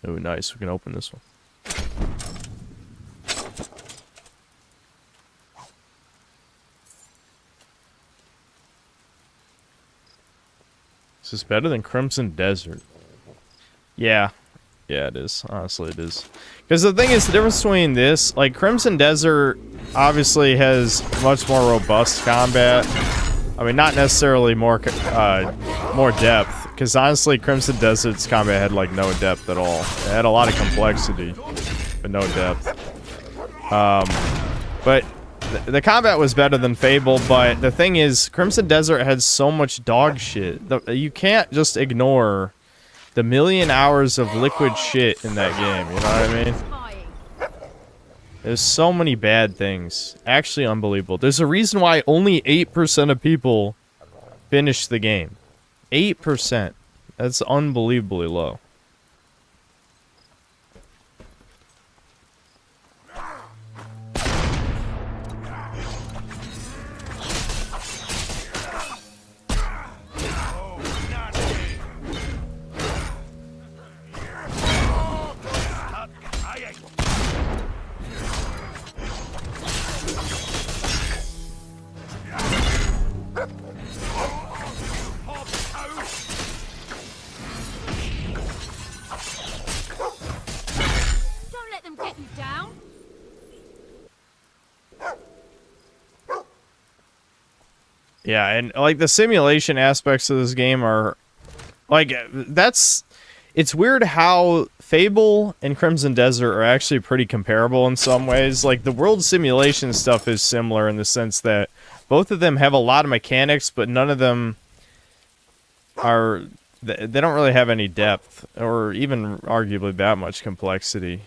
Oh, nice. We can open this one. Is this better than Crimson Desert? Yeah. Yeah, it is. Honestly, it is. Because the thing is, the difference between this, like, Crimson Desert obviously has much more robust combat. I mean, not necessarily more depth. Because honestly, Crimson Desert's combat had, like, no depth at all. It had a lot of complexity, but no depth. But the combat was better than Fable, but the thing is, Crimson Desert had so much dog shit. You can't just ignore the million hours of liquid shit in that game, you know what I mean? There's so many bad things. Actually unbelievable. There's a reason why only 8% of people finish the game. 8%. That's unbelievably low. Yeah, and like the simulation aspects of this game are like it's weird how Fable and Crimson Desert are actually pretty comparable in some ways. Like the world simulation stuff is similar in the sense that both of them have a lot of mechanics, but none of them are they don't really have any depth or even arguably that much complexity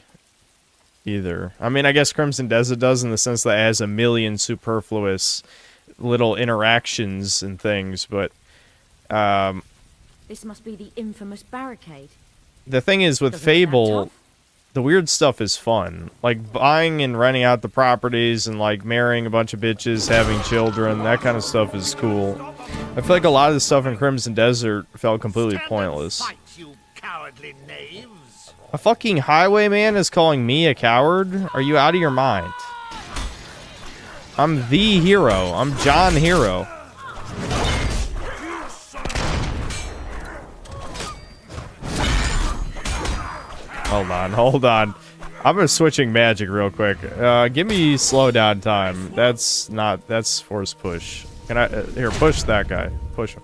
either. I mean, I guess Crimson Desert does in the sense that it has a million superfluous little interactions and things, but this must be the infamous barricade. The thing is with Fable, the weird stuff is fun. Like buying and renting out the properties and like marrying a bunch of bitches, having children, that kind of stuff is cool. I feel like a lot of the stuff in Crimson Desert felt completely pointless. A fucking highwayman is calling me a coward? Are you out of your mind? I'm the hero. I'm John Hero. Hold on. I'm switching magic real quick. Give me slow down time. That's force push. Can I, here, push that guy. Push him.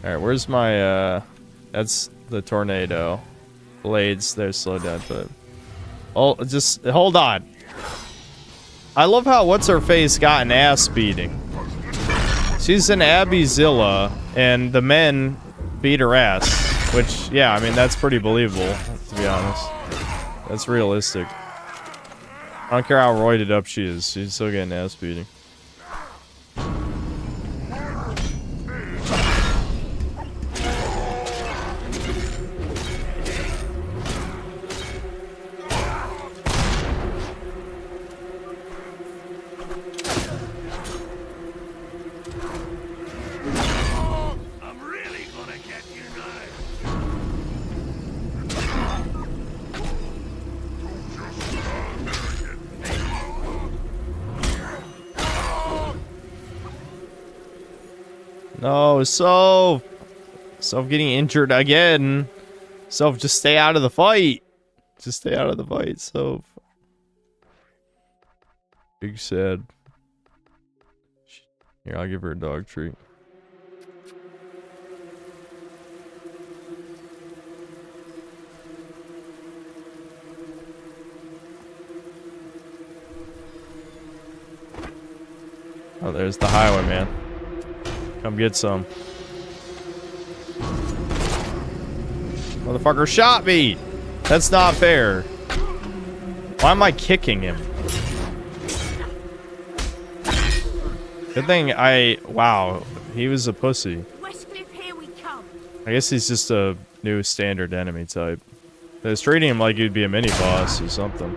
Alright, where's my, that's the tornado. Blades, there's slow down time. Oh, just, hold on. I love how what's-her-face got an ass beating. She's an Abbyzilla, and the men beat her ass. Which, yeah, I mean, that's pretty believable, to be honest. That's realistic. I don't care how roided up she is, she's still getting ass beating. No, Soph getting injured again. Soph, just stay out of the fight. Just stay out of the fight, Soph. Big sad. Here, I'll give her a dog treat. Oh, there's the highwayman. Come get some. Motherfucker shot me! That's not fair. Why am I kicking him? Good thing wow, he was a pussy. Here we come. I guess he's just a new standard enemy type. They was treating him like he'd be a mini-boss or something.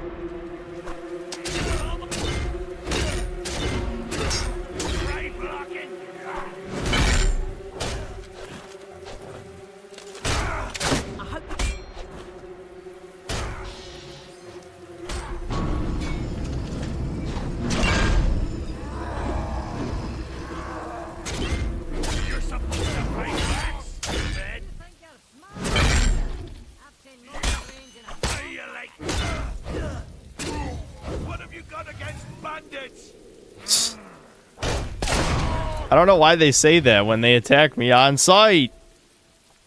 bandits! I don't know why they say that when they attack me on sight.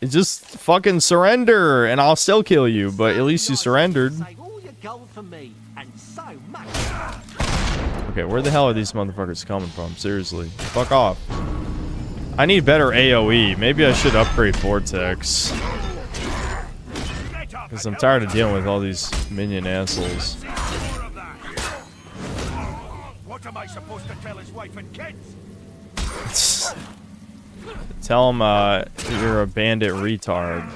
It's just fucking surrender and I'll still kill you, but at least you surrendered. Save all your gold for me, and so much. Okay, where the hell are these motherfuckers coming from? Seriously. Fuck off. I need better AoE. Maybe I should upgrade Vortex. Because I'm tired of dealing with all these minion assholes. What am I supposed to tell his wife and kids? Tell him you're a bandit retard.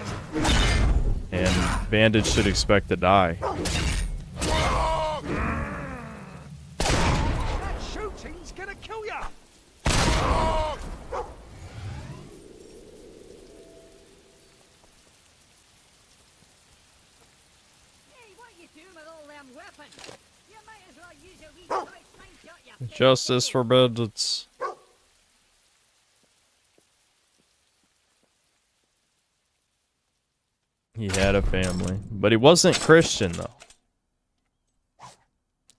And bandits should expect to die. That shooting's gonna kill ya! Hey, what you doing with all them weapons? You might as well use a wee Deutschland shot, you Justice for bandits. He had a family, but he wasn't Christian though.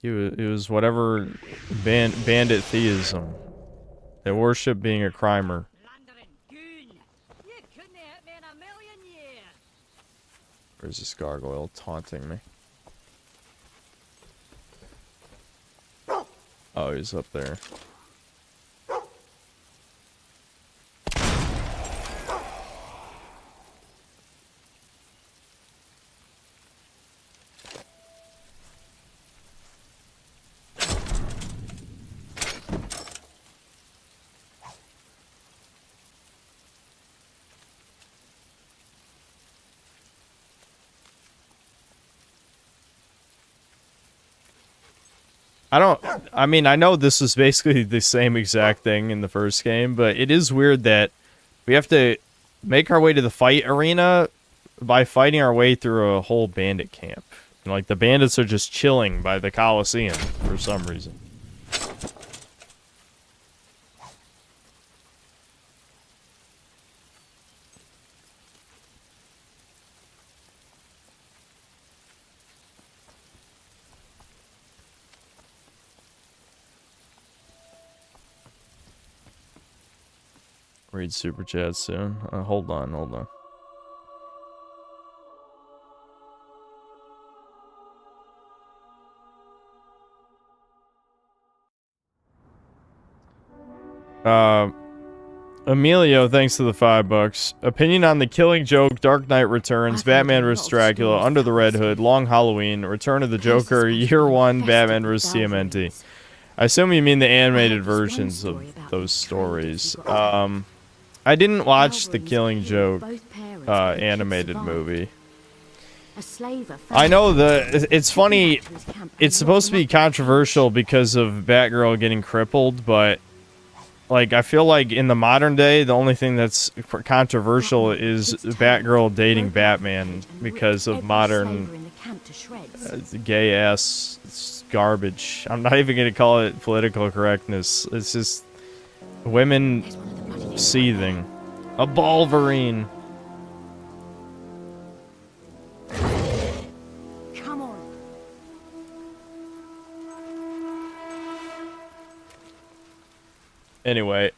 He was whatever bandit theism. They worship being a crimer. Where's this gargoyle taunting me? Oh, he's up there. I mean, I know this is basically the same exact thing in the first game, but it is weird that we have to make our way to the fight arena by fighting our way through a whole bandit camp. And, like, the bandits are just chilling by the Coliseum for some reason. Read super chat soon. Hold on. Emilio, thanks to the $5. Opinion on The Killing Joke, Dark Knight Returns, Batman vs. Dracula, Under the Red Hood, Long Halloween, Return of the Joker, Year One, Batman vs. TMNT. I assume you mean the animated versions of those stories. I didn't watch the Killing Joke animated movie. I know it's funny. It's supposed to be controversial because of Batgirl getting crippled, but like I feel like in the modern day, the only thing that's controversial is Batgirl dating Batman because of modern gay ass garbage. I'm not even gonna call it political correctness. It's just women seething. A Balverine. Come on. Anyway,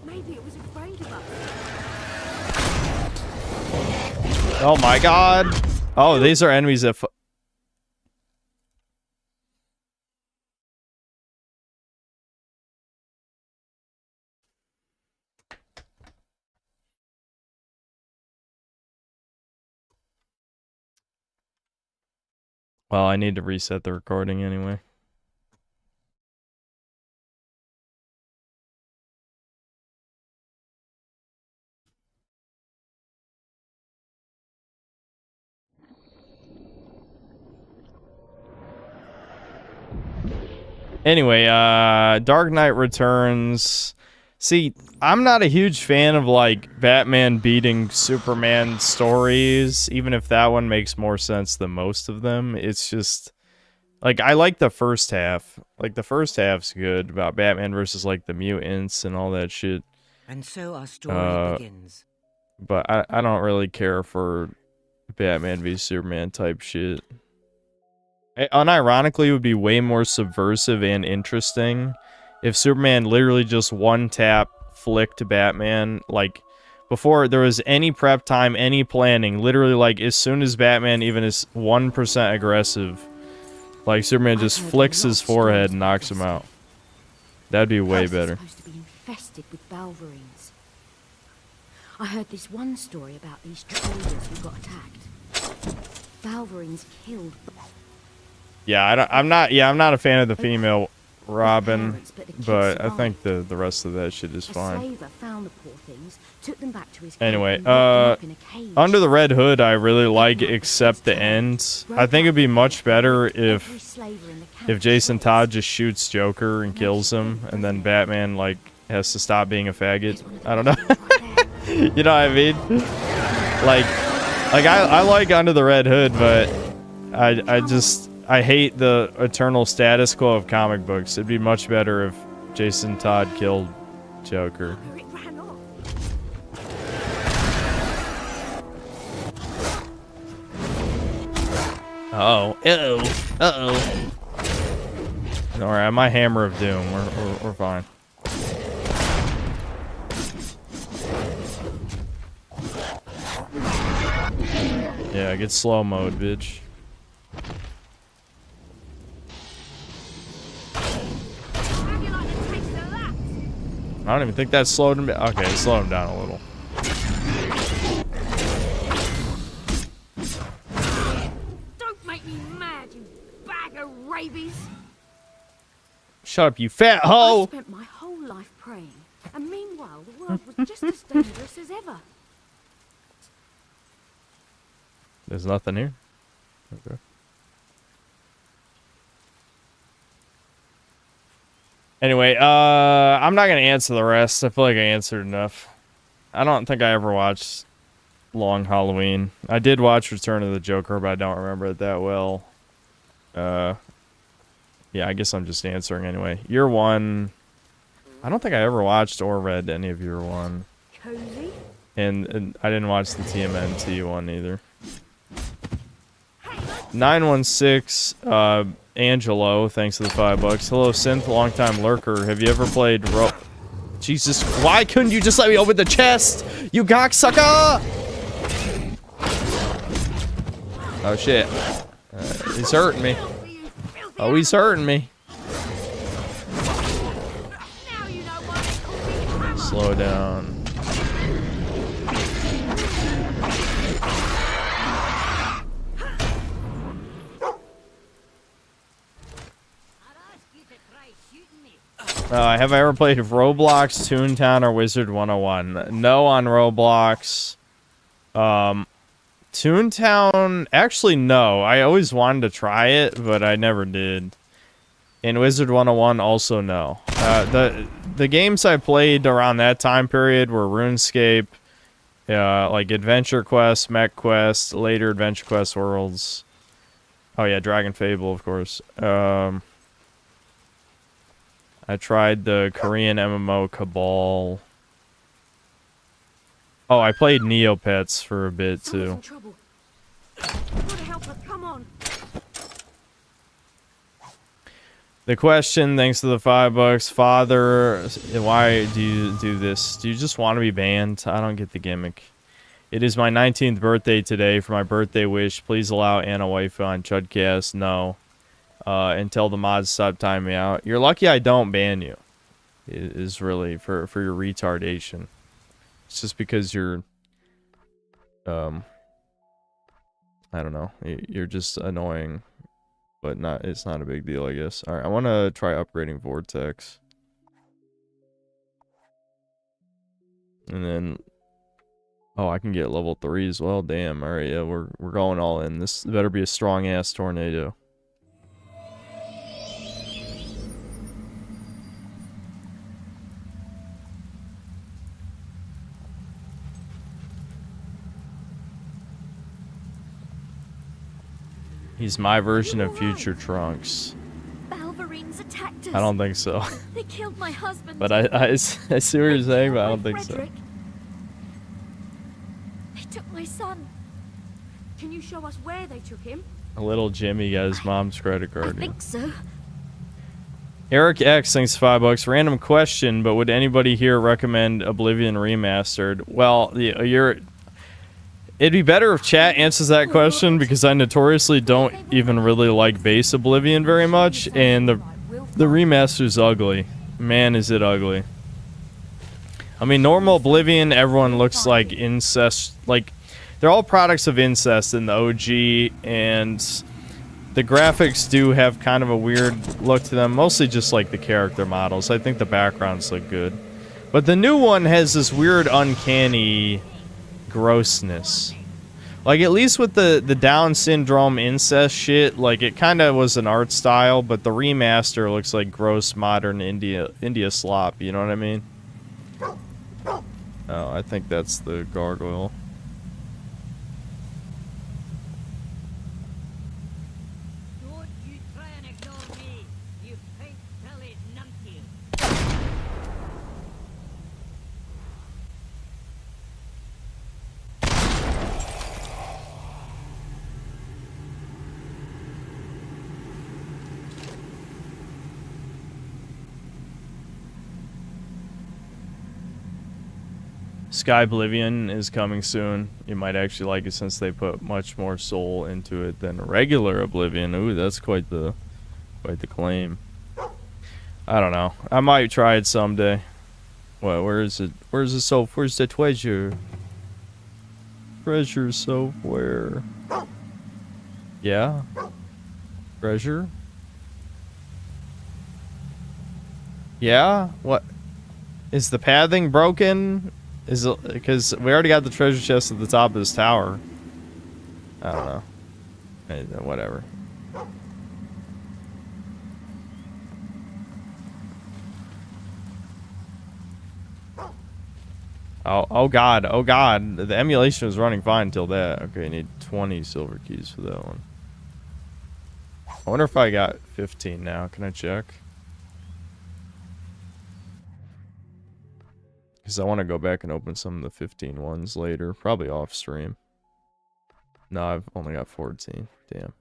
Maybe it was afraid of us. oh my god. Oh, these are enemies that well, I need to reset the recording anyway. Anyway, Dark Knight Returns. See, I'm not a huge fan of, like, Batman beating Superman stories, even if that one makes more sense than most of them. It's just, like, I like the first half. Like, the first half's good, about Batman versus, like, the mutants and all that shit. And so our story begins. But I don't really care for Batman v Superman type shit. Unironically, it would be way more subversive and interesting if Superman literally just one tap flicked Batman. Like, before there was any prep time, any planning, literally, like, as soon as Batman even is 1% aggressive, like, Superman just flicks his forehead and knocks him out. That'd be way better. Supposed to be infested with Balverines. I heard this one story about these traders who got attacked. Balverines killed. Yeah, I'm not a fan of the female Robin, but I think the rest of that shit is fine. Found the poor things, took them back to his anyway, Under the Red Hood I really like, except the end. I think it'd be much better if Jason Todd just shoots Joker and kills him, and then Batman like has to stop being a faggot. I don't know. You know what I mean? Like I like Under the Red Hood, but I hate the eternal status quo of comic books. It'd be much better if Jason Todd killed Joker. Uh-oh. Uh-oh. Alright, my Hammer of Doom. We're fine. Yeah, get slow mode, bitch. I don't even think that slowed him down. Okay, slow him down a little. Don't make me mad, you bag of rabies. Shut up, you fat hoe! I spent my whole life praying, and meanwhile the world was just as dangerous as ever. There's nothing here. Okay. Anyway, I'm not gonna answer the rest. I feel like I answered enough. I don't think I ever watched Long Halloween. I did watch Return of the Joker, but I don't remember it that well. Yeah, I guess I'm just answering anyway. Year One. I don't think I ever watched or read any of Year One. Cozy? And I didn't watch the TMNT one either. 916, Angelo, thanks for the $5. Hello, Synth, longtime lurker. Have you ever played Jesus, why couldn't you just let me open the chest? You cocksucker! Oh, shit. He's hurting me. Oh, he's hurting me. Slow down. Have I ever played Roblox, Toontown, or Wizard 101? No on Roblox. Toontown, actually no. I always wanted to try it, but I never did. And Wizard 101, also no. The games I played around that time period were RuneScape, like Adventure Quest, Mech Quest, later Adventure Quest Worlds. Oh yeah, Dragon Fable, of course. I tried the Korean MMO Cabal. Oh, I played Neopets for a bit too. The question, thanks to the $5. Father, why do you do this? Do you just want to be banned? I don't get the gimmick. It is my 19th birthday today. For my birthday wish, please allow Anna Waifu on Chudcast. No. Until the mods stop timing me out. You're lucky I don't ban you. It is really for your retardation. It's just because you're I don't know. You're just annoying, but it's not a big deal, I guess. All right, I want to try upgrading Vortex. And then oh, I can get level 3 as well. Damn. All right, yeah, we're going all in. This better be a strong ass tornado. He's my version of Future Trunks. Balverines attacked us. I don't think so. They killed my husband. But I see what you're saying, but I don't think so. They took my son. Can you show us where they took him? Little Jimmy got his mom's credit card. I think so. Eric X thanks $5. Random question, but would anybody here recommend Oblivion Remastered? Well, it'd be better if chat answers that question because I notoriously don't even really like base Oblivion very much, and the remaster's ugly. Man, is it ugly. I mean, normal Oblivion, everyone looks like incest. Like, they're all products of incest in the OG, and the graphics do have kind of a weird look to them. Mostly just like the character models. I think the backgrounds look good. But the new one has this weird, uncanny grossness. Like, at least with the Down syndrome incest shit, like, it kind of was an art style, but the remaster looks like gross modern India slop, you know what I mean? Oh, I think that's the gargoyle. Don't you try and ignore me, you pink-bellied numpty. Sky Oblivion is coming soon. You might actually like it since they put much more soul into it than regular Oblivion. Ooh, that's quite the claim. I don't know. I might try it someday. What? Where is it? Where's the soap? Where's the treasure? Treasure soap. Where? Yeah. Treasure. Yeah. What? Is the pathing broken? Is it because we already got the treasure chest at the top of this tower? I don't know. Whatever. Oh god, oh god. The emulation was running fine until that. Okay, I need 20 silver keys for that one. I wonder if I got 15 now. Can I check? Because I want to go back and open some of the 15 ones later. Probably off stream. No, I've only got 14. Damn.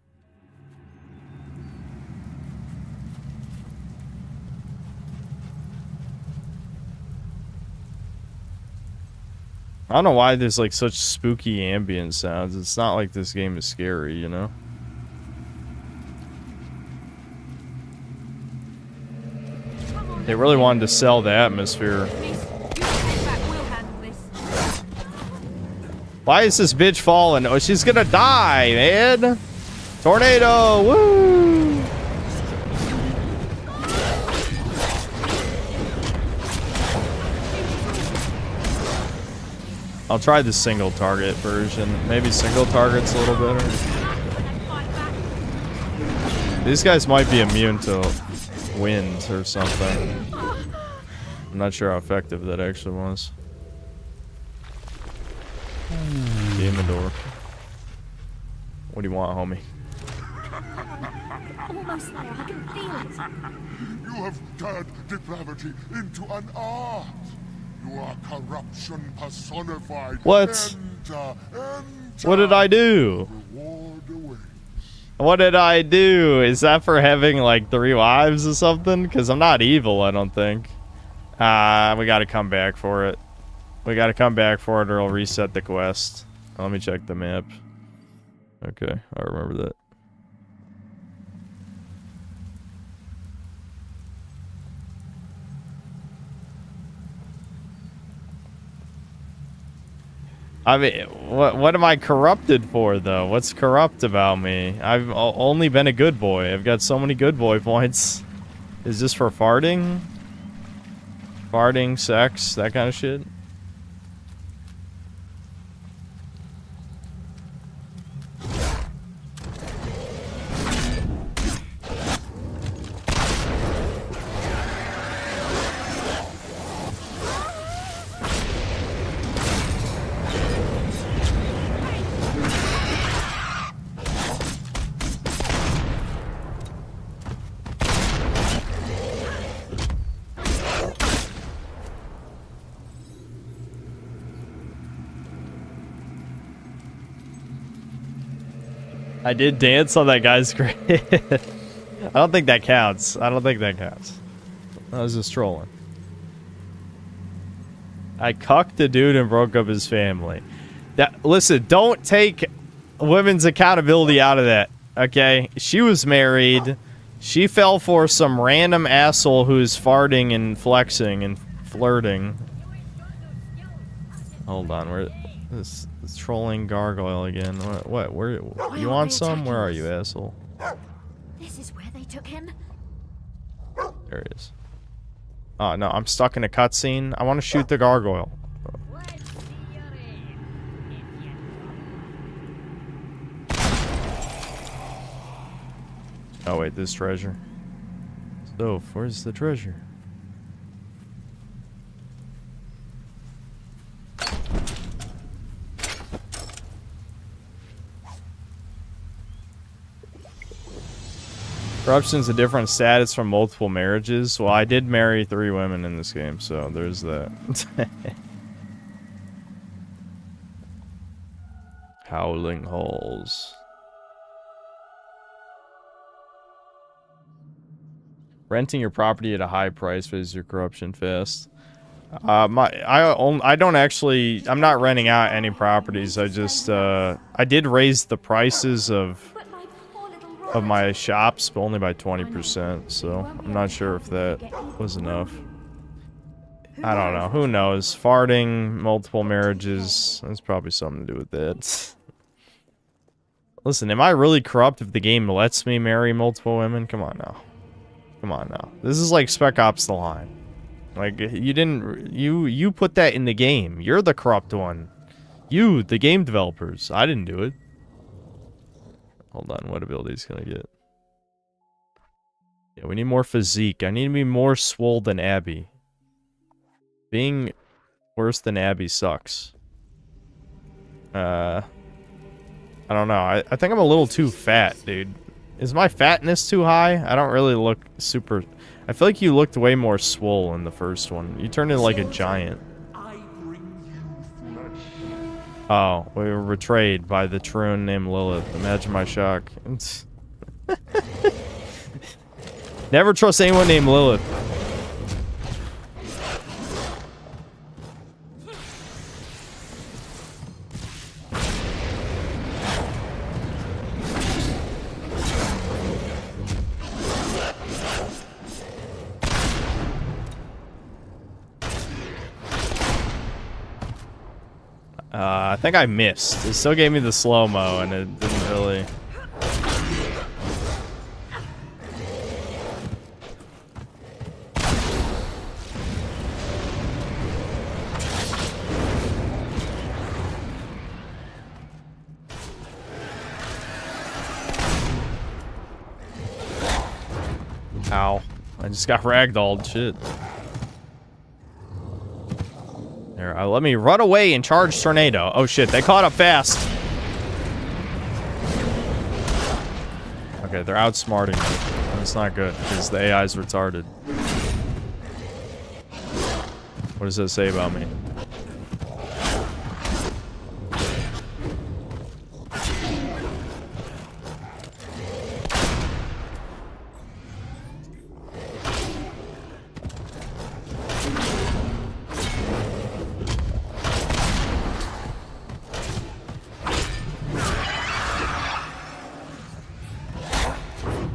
I don't know why there's like such spooky ambient sounds. It's not like this game is scary, you know? They really wanted to sell the atmosphere. Why is this bitch falling? Oh, she's gonna die, man! Tornado! Woo! I'll try the single target version. Maybe single target's a little better. These guys might be immune to wind or something. I'm not sure how effective that actually was. Demon door. What do you want, homie? Almost there. I can feel it. You have turned depravity into an art. You are corruption personified. What? Enter. What did I do? What did I do? Is that for having like 3 wives or something? Because I'm not evil, I don't think. We gotta come back for it. We gotta come back for it or it'll reset the quest. Let me check the map. Okay, I remember that. I mean, what am I corrupted for, though? What's corrupt about me? I've only been a good boy. I've got so many good boy points. Is this for farting? Farting, sex, that kind of shit? I did dance on that guy's grave. I don't think that counts. I don't think that counts. I was just trolling. I cucked a dude and broke up his family. Listen, don't take women's accountability out of that, okay? She was married. She fell for some random asshole who's farting and flexing and flirting. Hold on, where this trolling gargoyle again? What? Where? You want some? Where are you, asshole? This is where they took him. There he is. Oh no, I'm stuck in a cutscene. I want to shoot the gargoyle. Oh wait, this treasure. So, where's the treasure? Corruption's a different status from multiple marriages. Well, I did marry 3 women in this game, so there's that. Howling Halls. Renting your property at a high price raises your corruption fast. I don't actually. I'm not renting out any properties. I just I did raise the prices of my shops, but only by 20%. So I'm not sure if that was enough. I don't know. Who knows? Farting, multiple marriages. That's probably something to do with that. Listen, am I really corrupt if the game lets me marry multiple women? Come on now. Come on now. This is like Spec Ops The Line. Like, you didn't... You put that in the game. You're the corrupt one. You, the game developers. I didn't do it. Hold on, what ability's gonna get? Yeah, we need more physique. I need to be more swole than Abby. Being worse than Abby sucks. I don't know. I think I'm a little too fat, dude. Is my fatness too high? I don't really look super... I feel like you looked way more swole in the first one. You turned into like a giant. Oh, we were betrayed by the Troon named Lilith. Imagine my shock. Never trust anyone named Lilith. I think I missed. It still gave me the slow-mo, and it didn't really... Ow. I just got ragdolled. Shit. There, let me run away and charge Tornado. Oh shit, they caught up fast. Okay, they're outsmarting me. That's not good, because the AI is retarded. What does that say about me?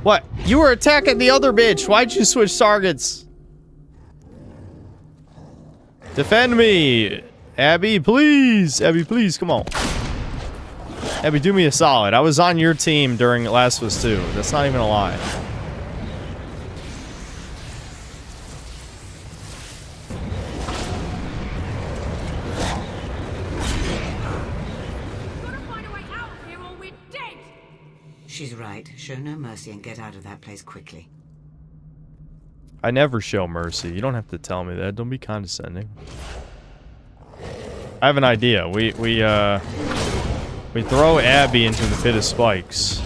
What? You were attacking the other bitch. Why'd you switch targets? Defend me. Abby, please. Abby, please. Come on. Abby, do me a solid. I was on your team during Last of Us 2. That's not even a lie. She's right. Show no mercy and get out of that place quickly. I never show mercy. You don't have to tell me that. Don't be condescending. I have an idea. We throw Abby into the pit of spikes.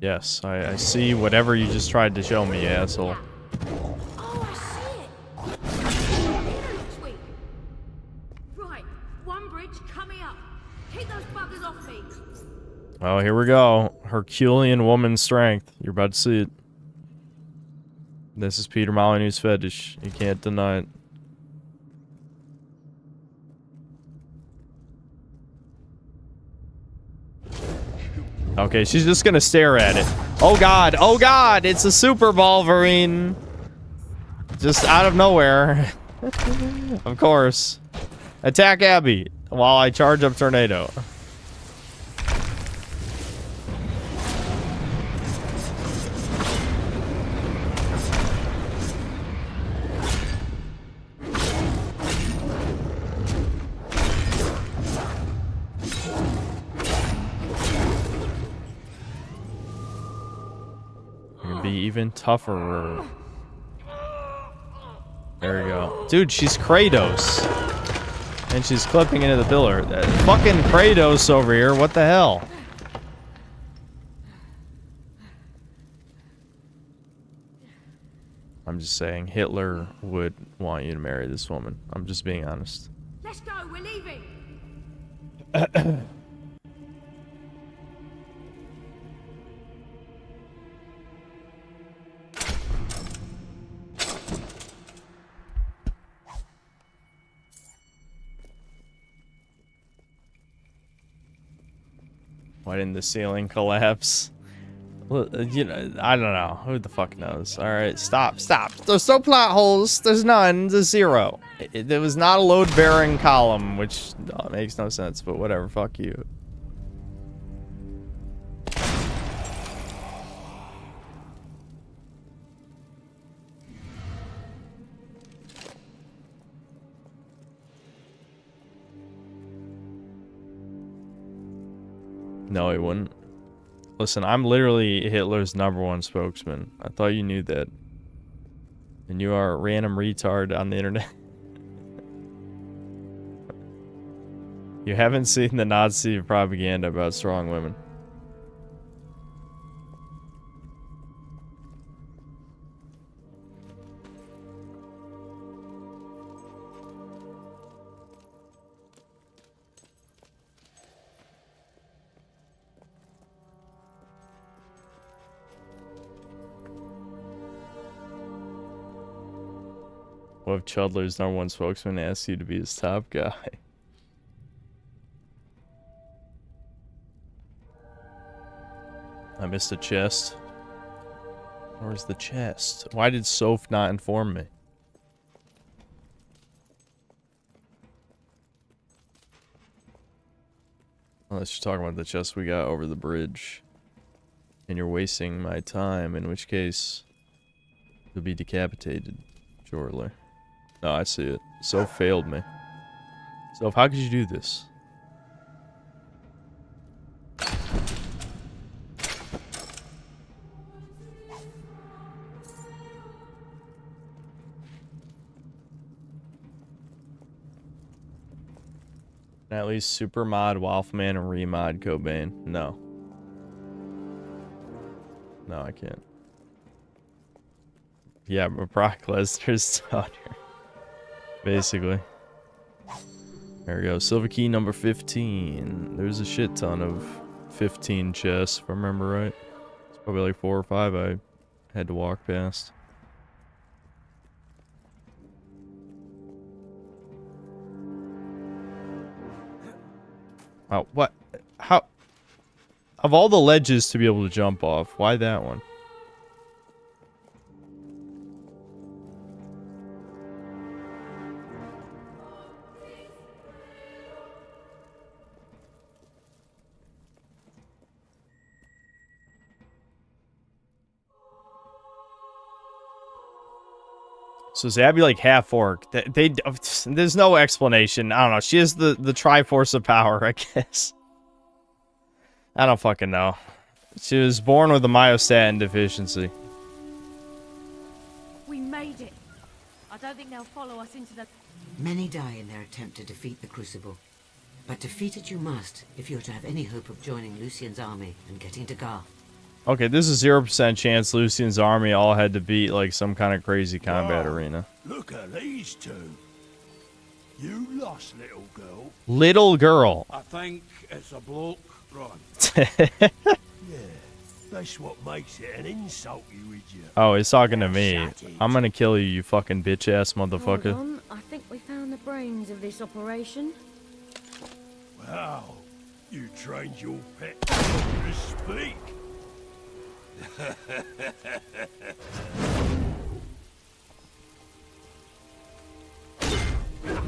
Yes, I see whatever you just tried to show me, you asshole. Oh, I see it. Sweet. Right, one bridge coming up. Keep those buggers off me. Oh, here we go. Herculean woman strength. You're about to see it. This is Peter Molyneux's fetish. You can't deny it. Okay, she's just gonna stare at it. Oh god, it's a super Wolverine. Just out of nowhere. Of course. Attack Abby while I charge up Tornado. Be even tougher. There we go. Dude, she's Kratos. And she's clipping into the pillar. Fucking Kratos over here. What the hell? I'm just saying, Hitler would want you to marry this woman. I'm just being honest. Let's go, we're leaving. Why didn't the ceiling collapse? Well, you know, I don't know. Who the fuck knows? Alright, stop. There's no plot holes. There's none. There's zero. There was not a load-bearing column, which makes no sense, but whatever. Fuck you. No, he wouldn't. Listen, I'm literally Hitler's #1 spokesman. I thought you knew that. And you are a random retard on the internet. You haven't seen the Nazi propaganda about strong women. What if Chudler's #1 spokesman asks you to be his top guy? I missed a chest. Where's the chest? Why did Soph not inform me? Unless you're talking about the chest we got over the bridge. And you're wasting my time, in which case you'll be decapitated shortly. No, I see it. Soph failed me. Soph, how could you do this? At least super mod, Wolfman, and remod Cobain. No. No, I can't. Yeah, but Brock Lesnar's daughter. Basically. There we go. Silver key number 15. There's a shit ton of 15 chests, if I remember right. It's probably like 4 or 5 I had to walk past. Oh, what? How? Of all the ledges to be able to jump off, why that one? So is Abby like half orc? There's no explanation. I don't know. She has the Triforce of power, I guess. I don't fucking know. She was born with a myostatin deficiency. We made it. I don't think they'll follow us into the... Many die in their attempt to defeat the Crucible. But defeat it you must if you're to have any hope of joining Lucien's army and getting to Garth. Okay, this is 0% chance Lucian's army all had to beat like some kind of crazy combat arena. Look at these two. You lost, little girl. Little girl. I think it's a bloke, right? Yeah, that's what makes it an insult, you idiot. Oh, he's talking to me. I'm gonna kill you, you fucking bitch ass motherfucker. Hold on, I think we found the brains of this operation. Wow, you trained your pet to speak.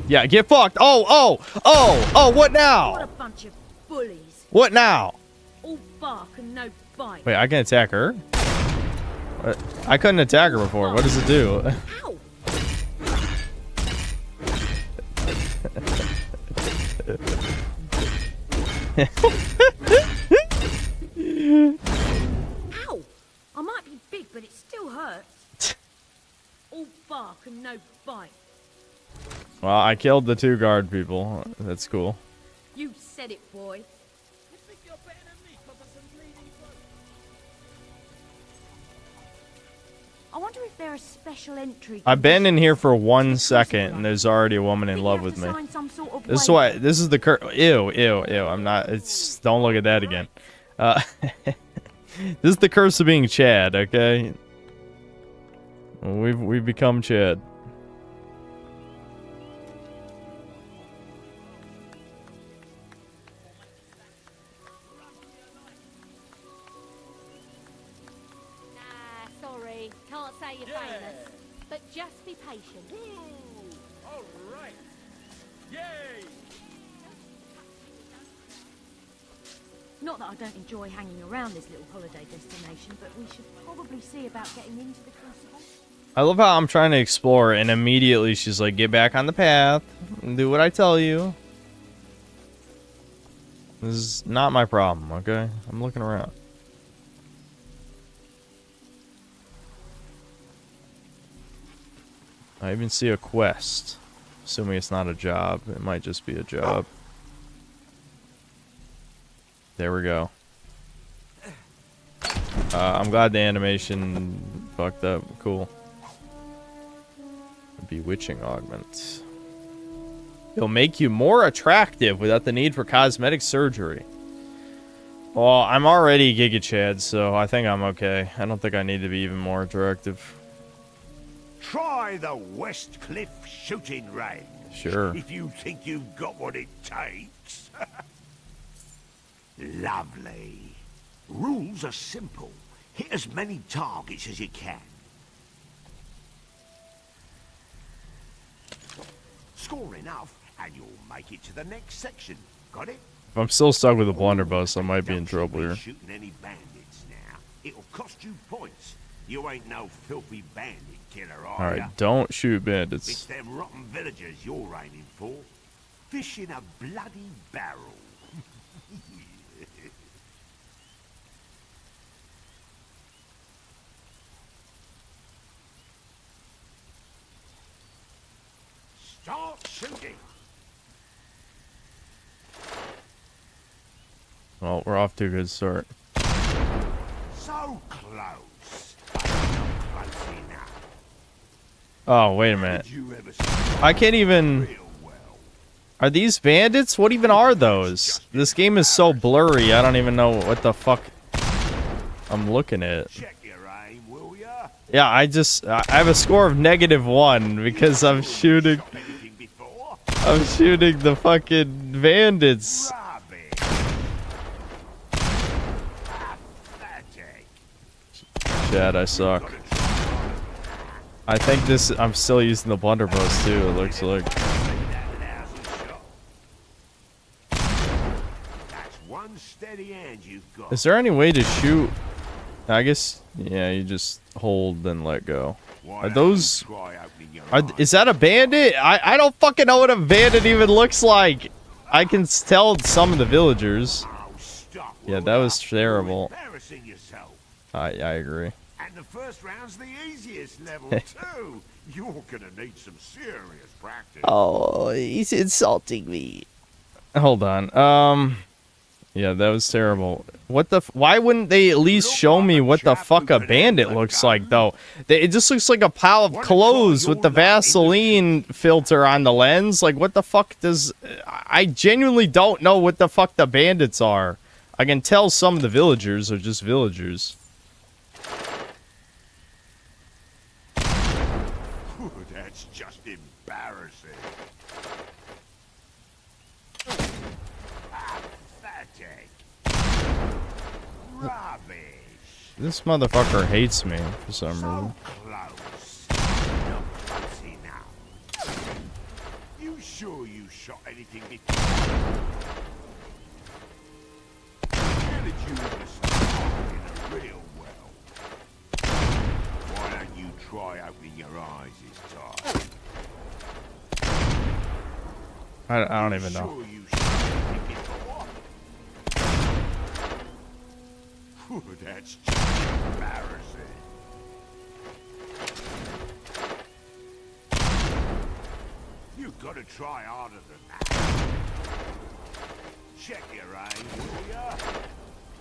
Yeah, get fucked. Oh, what now? What a bunch of bullies. What now? All bark and no bite. Wait, I can attack her? I couldn't attack her before. What does it do? Ow! Ow! I might be big, but it still hurts. All bark and no bite. Well, I killed the 2 guard people. That's cool. You said it, boy. I wonder if there are special entry. I've been in here for 1 second and there's already a woman in love with me. This is why. This is the curse. Ew. I'm not. It's. Don't look at that again. This is the curse of being Chad. Okay. We've become Chad. Sorry, can't say you're famous. But just be patient. All right. Yay! Not that I don't enjoy hanging around this little holiday destination, but we should probably see about getting into the crucible. I love how I'm trying to explore and immediately she's like, get back on the path and do what I tell you. This is not my problem, okay? I'm looking around. I even see a quest. Assuming it's not a job. It might just be a job. There we go. I'm glad the animation fucked up. Cool. Bewitching augment. It'll make you more attractive without the need for cosmetic surgery. Well, I'm already Giga Chad, so I think I'm okay. I don't think I need to be even more attractive. Try the West Cliff shooting range. Sure. If you think you've got what it takes. Lovely. Rules are simple. Hit as many targets as you can. Score enough, and you'll make it to the next section. Got it? If I'm still stuck with a blunderbuss, I might be in trouble here. Shooting any bandits now. It'll cost you points. You ain't no filthy bandit killer, are ya? Alright, don't shoot It's bandits. them rotten villagers you're aiming for. Fish in a bloody barrel. Start shooting. Well, we're off to a good start. So close. Close enough. Oh, wait a minute. Did you ever see I can't even... real well? Are these bandits? What even are those? This game is so blurry, I don't even know what the fuck I'm looking at. Check your aim, will ya? Yeah, I have a score of -1 because I'm shooting... Anything before? I'm shooting the fucking bandits. Rubbish. Pathetic. Chad, I suck. I think this... I'm still using the blunderbuss too, it looks like. That's one steady hand you've got. Is there any way to shoot? I guess... Yeah, you just hold and let go. Are those... Is that a bandit? I don't fucking know what a bandit even looks like. I can tell some of the villagers. Yeah, that was terrible. Embarrassing yourself. I agree. And the first round's the easiest level too. You're gonna need some serious practice. Oh, he's insulting me. Hold on. Yeah, that was terrible. What the? Why wouldn't they at least show me what the fuck a bandit looks like, though? It just looks like a pile of clothes with the Vaseline filter on the lens. Like, what the fuck does... I genuinely don't know what the fuck the bandits are. I can tell some of the villagers are just villagers. That's just embarrassing. Rubbish. This motherfucker hates me for some reason. Close. Not close enough. You sure you shot anything before? How did you ever survive in a real well? Why don't you try opening your eyes this time? I don't even know. Sure you shot anything before? That's just embarrassing. You've got to try harder than that. Check your aim, will ya?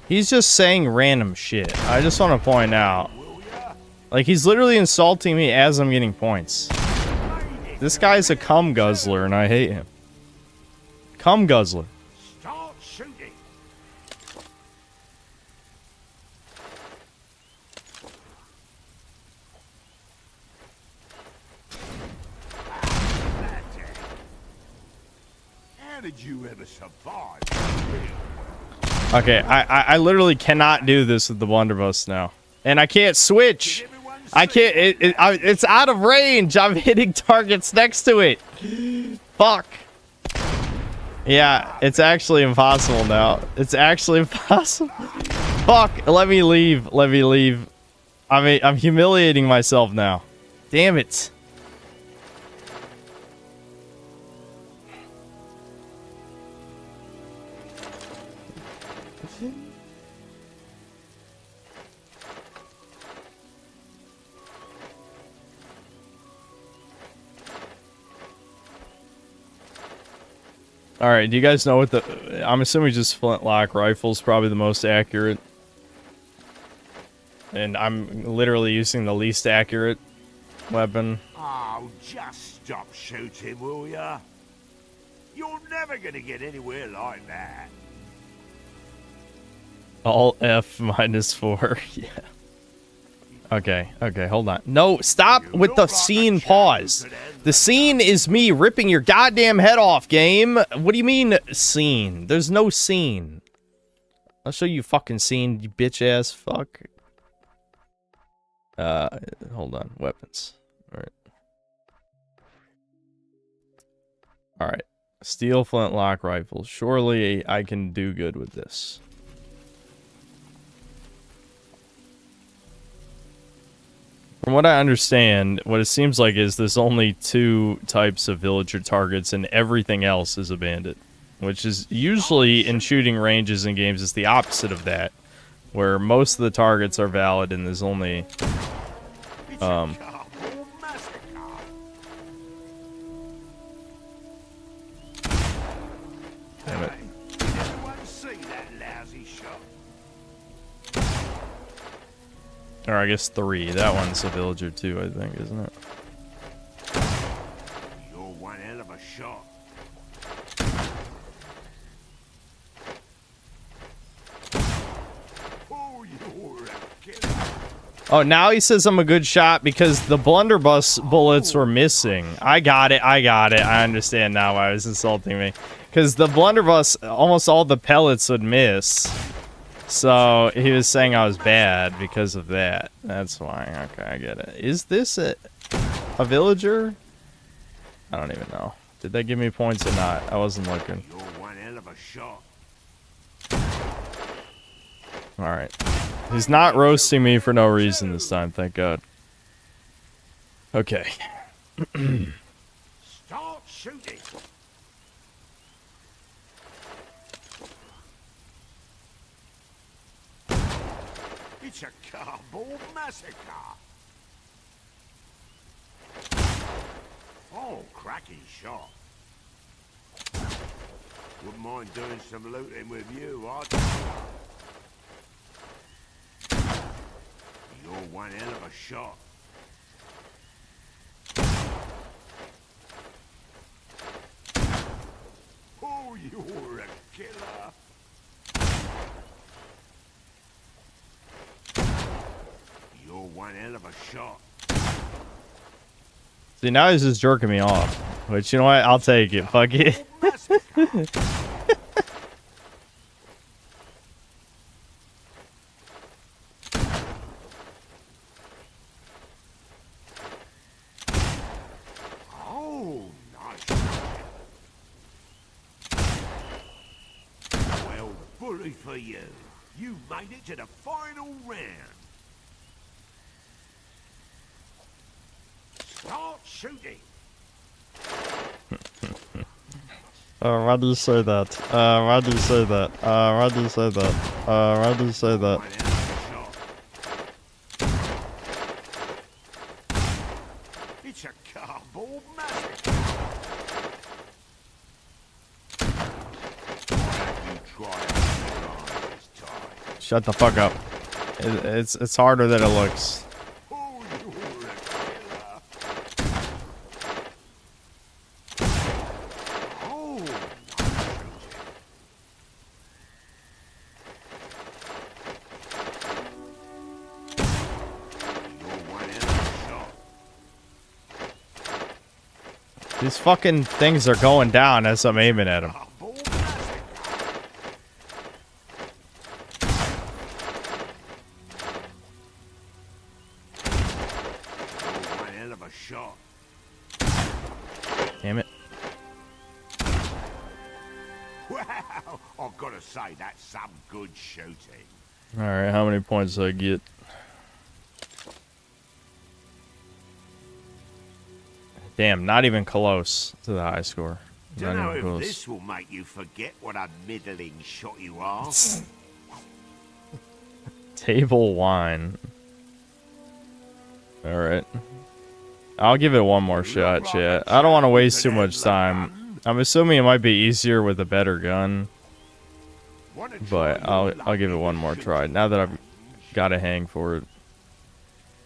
He's just saying random shit. I just want to point out. Like, he's literally insulting me as I'm getting points. This guy's a cum guzzler, and I hate him. Cum guzzler. Start shooting. How did you ever survive? Okay, I literally cannot do this with the blunderbuss now. And I can't switch. I can't, it's out of range. I'm hitting targets next to it. Fuck. Yeah, it's actually impossible now. It's actually impossible. Fuck, let me leave. Let me leave. I mean, I'm humiliating myself now. Damn it. Alright, do you guys know what the... I'm assuming just flintlock rifle's probably the most accurate. And I'm literally using the least accurate weapon. Oh, just stop shooting, will ya? You're never gonna get anywhere like that. All F -4. Yeah. Okay, okay, hold on. No, stop with the scene pause. The scene is me ripping your goddamn head off, game. What do you mean, scene? There's no scene. I'll show you fucking scene, you bitch-ass fuck. Hold on. Weapons. Alright. Alright. Steel flintlock rifle. Surely I can do good with this. From what I understand, what it seems like is there's only 2 types of villager targets and everything else is a bandit. Which is usually in shooting ranges in games is the opposite of that. Where most of the targets are valid and there's only... Damn it. Or I guess 3. That one's a villager too, I think, isn't it? You're one hell of a shot. Oh, you're a killer. Oh, now he says I'm a good shot because the blunderbuss bullets were missing. I got it, I understand now why he was insulting me. Because the blunderbuss, almost all the pellets would miss. So, he was saying I was bad because of that. That's why. Okay, I get it. Is this a villager? I don't even know. Did they give me points or not? I wasn't looking. You're one hell of a shot. Alright. He's not roasting me for no reason this time, thank God. Okay. Start shooting. It's a cardboard massacre. Oh, cracking shot. Wouldn't mind doing some looting with you, I'd... You're one hell of a shot. Oh, you're a killer. You're one hell of a shot. See, now he's just jerking me off. Which, you know what? I'll take it. Fuck it. Oh, nice. Well, bully for you. You made it to the final round. Start shooting. Why do you say that? Why do you say that? Why do you say that? Why do you say that? It's a cardboard massacre. You try this time. Shut the fuck up. It's harder than it looks. These fucking things are going down as I'm aiming at them. One hell of a shot. Damn it. Wow, I've got to say, that's some good shooting. Alright, how many points do I get? Damn, not even close to the high score. Don't know Not even if close. this will make you forget what a middling shot you are. Table wine. Alright. I'll give it one more shot, chat. I don't want to waste too much time. I'm assuming it might be easier with a better gun. But I'll give it one more try. Now that I've got a hang for it,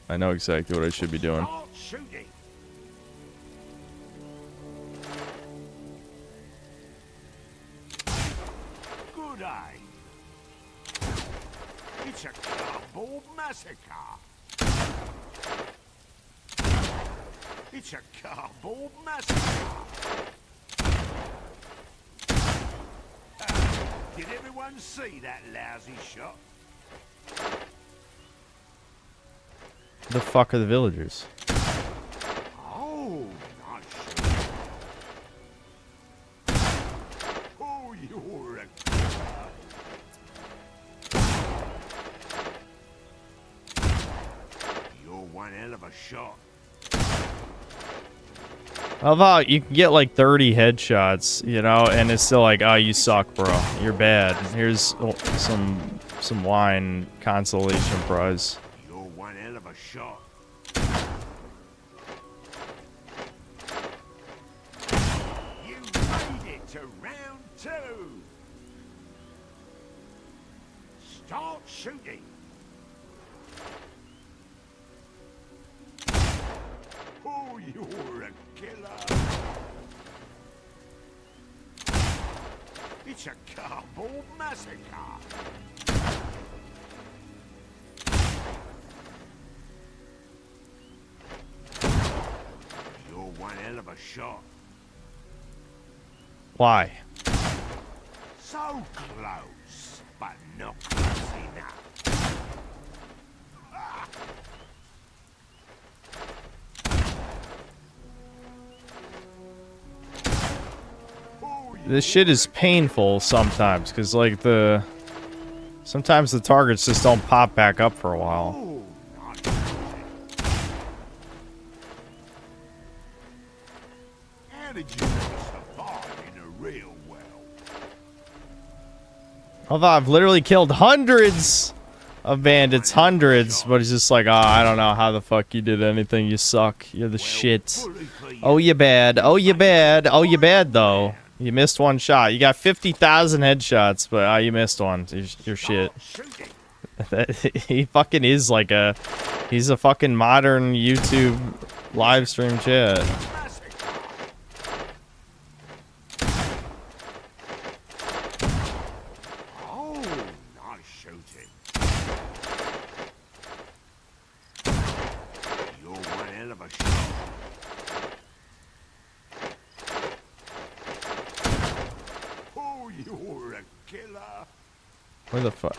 I know exactly what I should be doing. Good eye. It's a cardboard massacre. It's a cardboard massacre. Did everyone see that lousy shot? The fuck are the villagers? Oh, nice. Oh, you're a killer. You're one hell of a shot. How about you can get like 30 headshots, you know, and it's still like, oh, you suck, bro. You're bad. Here's some wine consolation prize. You're one hell of a shot. You made it to round 2. Start shooting. Oh, you're a killer. It's a cardboard massacre. You're one hell of a shot. Why? So close, but not close enough. This shit is painful sometimes, because like sometimes the targets just don't pop back up for a while. How did you survive in a real well? Although I've literally killed hundreds of bandits, hundreds, but it's just like, oh, I don't know how the fuck you did anything. You suck. You're the shit. Oh, you bad. Oh, you bad. Oh, you bad though. You missed one shot. You got 50,000 headshots, but you missed one. You're shit. He fucking is like a... He's a fucking modern YouTube live stream chat. Oh, nice shooting. You're one hell of a shot. Oh, you're a killer. Where the fuck?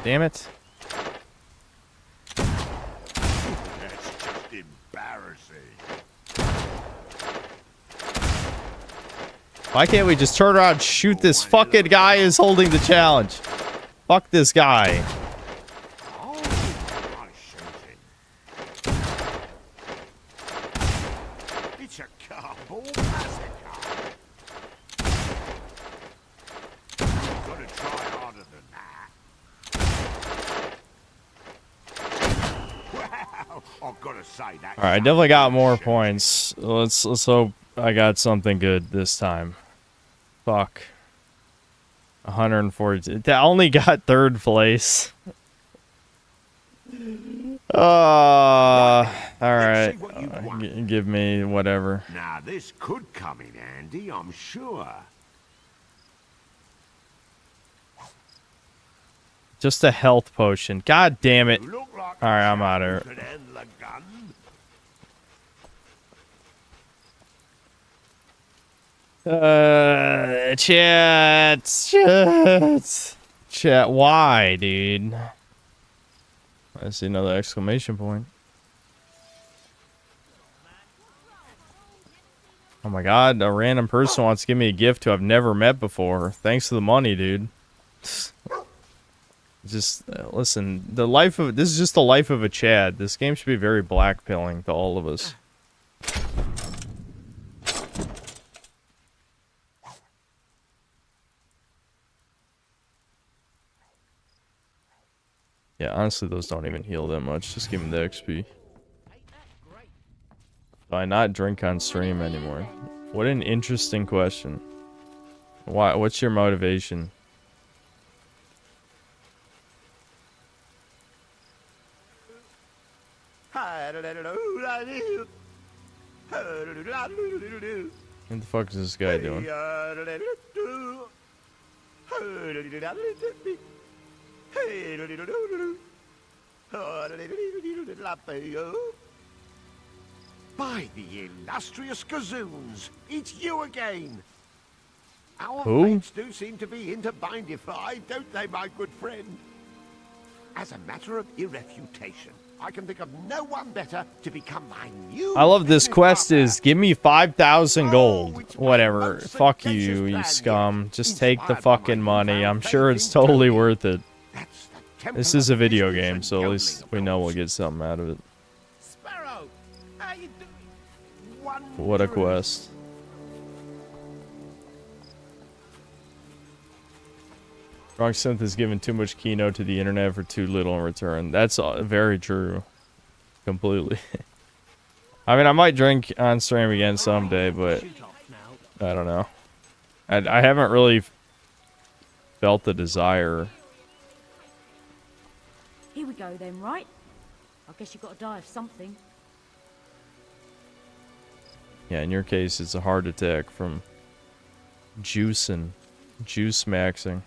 Damn it. That's just embarrassing. Why can't we just turn around and shoot this fucking guy who's holding the challenge? Fuck this guy. Oh, nice shooting. It's a cardboard massacre. You've got to try harder than that. Wow, I've got to say that. All right, I definitely got more points. Let's hope I got something good this time. Fuck. 140. I only got 3rd place. All right. Give me whatever. Now this could come in handy, I'm sure. Just a health potion. God damn it. You look like All right, I'm out of could here. handle a gun. Chat, why, dude? I see another exclamation point. Oh my god, a random person wants to give me a gift who I've never met before. Thanks for the money, dude. Just, listen, this is just the life of a Chad. This game should be very black-pilling to all of us. Yeah, honestly, those don't even heal that much. Just give me the XP. Do I not drink on stream anymore? What an interesting question. Why? What's your motivation? What the fuck is this guy doing? By the illustrious gazoons, it's you again. Our Who? fates do seem to be interbindified, don't they, my good friend? As a matter of irrefutation, I can think of no one better to become my new... I love this business quest partner. is give me 5,000 gold. it's my Whatever. most Fuck audacious you, you plan scum. yet. Just take the Inspired by my fucking money. I'm newfound sure faith it's in totally Tony. worth it. That's the temple This is a of video business game, and so at yodeling, least of we know we'll course. get something out of it. Sparrow, how you doing? What a Wondrous. quest. Wrong Synth has given too much keynote to the internet for too little in return. That's very true. Completely. I mean, I might drink on stream again someday, but I don't know. I haven't really felt the desire. Here we go then, right? I guess you've got to die of something. Yeah, in your case, it's a heart attack from Jestermaxxing.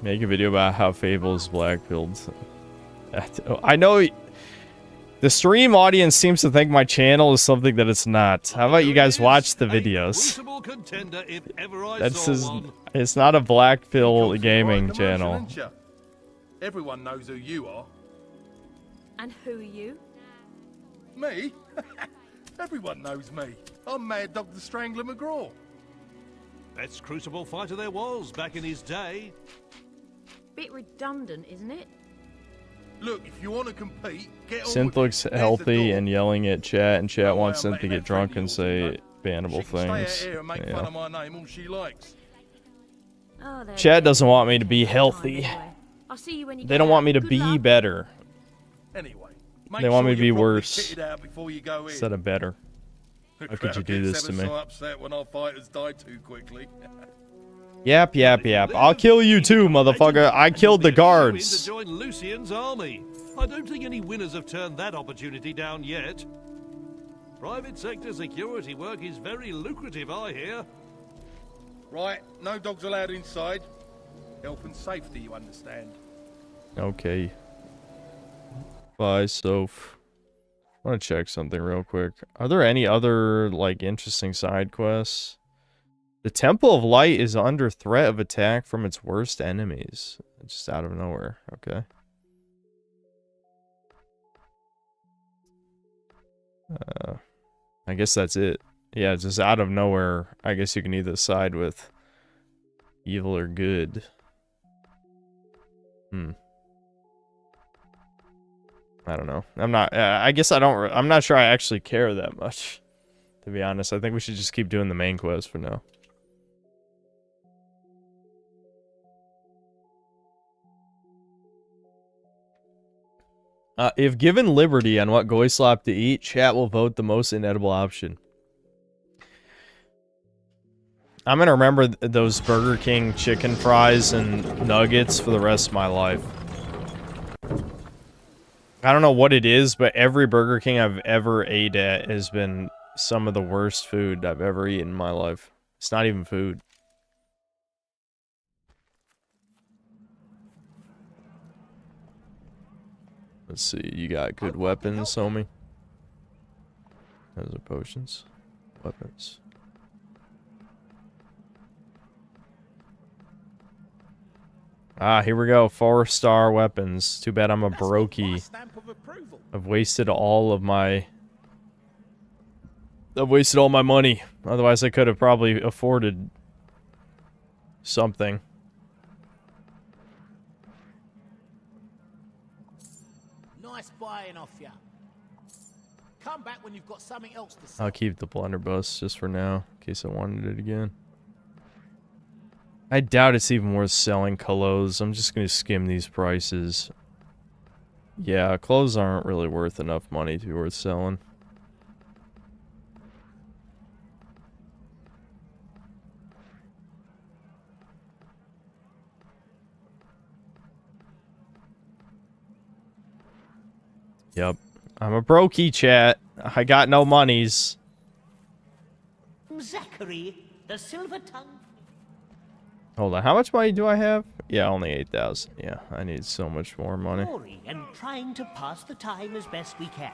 Make a video about how Fable is black-pilled. I know the stream audience seems to think my channel is something that it's not. How about you guys watch the videos? It's not a black pill gaming channel. Everyone knows who you are. And who are you? Me? Everyone knows me. I'm Mad Dog the Strangler McGraw. Best crucible fighter there was back in his day. Bit redundant, isn't it? Look, if you want to compete, get on Synth with looks it. There's healthy the door. and yelling at chat, and chat No way wants I'm Synth to letting get that drunk friend and of yours, say bannable She can stay out things. here and make Yeah. fun of my name all she likes. Oh, there Chad you go. doesn't want me to be Time healthy. anyway. I'll see you when you They get don't want out. me to Good be luck. better. Anyway, They want me to be you're properly worse kitted out before you go in. instead of better. The How could you crowd do gets this to ever me? so upset when our fighters die too quickly. Yap, yap, yap. I'll kill you too, motherfucker. I killed the guards. To join Lucian's army. I don't think any winners have turned that opportunity down yet. Private sector security work is very lucrative, I hear. Right, no dogs allowed inside. Health and safety, you understand. Okay. Bye, Soph. I want to check something real quick. Are there any other, like, interesting side quests? The Temple of Light is under threat of attack from its worst enemies. Just out of nowhere. Okay. I guess that's it. Yeah, just out of nowhere. I guess you can either side with evil or good. I don't know. I'm not. I guess I don't. I'm not sure I actually care that much, to be honest. I think we should just keep doing the main quest for now. If given liberty on what 𝐂𝐄𝐈𝐀 to eat, chat will vote the most inedible option. I'm gonna remember those Burger King chicken fries and nuggets for the rest of my life. I don't know what it is, but every Burger King I've ever ate at has been some of the worst food I've ever eaten in my life. It's not even food. Let's see, you got good weapons, homie. Those are potions. Weapons. Ah, here we go. 4-star weapons. Too bad I'm a brokey. I've wasted all my money. Otherwise, I could have probably afforded something. Nice buying off ya. Come back when you've got something else to say. I'll keep the blunderbuss just for now, in case I wanted it again. I doubt it's even worth selling clothes. I'm just going to skim these prices. Yeah, clothes aren't really worth enough money to be worth selling. Yep. I'm a brokey, chat. I got no monies. Zachary, the silver tongue. Hold on, how much money do I have? Yeah, only 8,000. Yeah, I need so much more money. And trying to pass the time as best we can.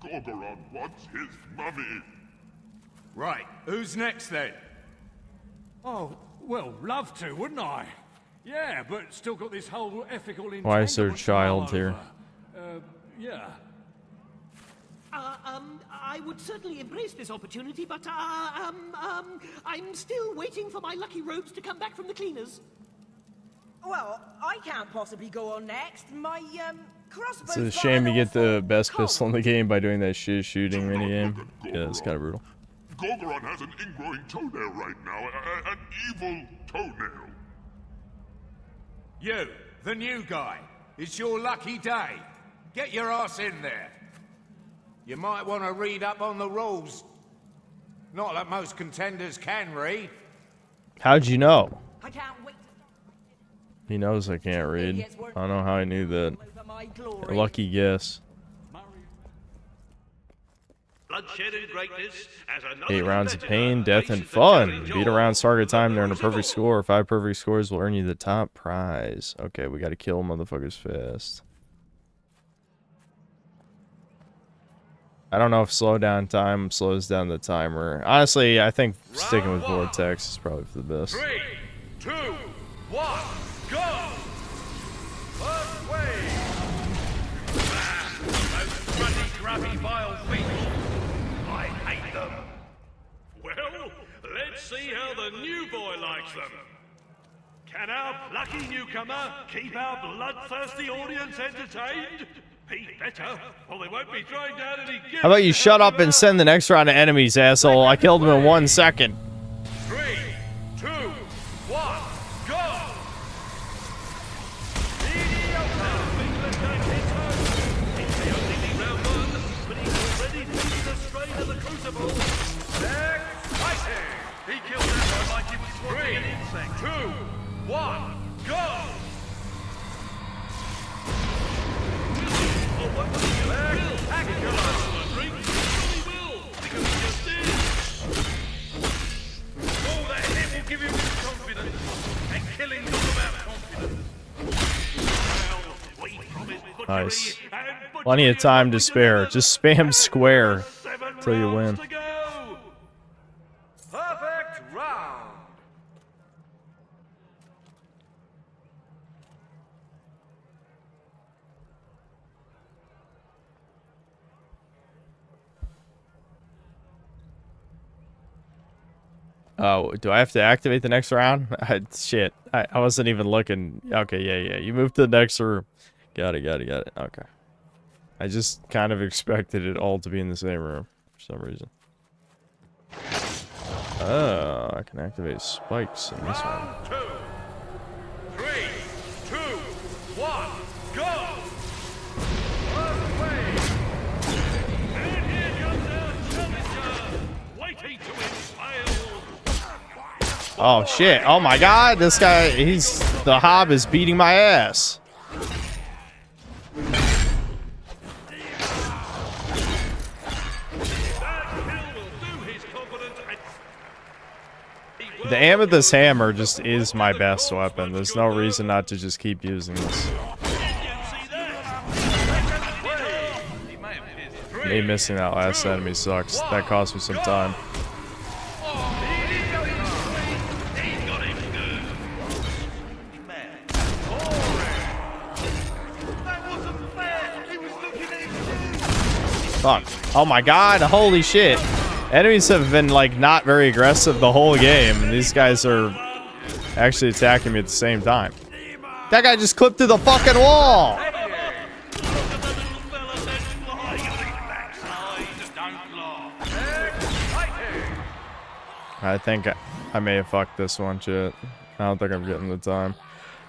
Gorgoron wants his mummy. Right, who's next then? Oh, well, love to, wouldn't I? Yeah, but still got this whole ethical entanglement. Why is there a child here? Yeah. I would certainly embrace this opportunity, but, I'm still waiting for my lucky robes to come back from the cleaners. Well, I can't possibly go on next. My, crossbow's It's a shame you get the best pistol in the game by doing that shit shooting minigame. Yeah, it's kind of brutal. Gorgoron has an ingrowing toenail right now, an evil toenail. You, the new guy. It's your lucky day. Get your ass in there. You might want to read up on the rules. Not that most contenders can read. How'd you know? I can't wait. He knows I can't read. I don't know how I knew that. A lucky guess. Bloodshed and greatness as another 8 rounds of competitor pain, death, and faces the fun. challenge Beat a of round target time to earn a perfect score. 5 perfect scores will earn you the top prize. Okay, we gotta kill motherfuckers fast. I don't know if slow down time slows down the timer. Honestly, I think sticking with Vortex is probably for the best. 3, 2, 1, go! First wave! Those grubby, grubby, vile fiends. I hate them. Well, let's see how the new boy likes them. Can our lucky newcomer keep our bloodthirsty audience entertained? He'd better, or they won't be throwing down any gifts. How about you shut up and send the next round of enemies, asshole? I killed him in 1 second. 3, 2, 1, go! Crucible. Fighting. He killed that one like he was swatting an insect. 2, 1, go! Oh, what was it? Because he just did. Oh, that hit will give you confidence. And killing's all about confidence. Nice. Plenty of time to spare. Just spam square till you win. Perfect round. Oh, do I have to activate the next round? Shit. I wasn't even looking. Okay, yeah. You moved to the next room. Got it. Okay. I just kind of expected it all to be in the same room for some reason. Oh, I can activate spikes in this one. 2, 3, 2, 1, go! First wave. And here comes our challenger, waiting to impale. Oh shit! Oh my god! This guy, the Hob is beating my ass. The Amethyst Hammer just is my best weapon. There's no reason not to just keep using this. Me missing that last enemy sucks. That cost me some time. Fuck. Oh my god, holy shit. Enemies have been, like, not very aggressive the whole game. These guys are actually attacking me at the same time. That guy just clipped through the fucking wall! I think I may have fucked this one, shit. I don't think I'm getting the time.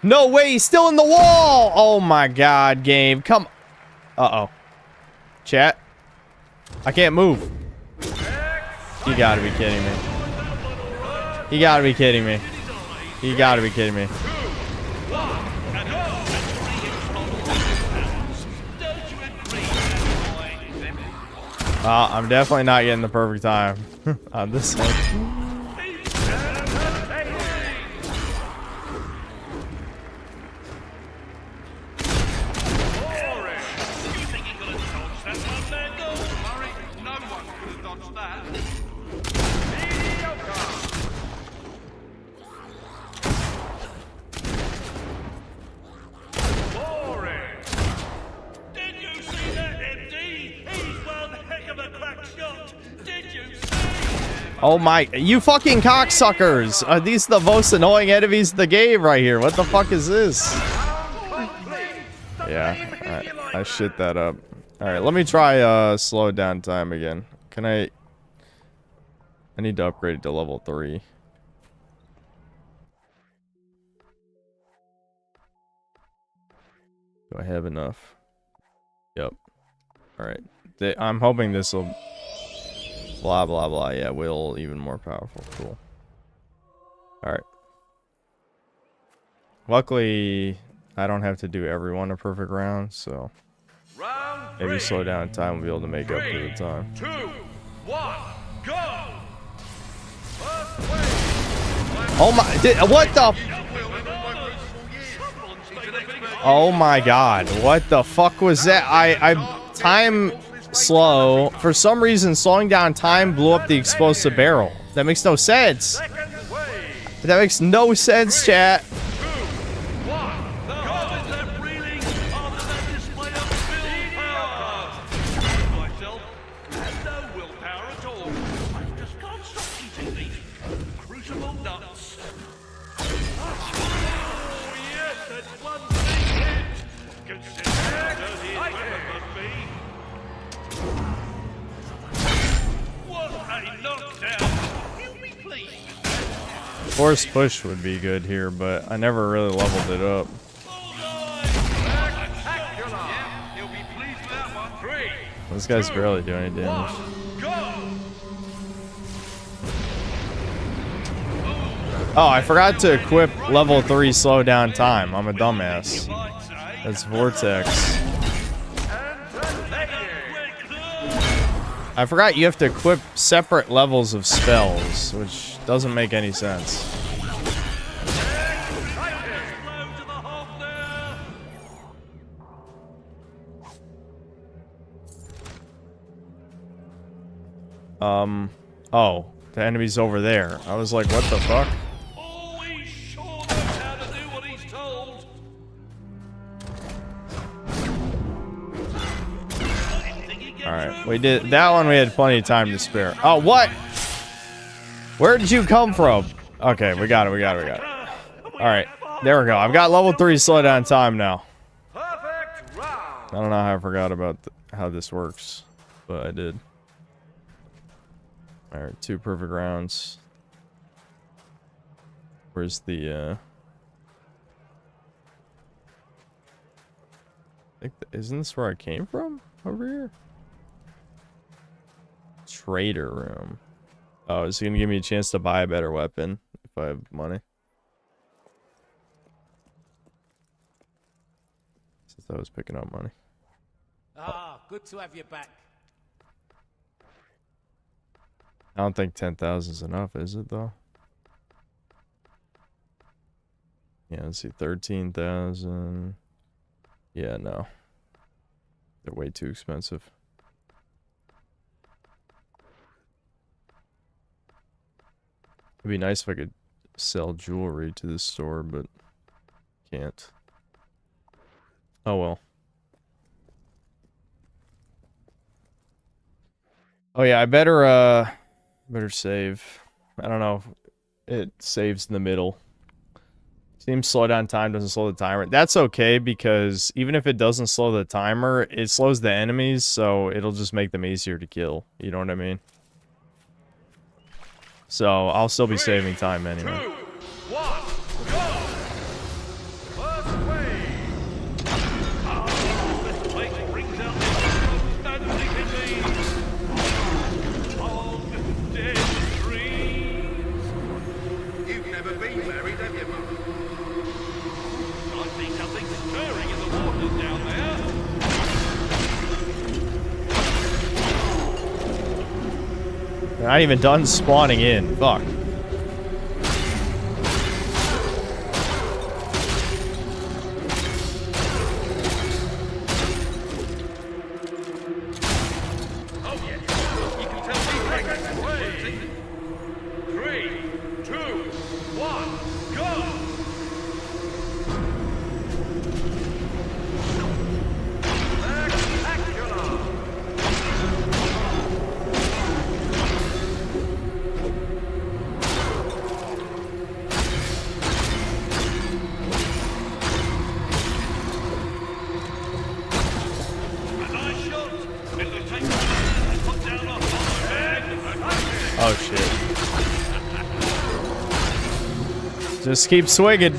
No way, he's still in the wall! Oh my god, game. Come. Uh-oh. Chat. I can't move. You gotta be kidding me. You gotta be kidding me. You gotta be kidding me. I'm definitely not getting the perfect time on this one. Oh my, you fucking cocksuckers! Are these the most annoying enemies in the game right here? What the fuck is this? Yeah, I shit that up. Alright, let me try slow down time again. Can I need to upgrade it to level 3. Do I have enough? Yep. Alright. I'm hoping this will... Blah, blah, blah. Yeah, will even more powerful. Cool. Alright. Luckily, I don't have to do everyone a perfect round, so... Maybe slow down time, we'll be able to make up for the time. 2, 1, go! Oh my... what the... Oh my god. What the fuck was that? Time... slow. For some reason, slowing down time blew up the explosive barrel. That makes no sense. That makes no sense, chat. Force push would be good here, but I never really leveled it up. This guy's barely doing any damage. Oh, I forgot to equip level 3 slow down time. I'm a dumbass. That's Vortex. I forgot you have to equip separate levels of spells, which doesn't make any sense. Oh, the enemy's over there. I was like, what the fuck? Alright, we did that one. We had plenty of time to spare. Oh, what? Where did you come from? Okay, we got it. Alright, there we go. I've got level 3 slow down time now. I don't know how I forgot about how this works, but I did. Alright, 2 perfect rounds. Where's the, isn't this where I came from? Over here? Trader room. Oh, is he gonna give me a chance to buy a better weapon if I have money? Since I was picking up money. Ah, good to have you back. I don't think 10,000 is enough, is it though? Yeah, let's see, 13,000. Yeah, no. They're way too expensive. It'd be nice if I could sell jewelry to this store, but can't. Oh well. Oh yeah, I better save. I don't know if it saves in the middle. Seems slow down time doesn't slow the timer. That's okay, because even if it doesn't slow the timer, it slows the enemies, so it'll just make them easier to kill. You know what I mean? So I'll still be saving time anyway. You've never been married, have you, Mum? I see something stirring in the waters down there. They're not even done spawning in. Fuck. Oh shit. Just keep swinging.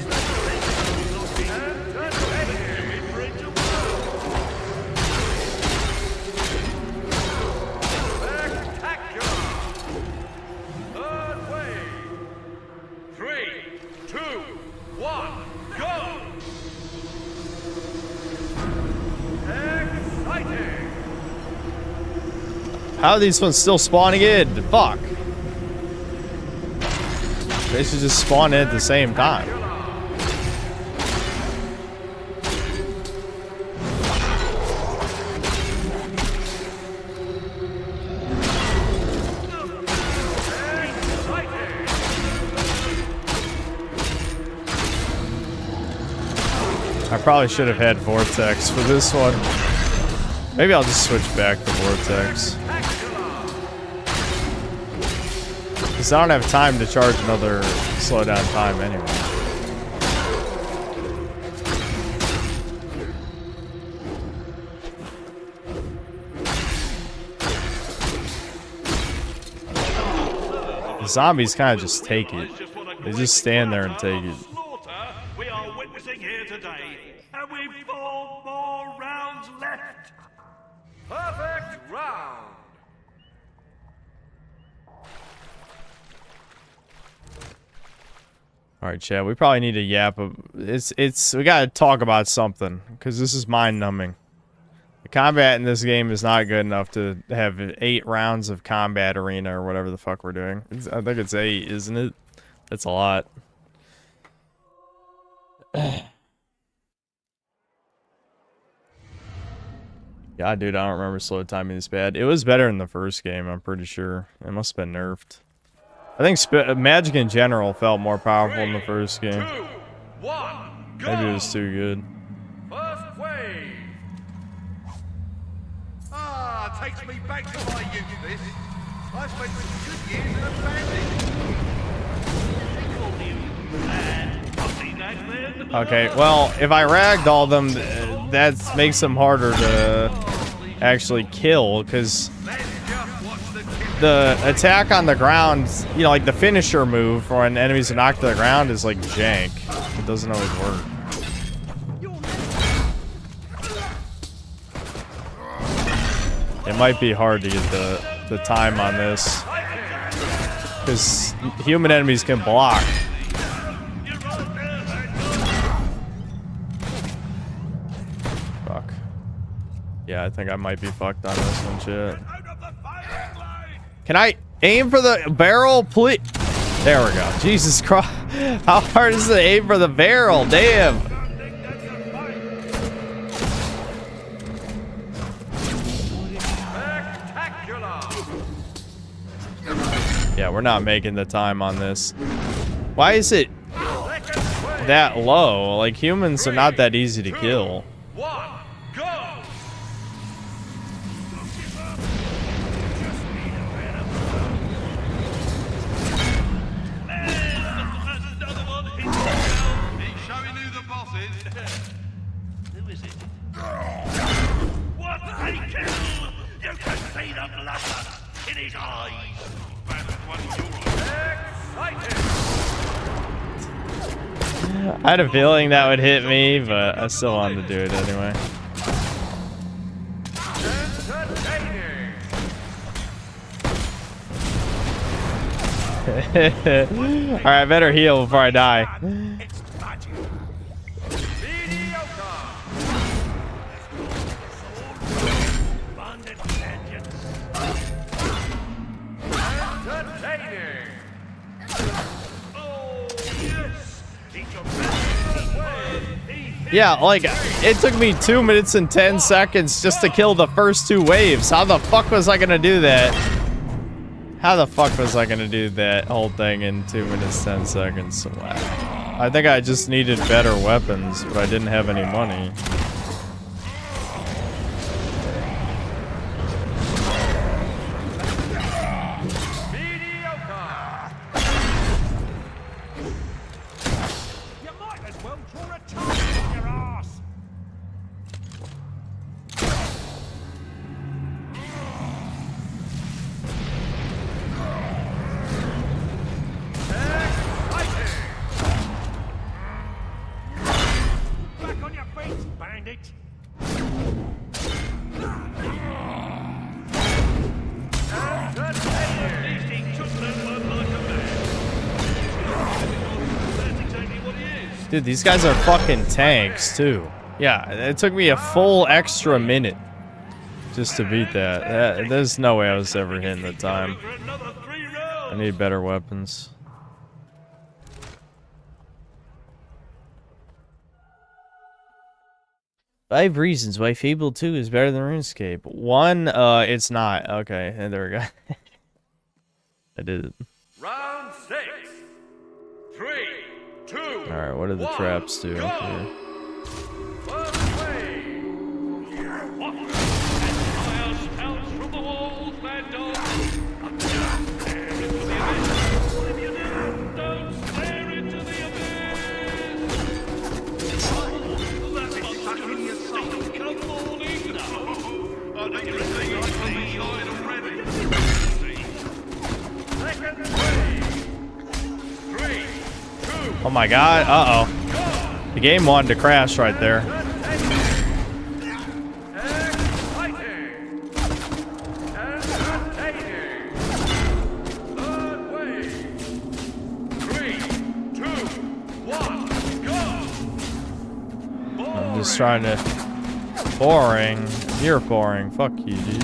How are these ones still spawning in? Fuck. They should just spawn in at the same time. I probably should have had Vortex for this one. Maybe I'll just switch back to Vortex. Because I don't have time to charge another slowdown time anyway. The zombies kind of just take it. They just stand there and take it. We are witnessing here today, and we've 4 more rounds left. Perfect round. All right, Chad. We probably need to yap. We gotta talk about something because this is mind numbing. The combat in this game is not good enough to have 8 rounds of combat arena or whatever the fuck we're doing. I think it's 8, isn't it? That's a lot. God, dude, I don't remember slow timing this bad. It was better in the first game, I'm pretty sure. It must have been nerfed. I think magic in general felt more powerful in the first game. 2, 1, go. Maybe it was too good. First wave. Ah, takes me back to my youth, this. I spent some good years in a bandit. Okay, well, if I ragdoll them, that makes them harder to actually kill, because the attack on the ground, you know, like the finisher move for when enemies are knocked to the ground is like jank. It doesn't always work. It might be hard to get the time on this, because human enemies can block. Fuck. Yeah, I think I might be fucked on this one, shit. Can I aim for the barrel, please? There we go. Jesus Christ. How hard is it to aim for the barrel? Damn. Yeah, we're not making the time on this. Why is it that low? Like, humans are not that easy to kill. What they kill! You can see the blood in his eyes. I had a feeling that would hit me, but I still wanted to do it anyway. Alright, I better heal before I die. Yeah, like, it took me 2 minutes and 10 seconds just to kill the first 2 waves. How the fuck was I gonna do that? How the fuck was I gonna do that whole thing in 2 minutes, 10 seconds? Wow. I think I just needed better weapons, but I didn't have any money. Dude, these guys are fucking tanks, too. Yeah, it took me a full extra minute just to beat that. There's no way I was ever hitting the time. I need better weapons. Five reasons why Fable 2 is better than RuneScape. 1, it's not. Okay, and there we go. I did it. Round 6. 3, 2. Alright, what do the traps do here? First wave. What? Fire spouts from the walls, mad dog. Stare into the abyss. What have you done? Don't stare into the abyss. That's stuck in your sight. Come morning. No. I think you're saying I'm on the side already. Second wave. 3, 2. Oh my god, uh-oh. The game wanted to crash right there. just trying to... Boring. You're boring. Fuck you, dude.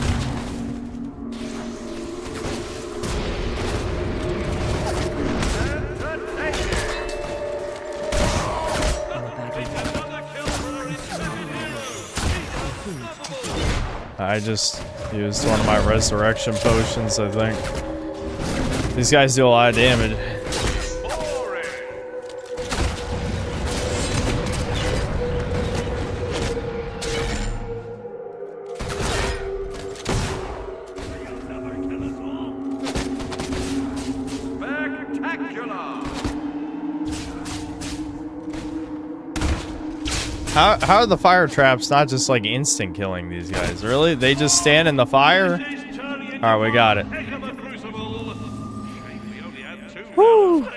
I just used one of my resurrection potions, I think. These guys do a lot of damage. How are the fire traps not just like instant killing these guys? Really? They just stand in the fire? Alright, we got it. Woo!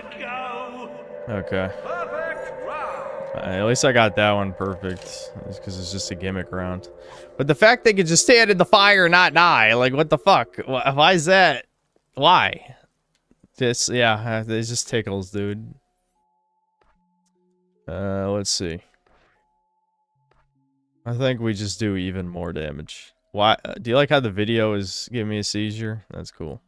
Okay. At least I got that one perfect. Because it's just a gimmick round. But the fact they could just stand in the fire and not die, like what the fuck? Why is that? Why? Just, yeah, it just tickles, dude. Let's see. I think we just do even more damage. Why? Do you like how the video is giving me a seizure? That's cool.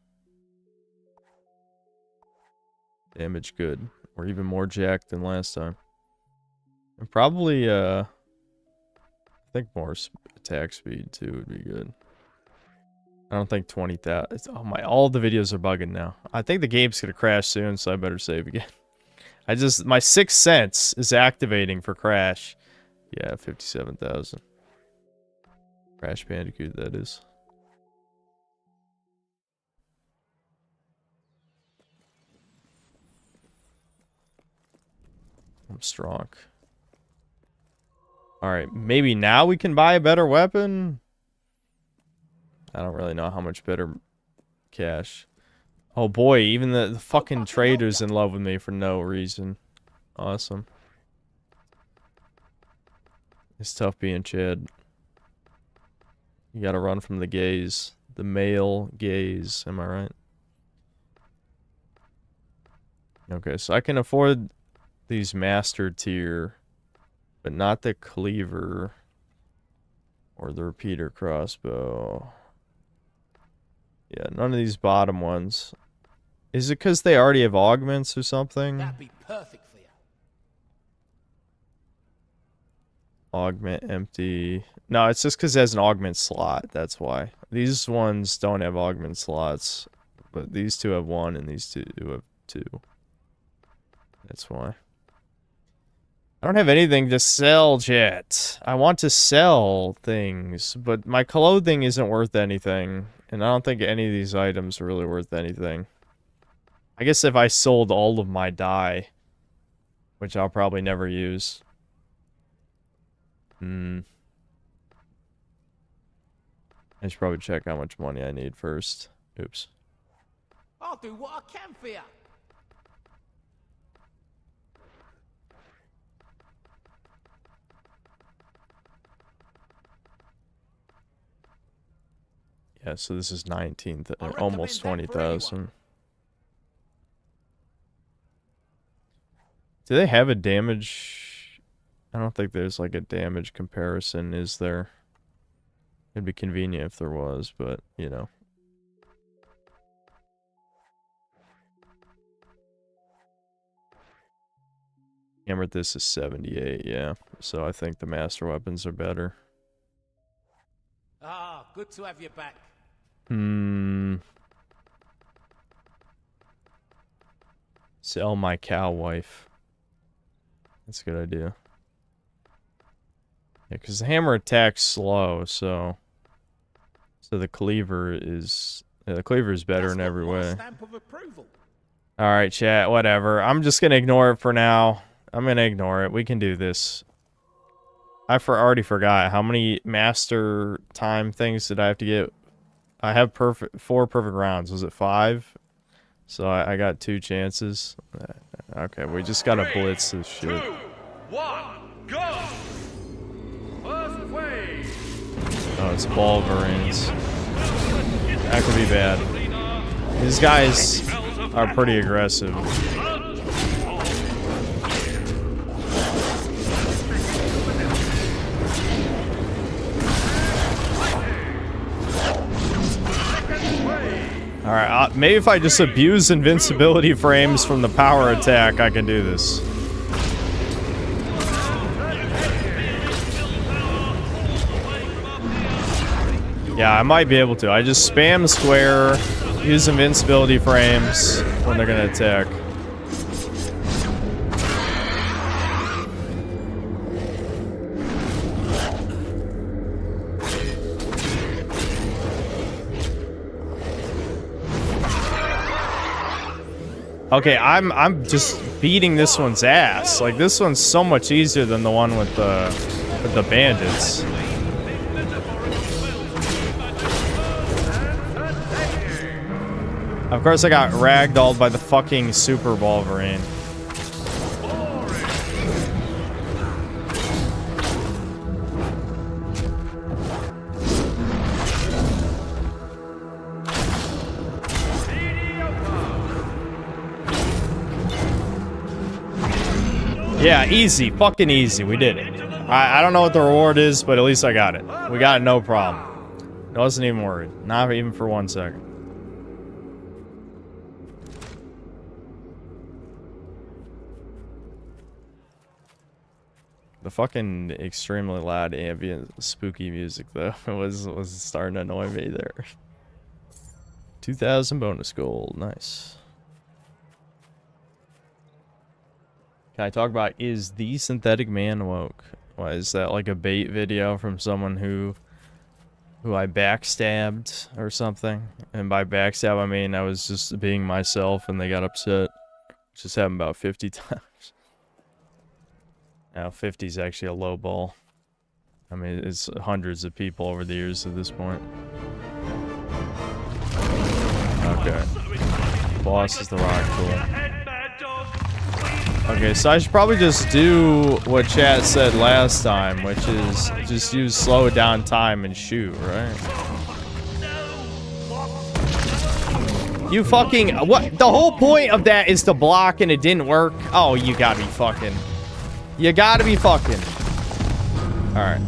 Damage good. We're even more jacked than last time. And probably, I think more attack speed too would be good. I don't think 20,000. Oh my, all the videos are bugging now. I think the game's gonna crash soon, so I better save again. My sixth sense is activating for crash. Yeah, 57,000. Crash Bandicoot, that is. I'm strong. Alright, maybe now we can buy a better weapon? I don't really know how much better cash. Oh boy, even the fucking trader's in love with me for no reason. Awesome. It's tough being Chad. You gotta run from the gaze. The male gaze, am I right? Okay, so I can afford these master tier, but not the cleaver or the repeater crossbow. Yeah, none of these bottom ones. Is it because they already have augments or something? That'd be perfect for you. Augment empty. No, it's just because it has an augment slot. That's why. These ones don't have augment slots. But these two have one and these two have two. That's why. I don't have anything to sell yet. I want to sell things, but my clothing isn't worth anything. And I don't think any of these items are really worth anything. I guess if I sold all of my dye, which I'll probably never use. I should probably check how much money I need first. Oops. I'll do what I can for you. Yeah, so this is 19th, almost 20,000. Do they have a damage? I don't think there's like a damage comparison, is there? It'd be convenient if there was, but, you know. Hammered this is 78, yeah. So I think the master weapons are better. Ah, good to have you back. Sell my cow wife. That's a good idea. Yeah, because the hammer attacks slow, so the cleaver is better in every way. All right, chat, whatever. I'm just gonna ignore it for now. I'm gonna ignore it. We can do this. I already forgot how many master time things did I have to get. I have 4 perfect rounds. Was it 5? So I got 2 chances. Okay, we just gotta blitz this shit. 2, 1, go! First wave. Oh, it's Wolverines. That could be bad. These guys are pretty aggressive. Alright, maybe if I just abuse invincibility frames from the power attack, I can do this. Yeah, I might be able to. I just spam square, use invincibility frames when they're gonna attack. Okay, I'm just beating this one's ass. Like, this one's so much easier than the one with the bandits. Of course, I got ragdolled by the fucking Super Wolverine. Yeah, easy. Fucking easy. We did it. I don't know what the reward is, but at least I got it. We got it, no problem. I wasn't even worried. Not even for 1 second. The fucking extremely loud ambient spooky music though was starting to annoy me there. 2,000 bonus gold, nice. Can I talk about is the synthetic man woke? What is that, like a bait video from someone who I backstabbed or something? And by backstab I mean I was just being myself and they got upset. Just happened about 50 times. Now 50 is actually a low ball. I mean, it's hundreds of people over the years at this point. Okay. Boss is the rock tool. Okay, so I should probably just do what chat said last time, which is just use slow down time and shoot, right? You fucking... What? The whole point of that is to block and it didn't work? Oh, you gotta be fucking... You gotta be fucking. Alright.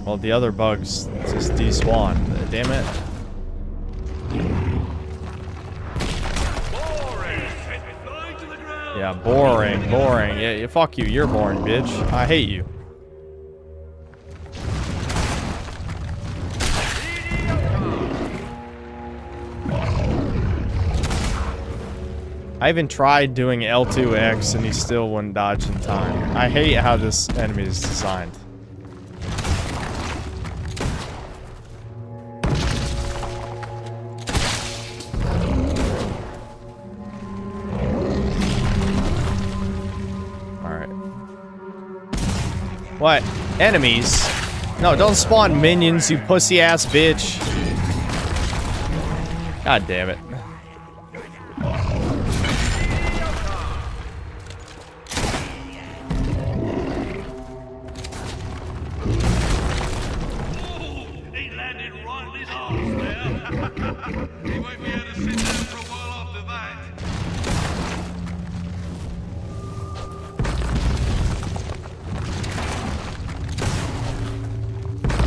Well, the other bugs just despawn. Damn it. Yeah, boring, boring. Yeah, fuck you. You're boring, bitch. I hate you. I even tried doing L2X and he still wouldn't dodge in time. I hate how this enemy is designed. Alright. What? Enemies? No, don't spawn minions, you pussy ass bitch. God damn it.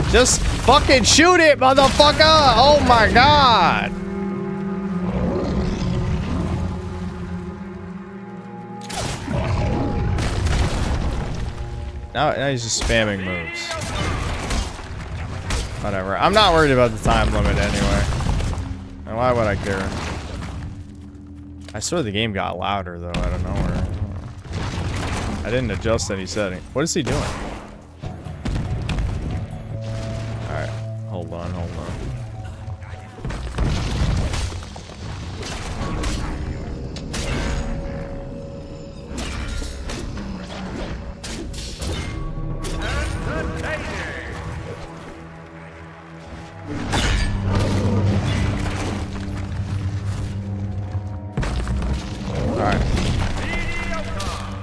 Just fucking shoot it, motherfucker! Oh my god! Now he's just spamming moves. Whatever. I'm not worried about the time limit anyway. And why would I care? I swear the game got louder though out of nowhere. I didn't adjust any setting. What is he doing? Alright. Hold on, hold on.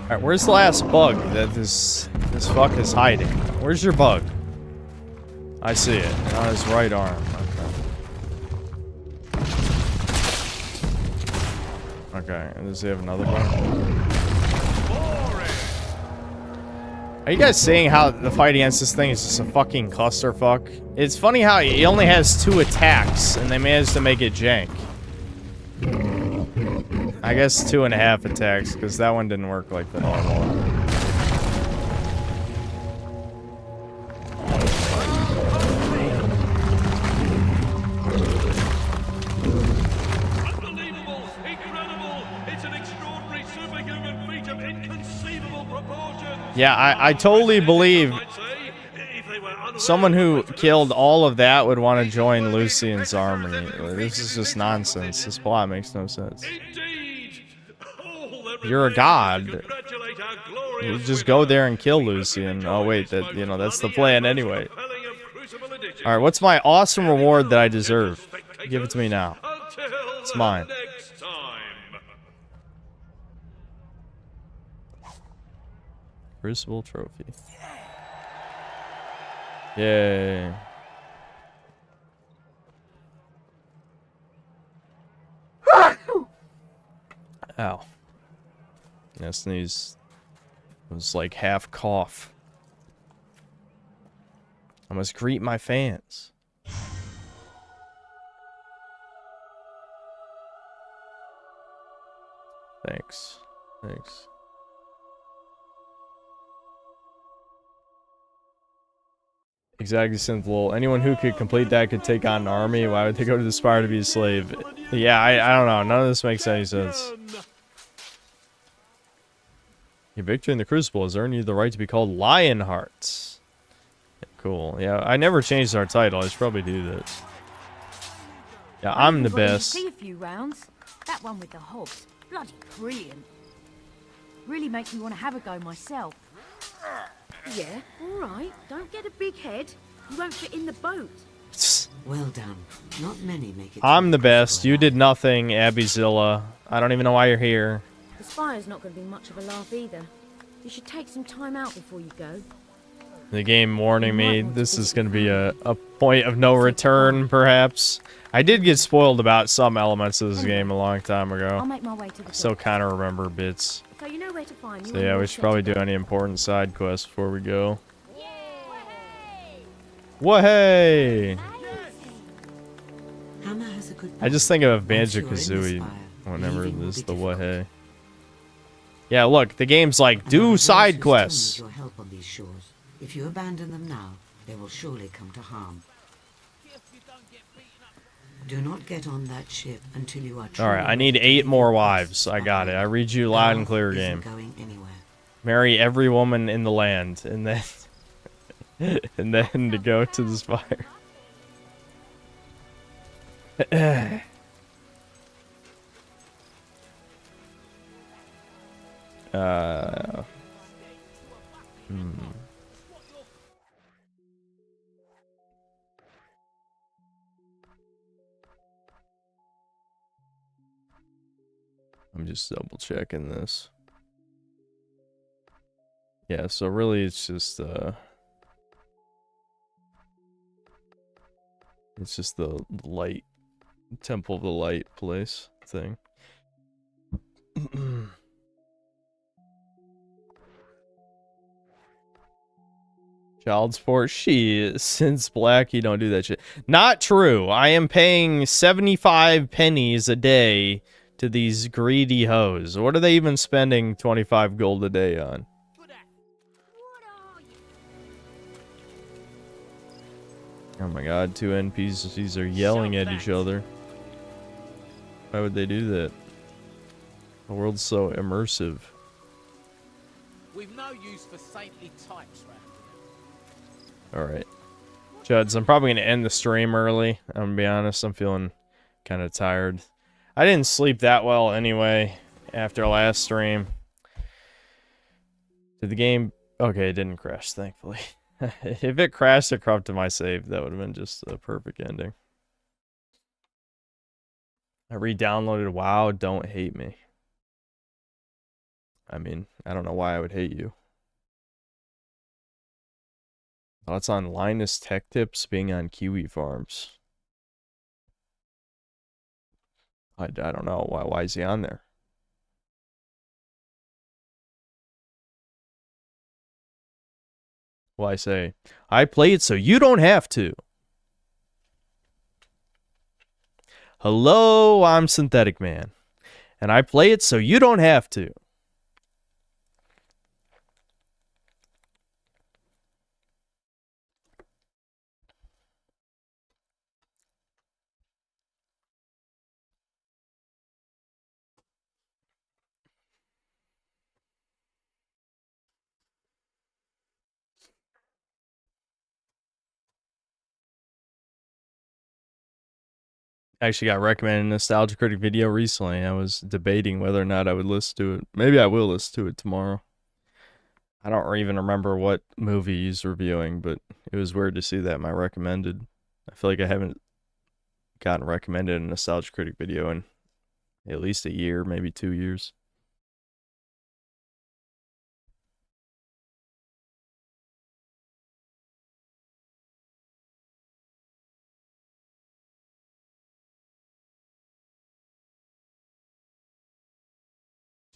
Alright, where's the last bug that this fuck is hiding? Where's your bug? I see it. On his right arm. Okay. Okay, does he have another bug? Are you guys seeing how the fight against this thing is just a fucking clusterfuck? It's funny how he only has 2 attacks, and they managed to make it jank. I guess 2.5 attacks, because that one didn't work like the normal one. Unbelievable! Incredible! It's an extraordinary superhuman feat of inconceivable proportions! Yeah, I totally believe someone who killed all of that would want to join Lucian's army. This is just nonsense. This plot makes no sense. You're a god. You just go there and kill Lucian. Oh wait, that that's the plan anyway. All right, what's my awesome reward that I deserve? Give it to me now. It's mine. Crucible trophy. Yay. Ow. That sneeze was like half cough. I must greet my fans. Thanks. Thanks. Exactly, Synthwol. Anyone who could complete that could take on an army. Why would they go to the Spire to be a slave? Yeah, I don't know. None of this makes any sense. Your victory in the Crucible has earned you the right to be called Lionheart. Yeah, cool. Yeah, I never changed our title. I should probably do this. Yeah, I'm the best. See a few rounds. That one with the hobs, bloody brilliant. Really makes me want to have a go myself. Yeah, all right. Don't get a big head. You won't fit in the boat. Well done. Not many make it. I'm the best. You did nothing, Abbyzilla. I don't even know why you're here. The Spire's not going to be much of a laugh either. You should take some time out before you go. The game warning me this is going to be a point of no return, perhaps. I did get spoiled about some elements of this game a long time ago. I'll make my way to the Still kind of remember bits. So you know where to find me. So yeah, we should probably do any important side quests before we go. Whoa-hey! I just think of Banjo-Kazooie whenever there's the whoa-hey. Yeah, look, the game's like, do side quests. Your help on these shores. If you abandon them now, they will surely come to harm. Do not get on that ship until you are. Alright, I need 8 more wives. I got it. I read you loud and clear, game. Marry every woman in the land, and then and then to go to the Spire. I'm just double checking this. Yeah, so really it's just the light Temple of the Light place thing. Child support. Since Black, you don't do that shit. Not true. I am paying 75 pennies a day to these greedy hoes. What are they even spending 25 gold a day on? Oh my god, 2 NPCs are yelling at each other. Why would they do that? The world's so immersive. We've no use for saintly types, right? Alright. Chuds, I'm probably going to end the stream early. I'm going to be honest, I'm feeling kind of tired. I didn't sleep that well anyway after last stream. Did the game... Okay, it didn't crash, thankfully. If it crashed or corrupted my save, that would have been just a perfect ending. I re-downloaded WoW, don't hate me. I mean, I don't know why I would hate you. Thoughts on Linus Tech Tips being on kiwi farms? I don't know. Why is he on there? Well, I say, I play it so you don't have to. Hello, I'm Synthetic Man, and I play it so you don't have to. I actually got recommended a Nostalgia Critic video recently. I was debating whether or not I would listen to it. Maybe I will listen to it tomorrow. I don't even remember what movie he's reviewing, but it was weird to see that in my recommended. I feel like I haven't gotten recommended a Nostalgia Critic video in at least a year, maybe 2 years.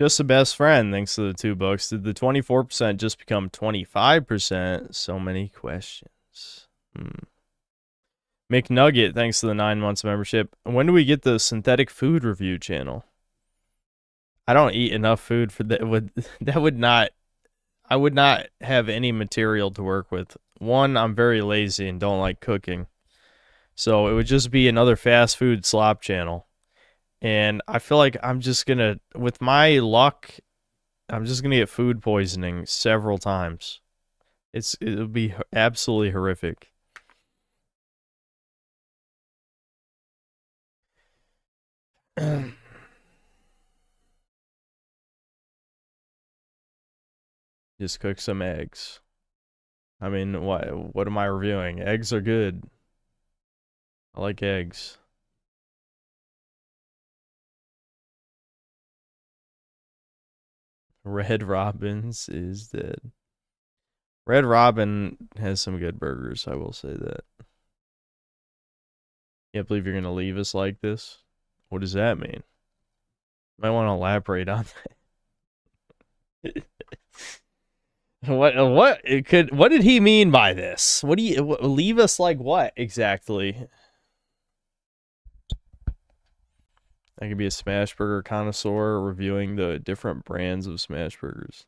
Just a best friend, thanks to the 2 books. Did the 24% just become 25%? So many questions. McNugget, thanks to the 9 months membership. When do we get the synthetic food review channel? I don't eat enough food for that. I would not have any material to work with. One, I'm very lazy and don't like cooking. So it would just be another fast food slop channel. And I feel like I'm just gonna, with my luck, I'm just gonna get food poisoning several times. It'll be absolutely horrific. Just cook some eggs. I mean, what am I reviewing? Eggs are good. I like eggs. Red Robin's is dead. Red Robin has some good burgers, I will say that. Can't believe you're gonna leave us like this. What does that mean? Might want to elaborate on that. What did he mean by this? What do you leave us like what exactly? I could be a smash burger connoisseur reviewing the different brands of smash burgers.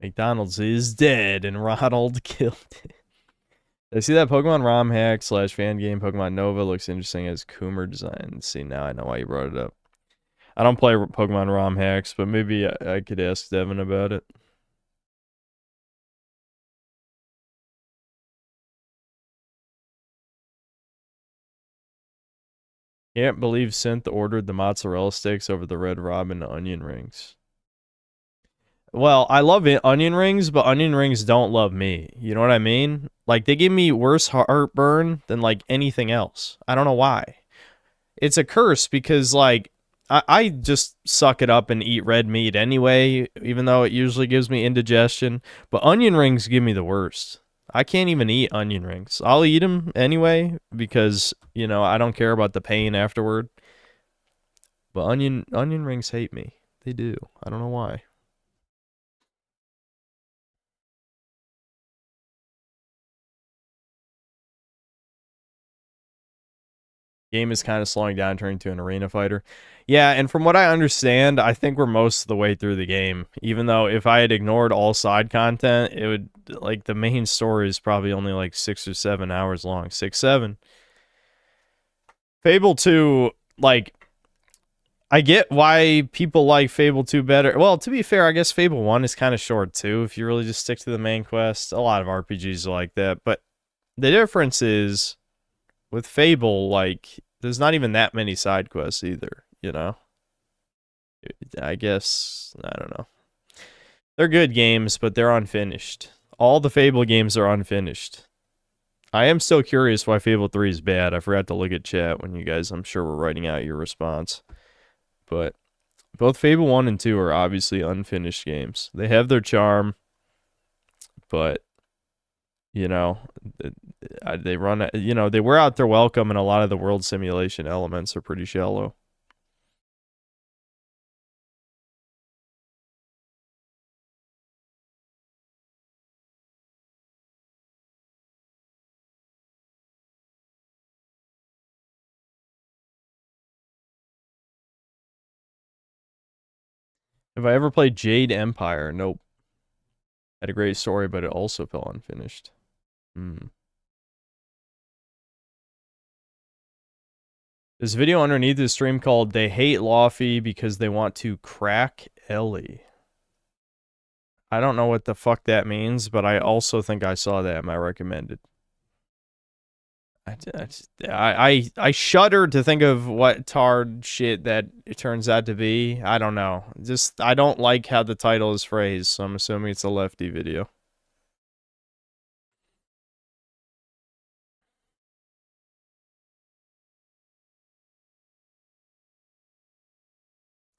McDonald's is dead and Ronald killed it. I see that Pokemon ROM hack / fan game Pokemon Nova looks interesting as Coomer design. See, now I know why you brought it up. I don't play Pokemon ROM hacks, but maybe I could ask Devin about it. Can't believe Synth ordered the mozzarella sticks over the Red Robin onion rings. Well, I love onion rings, but onion rings don't love me. You know what I mean? Like, they give me worse heartburn than, like, anything else. I don't know why. It's a curse because, like, I just suck it up and eat red meat anyway, even though it usually gives me indigestion. But onion rings give me the worst. I can't even eat onion rings. I'll eat them anyway because, you know, I don't care about the pain afterward. But onion rings hate me. They do. I don't know why. Game is kind of slowing down, turning to an arena fighter. Yeah, and from what I understand, I think we're most of the way through the game. Even though if I had ignored all side content, it would, like, the main story is probably only like 6 or 7 hours long. 6, 7. Fable 2, like, I get why people like Fable 2 better. Well, to be fair, I guess Fable 1 is kind of short too, if you really just stick to the main quest. A lot of RPGs are like that, but the difference is, with Fable, like, there's not even that many side quests either, you know? I guess, I don't know. They're good games, but they're unfinished. All the Fable games are unfinished. I am still curious why Fable 3 is bad. I forgot to look at chat when you guys, I'm sure, were writing out your response. But both Fable 1 and 2 are obviously unfinished games. They have their charm, but, you know, they run, you know, they wear out their welcome, and a lot of the world simulation elements are pretty shallow. Have I ever played Jade Empire? Nope. Had a great story, but it also fell unfinished. This video underneath the stream called "They Hate Laufey Because They Want to Crack Ellie." I don't know what the fuck that means, but I also think I saw that in my recommended. I shudder to think of what tard shit that it turns out to be. I don't know. Just, I don't like how the title is phrased, so I'm assuming it's a lefty video.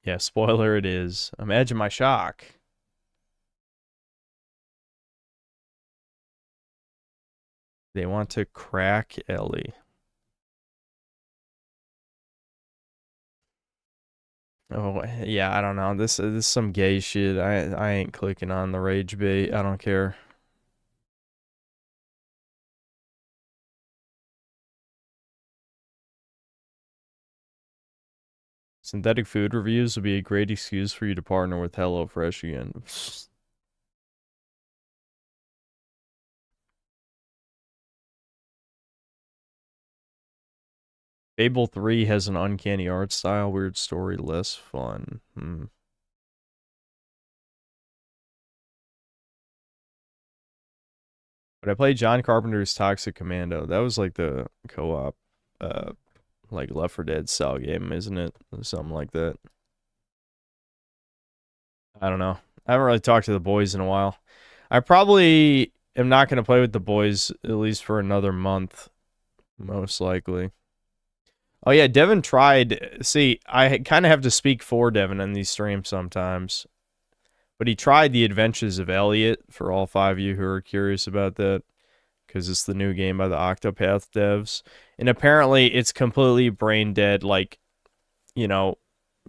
Yeah, spoiler it is. Imagine my shock. They want to crack Ellie. Oh, yeah, I don't know. This is some gay shit. I ain't clicking on the rage bait. I don't care. Synthetic food reviews would be a great excuse for you to partner with HelloFresh again. Fable 3 has an uncanny art style, weird story, less fun. But I played John Carpenter's Toxic Commando. That was like the co-op, like Left 4 Dead style game, isn't it? Or something like that. I don't know. I haven't really talked to the boys in a while. I probably am not going to play with the boys at least for another month, most likely. Oh yeah, Devin tried. See, I kind of have to speak for Devin in these streams sometimes. But he tried The Adventures of Elliot, for all 5 of you who are curious about that. Because it's the new game by the Octopath devs. And apparently it's completely brain dead, like, you know,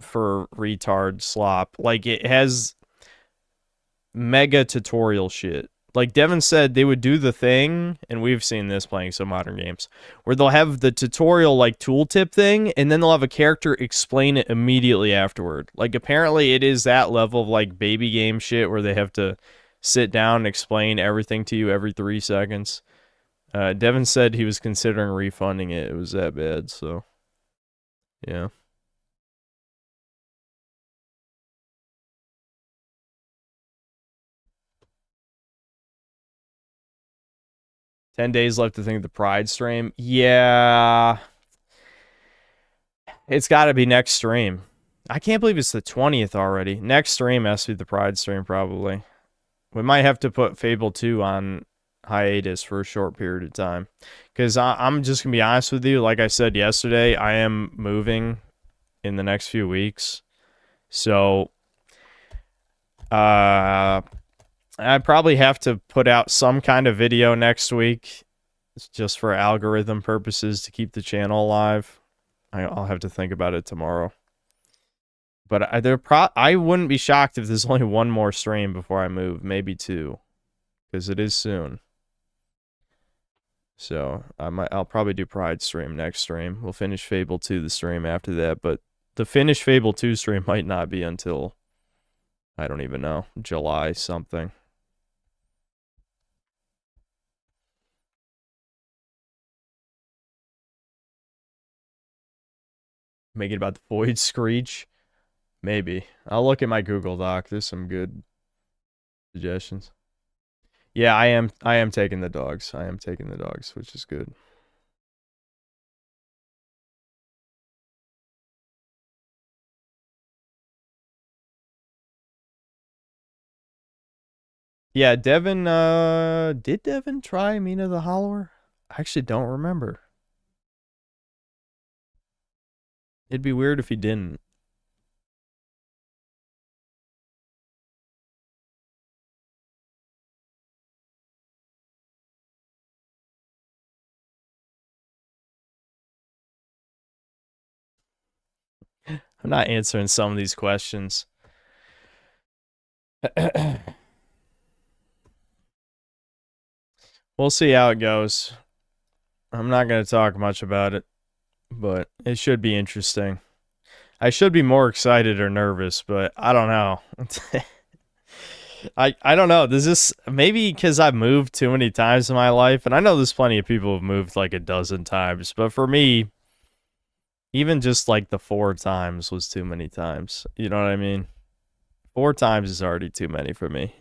for retard slop. Like, it has mega tutorial shit. Like Devin said, they would do the thing, and we've seen this playing some modern games, where they'll have the tutorial, like, tooltip thing, and then they'll have a character explain it immediately afterward. Like, apparently it is that level of, like, baby game shit where they have to sit down and explain everything to you every 3 seconds. Devin said he was considering refunding it. It was that bad, so, yeah. "10 days left to think of the Pride stream." Yeah. It's got to be next stream. I can't believe it's the 20th already. Next stream has to be the Pride stream, probably. We might have to put Fable 2 on hiatus for a short period of time. Because I'm just going to be honest with you. Like I said yesterday, I am moving in the next few weeks. So, I probably have to put out some kind of video next week, just for algorithm purposes to keep the channel alive. I'll have to think about it tomorrow. But I wouldn't be shocked if there's only one more stream before I move, maybe 2, because it is soon. So I'll probably do Pride stream next stream. We'll finish Fable 2 the stream after that, but the finished Fable 2 stream might not be until, I don't even know, July something. Make it about the Void Screech? Maybe. I'll look at my Google Doc. There's some good suggestions. Yeah, I am taking the dogs. I am taking the dogs, which is good. Yeah, Devin, did Devin try Mina the Hollower? I actually don't remember. It'd be weird if he didn't. I'm not answering some of these questions. We'll see how it goes. I'm not going to talk much about it, but it should be interesting. I should be more excited or nervous, but I don't know. I don't know. Does this maybe because I've moved too many times in my life, and I know there's plenty of people who've moved like a dozen times, but for me, even just like the 4 times was too many times. You know what I mean? 4 times is already too many for me.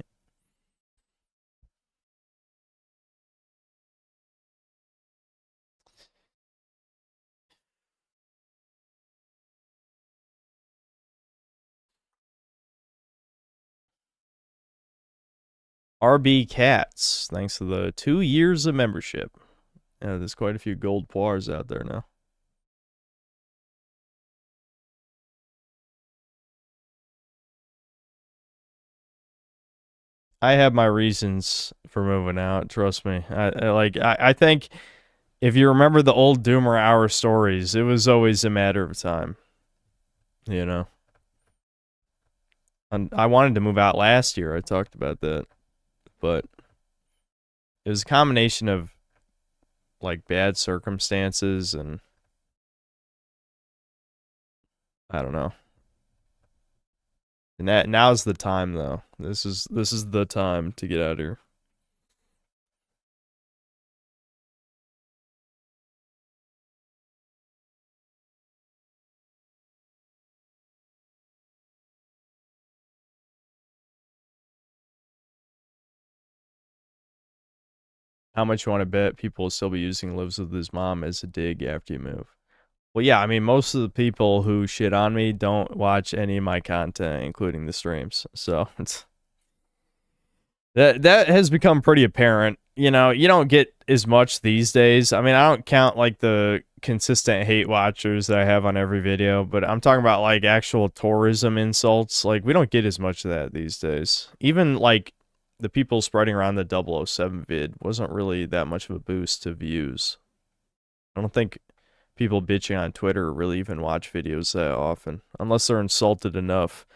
RB Cats, thanks to the 2 years of membership. Yeah, there's quite a few gold poires out there now. I have my reasons for moving out. Trust me. I think if you remember the old Doomer Hour stories, it was always a matter of time. You know. And I wanted to move out last year. I talked about that, but it was a combination of like bad circumstances and I don't know. And now's the time though. This is the time to get out of here. How much you want to bet people will still be using Lives with His Mom as a dig after you move? Well, yeah, I mean, most of the people who shit on me don't watch any of my content, including the streams. So it's that has become pretty apparent. You know, you don't get as much these days. I mean, I don't count like the consistent hate watchers that I have on every video, but I'm talking about like actual tourism insults. Like, we don't get as much of that these days. Even like the people spreading around the 007 vid wasn't really that much of a boost to views. I don't think people bitching on Twitter really even watch videos that often, unless they're insulted enough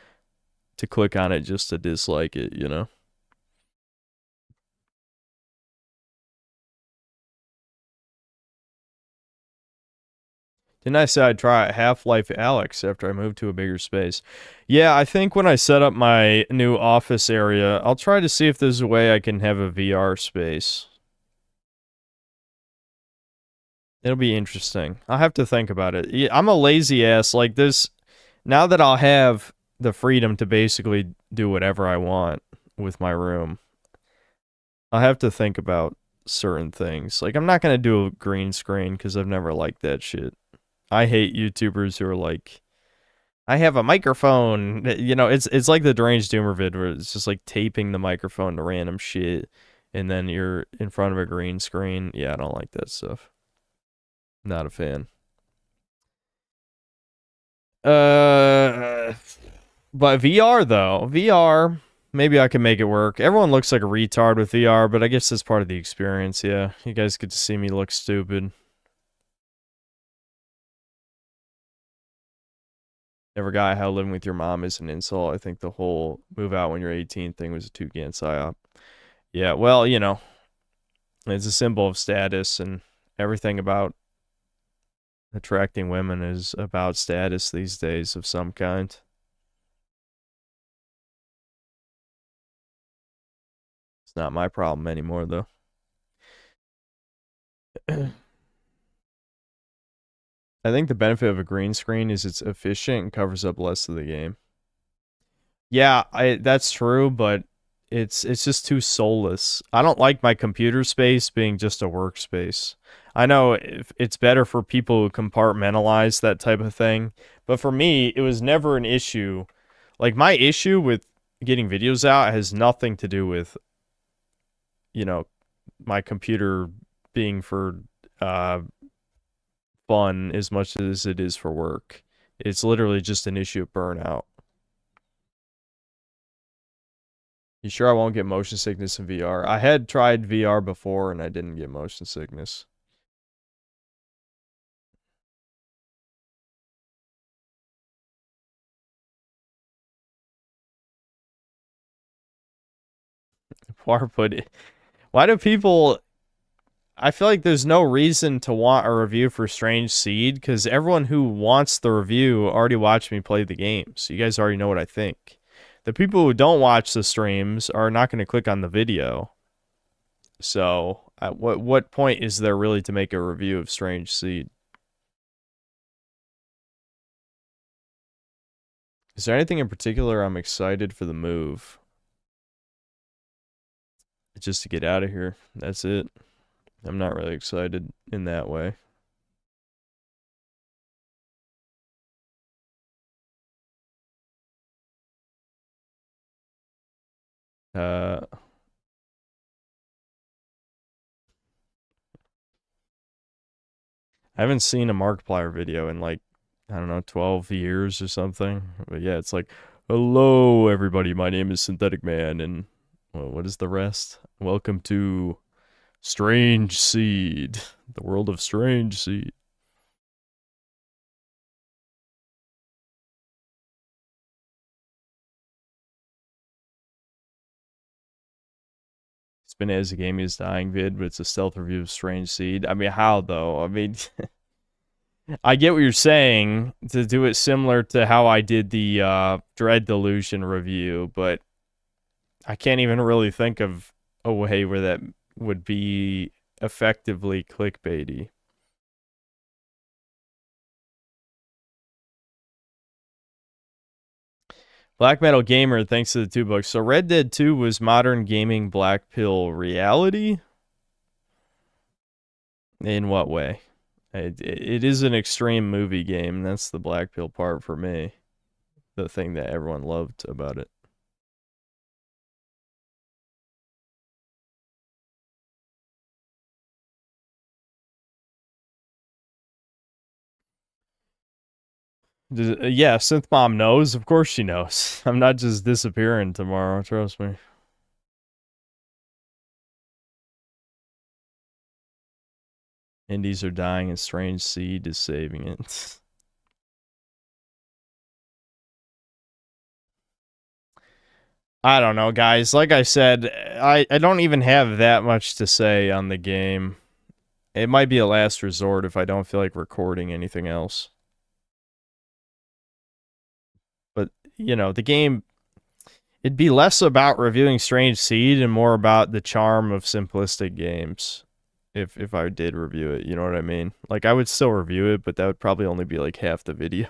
to click on it just to dislike it, you know? Didn't I say I'd try Half-Life Alyx after I moved to a bigger space? Yeah, I think when I set up my new office area, I'll try to see if there's a way I can have a VR space. It'll be interesting. I'll have to think about it. Yeah, I'm a lazy ass. Like this, now that I'll have the freedom to basically do whatever I want with my room, I'll have to think about certain things. Like, I'm not going to do a green screen because I've never liked that shit. I hate YouTubers who are like, I have a microphone. You know, it's like the Deranged Doomer vid where it's just like taping the microphone to random shit and then you're in front of a green screen. Yeah, I don't like that stuff. Not a fan. But VR though, VR, maybe I can make it work. Everyone looks like a retard with VR, but I guess that's part of the experience. Yeah, you guys get to see me look stupid. Never got how living with your mom is an insult. I think the whole move out when you're 18 thing was a toucan psyop. Yeah, well, you know, it's a symbol of status, and everything about attracting women is about status these days of some kind. It's not my problem anymore, though. I think the benefit of a green screen is it's efficient and covers up less of the game. Yeah, that's true, but it's just too soulless. I don't like my computer space being just a workspace. I know it's better for people who compartmentalize that type of thing, but for me, it was never an issue. Like, my issue with getting videos out has nothing to do with, you know, my computer being for fun as much as it is for work. It's literally just an issue of burnout. You sure I won't get motion sickness in VR? I had tried VR before and I didn't get motion sickness. Why do people... I feel like there's no reason to want a review for Strange Seed because everyone who wants the review already watched me play the game. So you guys already know what I think. The people who don't watch the streams are not going to click on the video. So at what point is there really to make a review of Strange Seed? Is there anything in particular I'm excited for the move? Just to get out of here. That's it. I'm not really excited in that way. I haven't seen a Markiplier video in like, I don't know, 12 years or something. But yeah, it's like, hello everybody, my name is Synthetic Man, and well, what is the rest? Welcome to Strange Seed, the world of Strange Seed. It's been as a game is dying vid, but it's a stealth review of Strange Seed. I mean, how though? I mean, I get what you're saying to do it similar to how I did the Dread Delusion review, but I can't even really think of a way where that would be effectively clickbaity. Black Metal Gamer, thanks to the $2. So Red Dead 2 was modern gaming black pill reality? In what way? It is an extreme movie game. That's the black pill part for me. The thing that everyone loved about it. Yeah, Synth Mom knows. Of course she knows. I'm not just disappearing tomorrow, trust me. Indies are dying and Strange Seed is saving it. I don't know, guys. Like I said, I don't even have that much to say on the game. It might be a last resort if I don't feel like recording anything else. But, you know, the game, it'd be less about reviewing Strange Seed and more about the charm of simplistic games. If I did review it, you know what I mean? Like, I would still review it, but that would probably only be like half the video.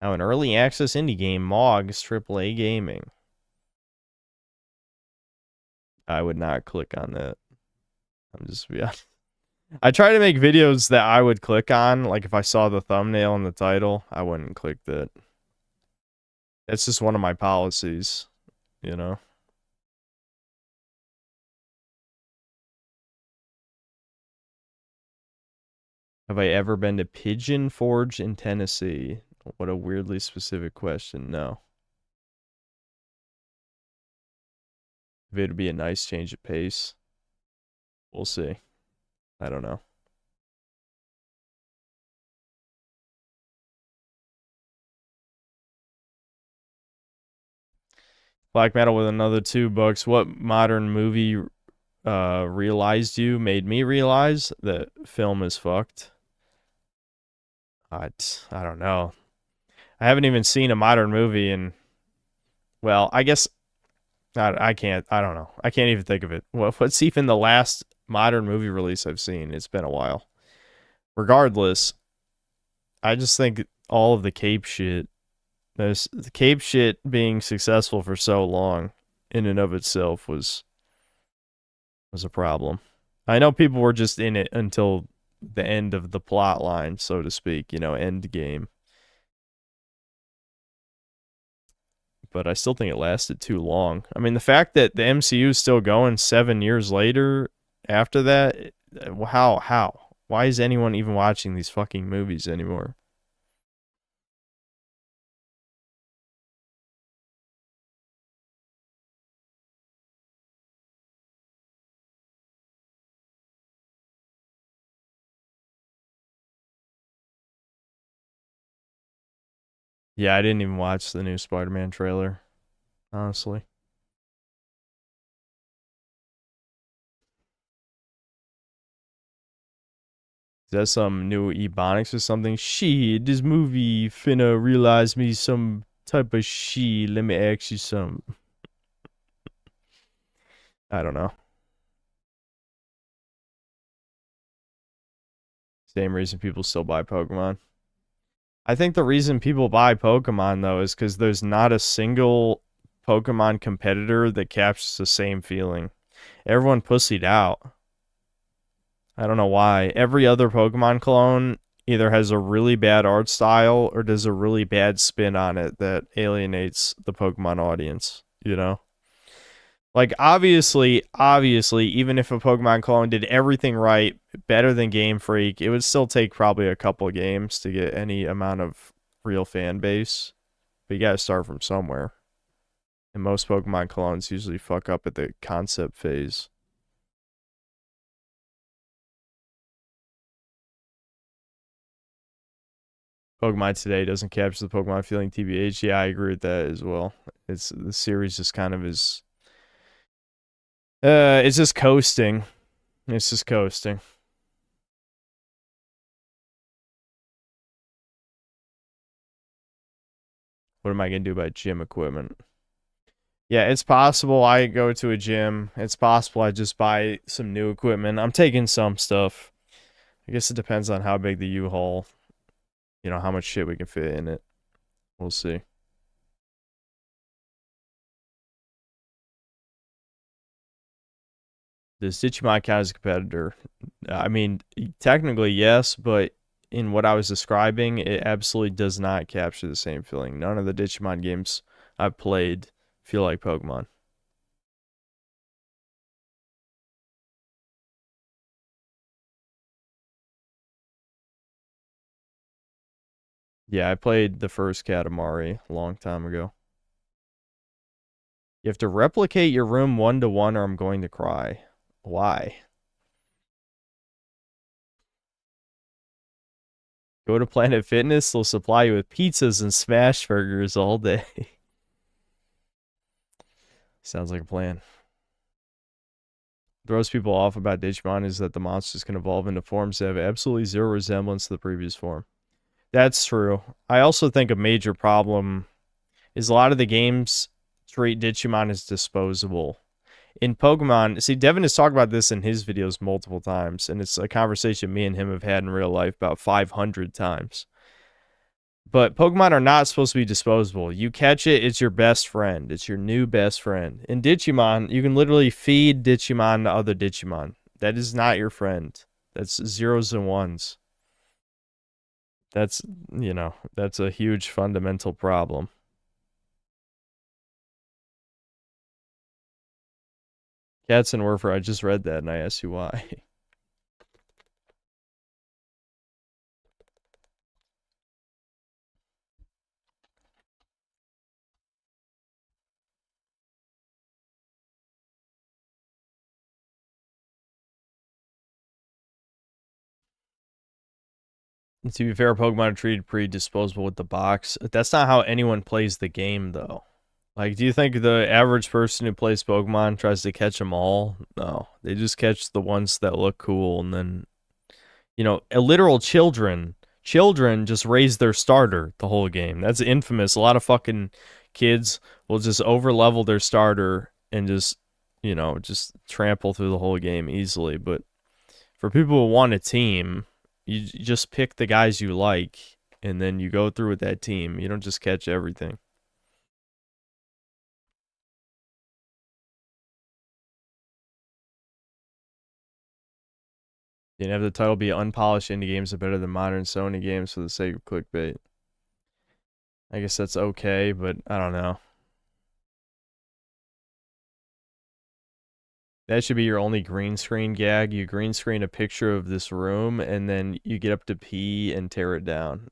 Now, an early access indie game, Mogs AAA Gaming. I would not click on that. I'm just be honest. I try to make videos that I would click on. Like if I saw the thumbnail and the title, I wouldn't click that. That's just one of my policies, you know? Have I ever been to Pigeon Forge in Tennessee? What a weirdly specific question. No. If it'd be a nice change of pace. We'll see. I don't know. Black Metal with another $2. What modern movie realized you? Made me realize that film is fucked? I don't know. I haven't even seen a modern movie in, well, I guess I can't. I don't know. I can't even think of it. What's even the last modern movie release I've seen? It's been a while. Regardless, I just think all of the Cape shit, the Cape shit being successful for so long in and of itself was a problem. I know people were just in it until the end of the plot line, so to speak, you know, end game. But I still think it lasted too long. I mean, the fact that the MCU is still going 7 years later after that, how? Why is anyone even watching these fucking movies anymore? Yeah, I didn't even watch the new Spider-Man trailer, honestly. Is that some new Ebonics or something? Shit, this movie finna realize me some type of shit. Let me ask you some. I don't know. Same reason people still buy Pokemon. I think the reason people buy Pokemon, though, is because there's not a single Pokemon competitor that captures the same feeling. Everyone pussied out. I don't know why. Every other Pokemon clone either has a really bad art style or does a really bad spin on it that alienates the Pokemon audience, you know? Like, obviously, even if a Pokemon clone did everything right, better than Game Freak, it would still take probably a couple of games to get any amount of real fan base. But you gotta start from somewhere. And most Pokemon clones usually fuck up at the concept phase. Pokemon today doesn't capture the Pokemon feeling TBH. Yeah, I agree with that as well. It's the series just kind of is it's just coasting. It's just coasting. What am I going to do about gym equipment? Yeah, it's possible I go to a gym. It's possible I just buy some new equipment. I'm taking some stuff. I guess it depends on how big the U-Haul, you know, how much shit we can fit in it. We'll see. Does Digimon count as a competitor? I mean, technically yes, but in what I was describing, it absolutely does not capture the same feeling. None of the Digimon games I've played feel like Pokemon. Yeah, I played the first Katamari a long time ago. You have to replicate your room 1-to-1 or I'm going to cry. Why? Go to Planet Fitness, they'll supply you with pizzas and smash burgers all day. Sounds like a plan. What throws people off about Digimon is that the monsters can evolve into forms that have absolutely zero resemblance to the previous form. That's true. I also think a major problem is a lot of the games treat Digimon as disposable. In Pokemon, see, Devin has talked about this in his videos multiple times, and it's a conversation me and him have had in real life about 500 times. But Pokemon are not supposed to be disposable. You catch it, it's your best friend. It's your new best friend. In Digimon, you can literally feed Digimon to other Digimon. That is not your friend. That's zeros and ones. That's, you know, that's a huge fundamental problem. Cats and Warfare, I just read that and I asked you why. And to be fair, Pokemon are treated pretty disposable with the box. That's not how anyone plays the game, though. Like, do you think the average person who plays Pokemon tries to catch them all? No. They just catch the ones that look cool, and then, you know, literal children just raise their starter the whole game. That's infamous. A lot of fucking kids will just overlevel their starter and just, you know, just trample through the whole game easily. But for people who want a team, you just pick the guys you like, and then you go through with that team. You don't just catch everything. You can have the title be unpolished indie games are better than modern Sony games for the sake of clickbait. I guess that's okay, but I don't know. That should be your only green screen gag. You green screen a picture of this room, and then you get up to pee and tear it down.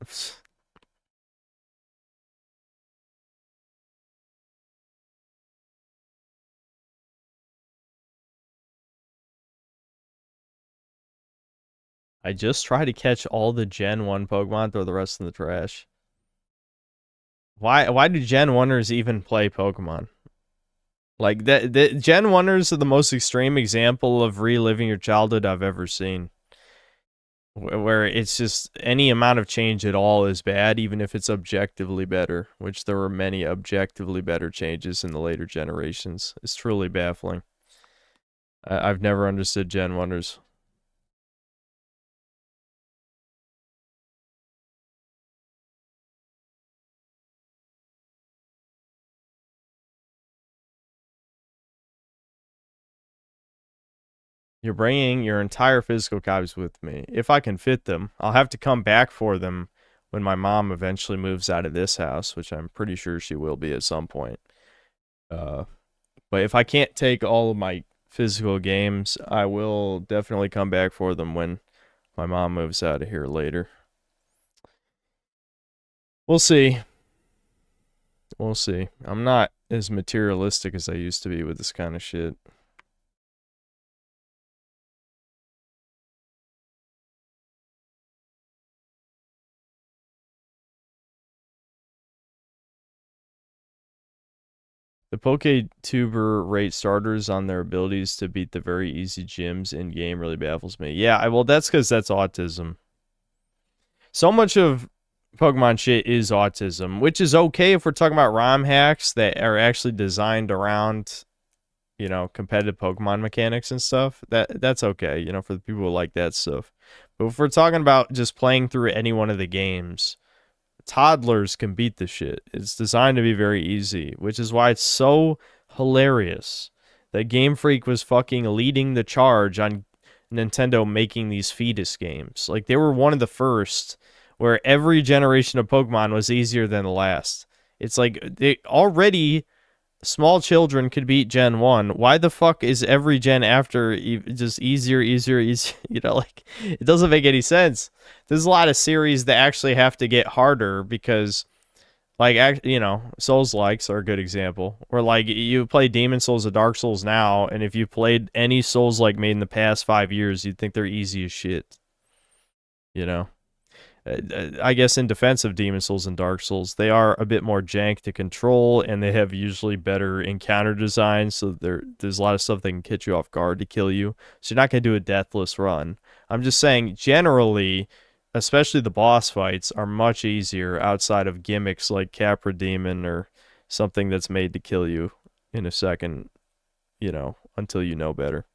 I just try to catch all the Gen 1 Pokemon, throw the rest in the trash. Why do Gen 1ers even play Pokemon? Like, the Gen 1ers are the most extreme example of reliving your childhood I've ever seen. where it's just any amount of change at all is bad, even if it's objectively better, which there were many objectively better changes in the later generations. It's truly baffling. I've never understood Gen 1ers. You're bringing your entire physical copies with me. If I can fit them, I'll have to come back for them when my mom eventually moves out of this house, which I'm pretty sure she will be at some point. But if I can't take all of my physical games, I will definitely come back for them when my mom moves out of here later. We'll see. We'll see. I'm not as materialistic as I used to be with this kind of shit. The PokeTuber rate starters on their abilities to beat the very easy gyms in game really baffles me. Yeah, well, that's because that's autism. So much of Pokemon shit is autism, which is okay if we're talking about ROM hacks that are actually designed around, you know, competitive Pokemon mechanics and stuff. That's okay, you know, for the people who like that stuff. But if we're talking about just playing through any one of the games, toddlers can beat the shit. It's designed to be very easy, which is why it's so hilarious that Game Freak was fucking leading the charge on Nintendo making these fetus games. Like, they were one of the first where every generation of Pokemon was easier than the last. It's like, they already, small children could beat Gen 1. Why the fuck is every gen after just easier? You know, like, it doesn't make any sense. There's a lot of series that actually have to get harder because, like, you know, Souls-likes are a good example. Or, like, you play Demon Souls or Dark Souls now, and if you played any Souls-like made in the past 5 years, you'd think they're easy as shit. You know? I guess in defense of Demon Souls and Dark Souls, they are a bit more jank to control, and they have usually better encounter design, so there's a lot of stuff that can catch you off guard to kill you. So you're not going to do a deathless run. I'm just saying, generally, especially the boss fights, are much easier outside of gimmicks like Capra Demon or something that's made to kill you in a second, you know, until you know better.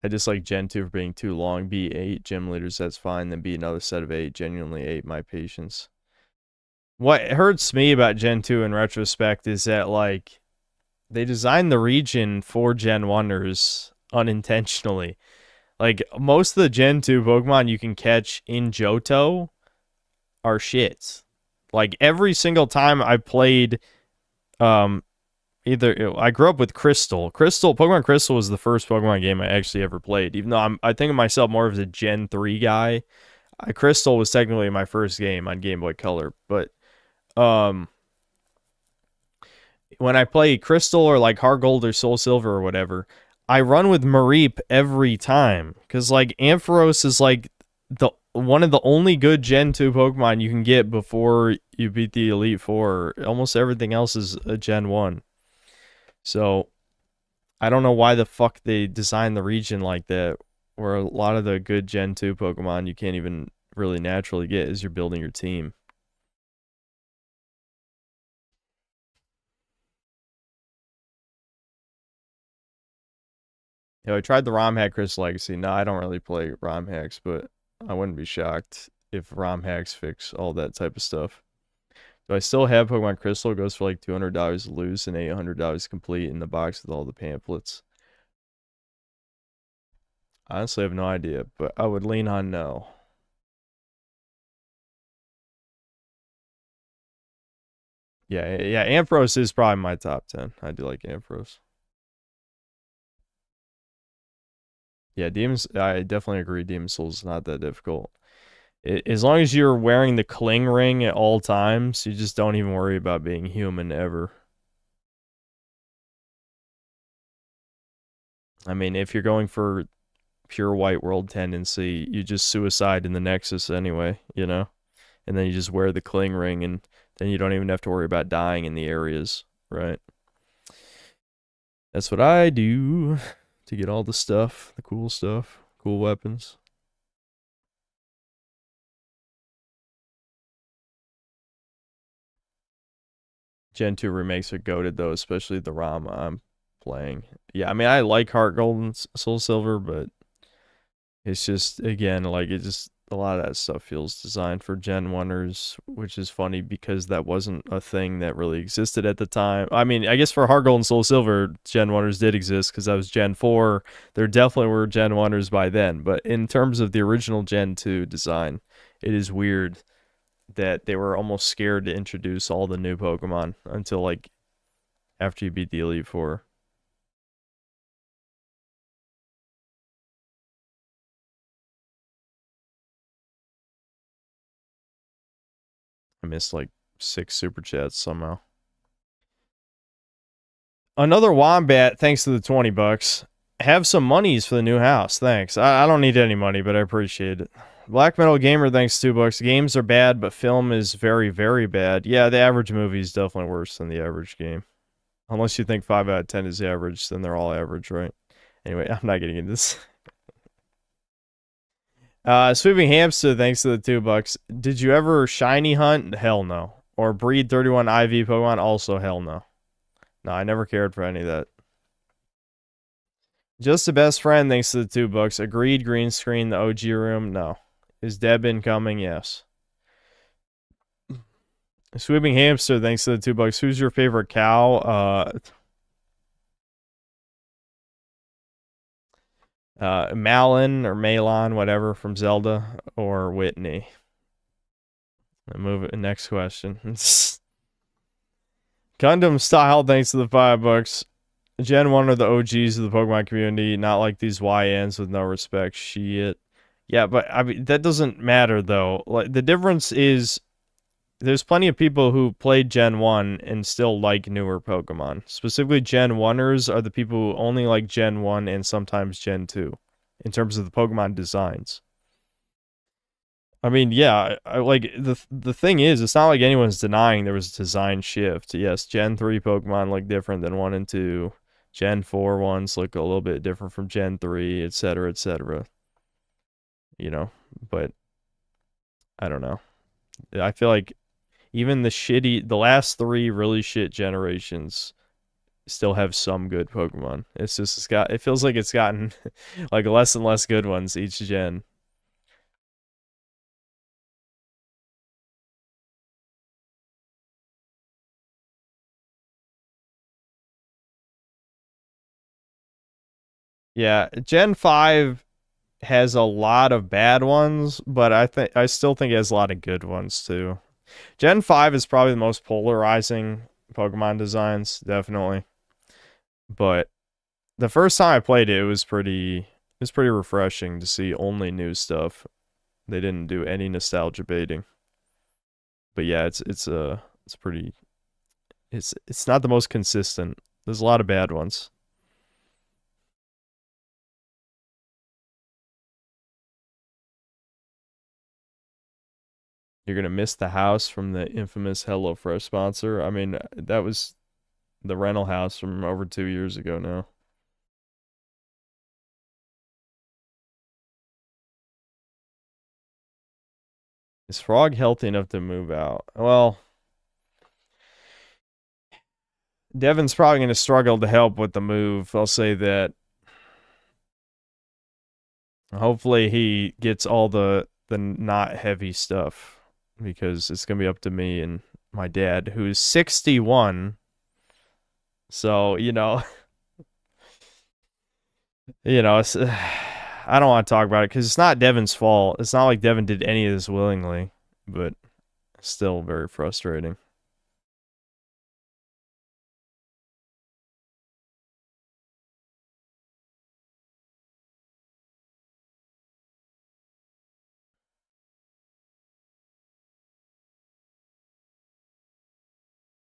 I just like Gen 2 for being too long. Be 8 gym leaders, that's fine. Then be another set of 8. Genuinely 8 my patience. What hurts me about Gen 2 in retrospect is that, like, they designed the region for Gen 1ers unintentionally. Like, most of the Gen 2 Pokemon you can catch in Johto are shit. Like, every single time I played, I grew up with Crystal. Pokemon Crystal was the first Pokemon game I actually ever played. Even though I think of myself more as a Gen 3 guy. Crystal was technically my first game on Game Boy Color. But when I play Crystal or like Heart Gold or Soul Silver or whatever, I run with Mareep every time. Because, like, Ampharos is like one of the only good Gen 2 Pokemon you can get before you beat the Elite Four. Almost everything else is a Gen 1. So, I don't know why the fuck they designed the region like that, where a lot of the good Gen 2 Pokemon you can't even really naturally get as you're building your team. You know, I tried the ROM hack Crystal Legacy. No, I don't really play ROM hacks, but I wouldn't be shocked if ROM hacks fix all that type of stuff. Do I still have Pokemon Crystal? It goes for like $200 loose and $800 complete in the box with all the pamphlets. I honestly have no idea, but I would lean on no. Yeah, Ampharos is probably my top 10. I do like Ampharos. Yeah, I definitely agree. Demon Souls is not that difficult. As long as you're wearing the cling ring at all times, you just don't even worry about being human ever. I mean, if you're going for pure white world tendency, you just suicide in the Nexus anyway, you know? and then you just wear the cling ring, and then you don't even have to worry about dying in the areas, right? That's what I do to get all the stuff, the cool stuff, cool weapons. Gen 2 remakes are goated though, especially the ROM I'm playing. Yeah, I mean, I like Heart Gold and Soul Silver, but it's just, again, like, it just, a lot of that stuff feels designed for Gen 1ers, which is funny because that wasn't a thing that really existed at the time. I mean, I guess for Heart Gold and Soul Silver, Gen 1ers did exist because that was Gen 4. There definitely were Gen 1ers by then, but in terms of the original Gen 2 design, it is weird that they were almost scared to introduce all the new Pokemon until, like, after you beat the Elite Four. I missed, like, 6 super chats somehow. Another Wombat, thanks to the 20 bucks. Have some monies for the new house, thanks. I don't need any money, but I appreciate it. Black Metal Gamer, thanks, 2 bucks. Games are bad, but film is very, very bad. Yeah, the average movie is definitely worse than the average game. Unless you think 5 out of 10 is average, then they're all average, right? Anyway, I'm not getting into this. Sweeping Hamster, thanks to the 2 bucks. Did you ever shiny hunt? Hell no. Or breed 31 IV Pokemon? Also hell no. No, I never cared for any of that. Just the best friend, thanks to the 2 bucks. Agreed, green screen, the OG room? No. Is Deb incoming? Yes. Sweeping Hamster, thanks to the 2 bucks. Who's your favorite cow? Malin or Malon, whatever, from Zelda, or Whitney. Move it. Next question. Gundam Style, thanks to the 5 bucks. Gen 1 are the OGs of the Pokemon community, not like these YNs with no respect. Shit. Yeah, but I mean, that doesn't matter though. Like, the difference is there's plenty of people who played Gen 1 and still like newer Pokemon. Specifically, Gen 1ers are the people who only like Gen 1 and sometimes Gen 2 in terms of the Pokemon designs. I mean, yeah, like, the thing is, it's not like anyone's denying there was a design shift. Yes, Gen 3 Pokemon look different than 1 and 2. Gen 4 ones look a little bit different from Gen 3, etc., etc. You know, but I don't know. I feel like even the last 3 really shit generations still have some good Pokemon. It's just, it feels like it's gotten like less and less good ones each gen. Yeah, Gen 5 has a lot of bad ones, but I still think it has a lot of good ones too. Gen 5 is probably the most polarizing Pokemon designs, definitely. But the first time I played it, it was pretty refreshing to see only new stuff. They didn't do any nostalgia baiting. But yeah, it's not the most consistent. There's a lot of bad ones. You're gonna miss the house from the infamous HelloFresh sponsor. I mean, that was the rental house from over 2 years ago now. Is Frog healthy enough to move out? Well, Devin's probably going to struggle to help with the move. I'll say that. Hopefully he gets all the not heavy stuff, because it's going to be up to me and my dad, who's 61. So, you know, it's, I don't want to talk about it because it's not Devin's fault. It's not like Devin did any of this willingly, but still very frustrating.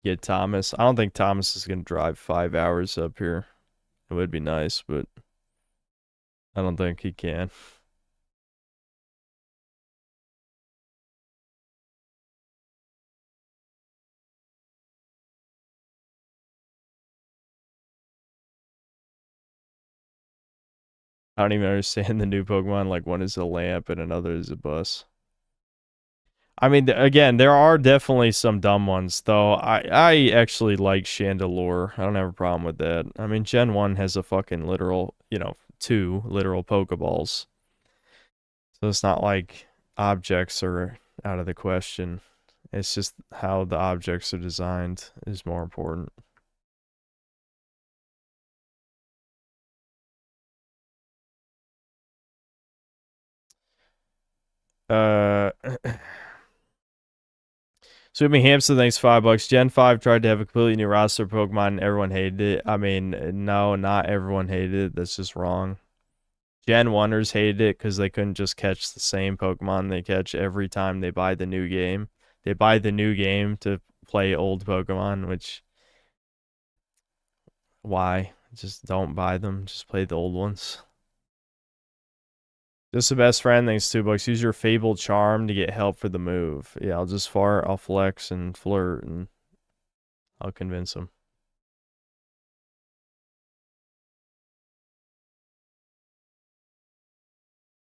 Get Thomas. I don't think Thomas is going to drive 5 hours up here. It would be nice, but I don't think he can. I don't even understand the new Pokemon. Like, one is a lamp and another is a bus. I mean, again, there are definitely some dumb ones, though. I actually like Chandelure. I don't have a problem with that. I mean, Gen 1 has a fucking literal, 2 literal Pokeballs. So it's not like objects are out of the question. It's just how the objects are designed is more important. Sweeping Hamster, thanks $5. Gen 5 tried to have a completely new roster of Pokemon and everyone hated it. I mean, no, not everyone hated it. That's just wrong. Gen 1ers hated it because they couldn't just catch the same Pokemon they catch every time they buy the new game. They buy the new game to play old Pokemon, which... Why? Just don't buy them. Just play the old ones. Just the best friend, thanks $2. Use your Fable charm to get help for the move. Yeah, I'll just fart, I'll flex and flirt, and I'll convince him.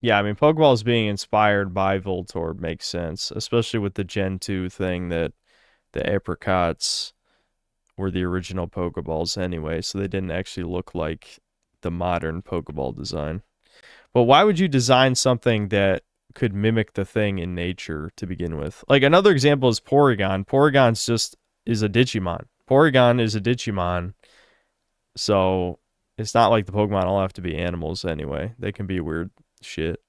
Yeah, I mean, Pokeballs being inspired by Voltorb makes sense, especially with the Gen 2 thing that the apricots were the original Pokeballs anyway, so they didn't actually look like the modern Pokeball design. But why would you design something that could mimic the thing in nature to begin with? Like, another example is Porygon. Porygon's just is a Digimon. Porygon is a Digimon, so it's not like the Pokemon all have to be animals anyway. They can be weird shit.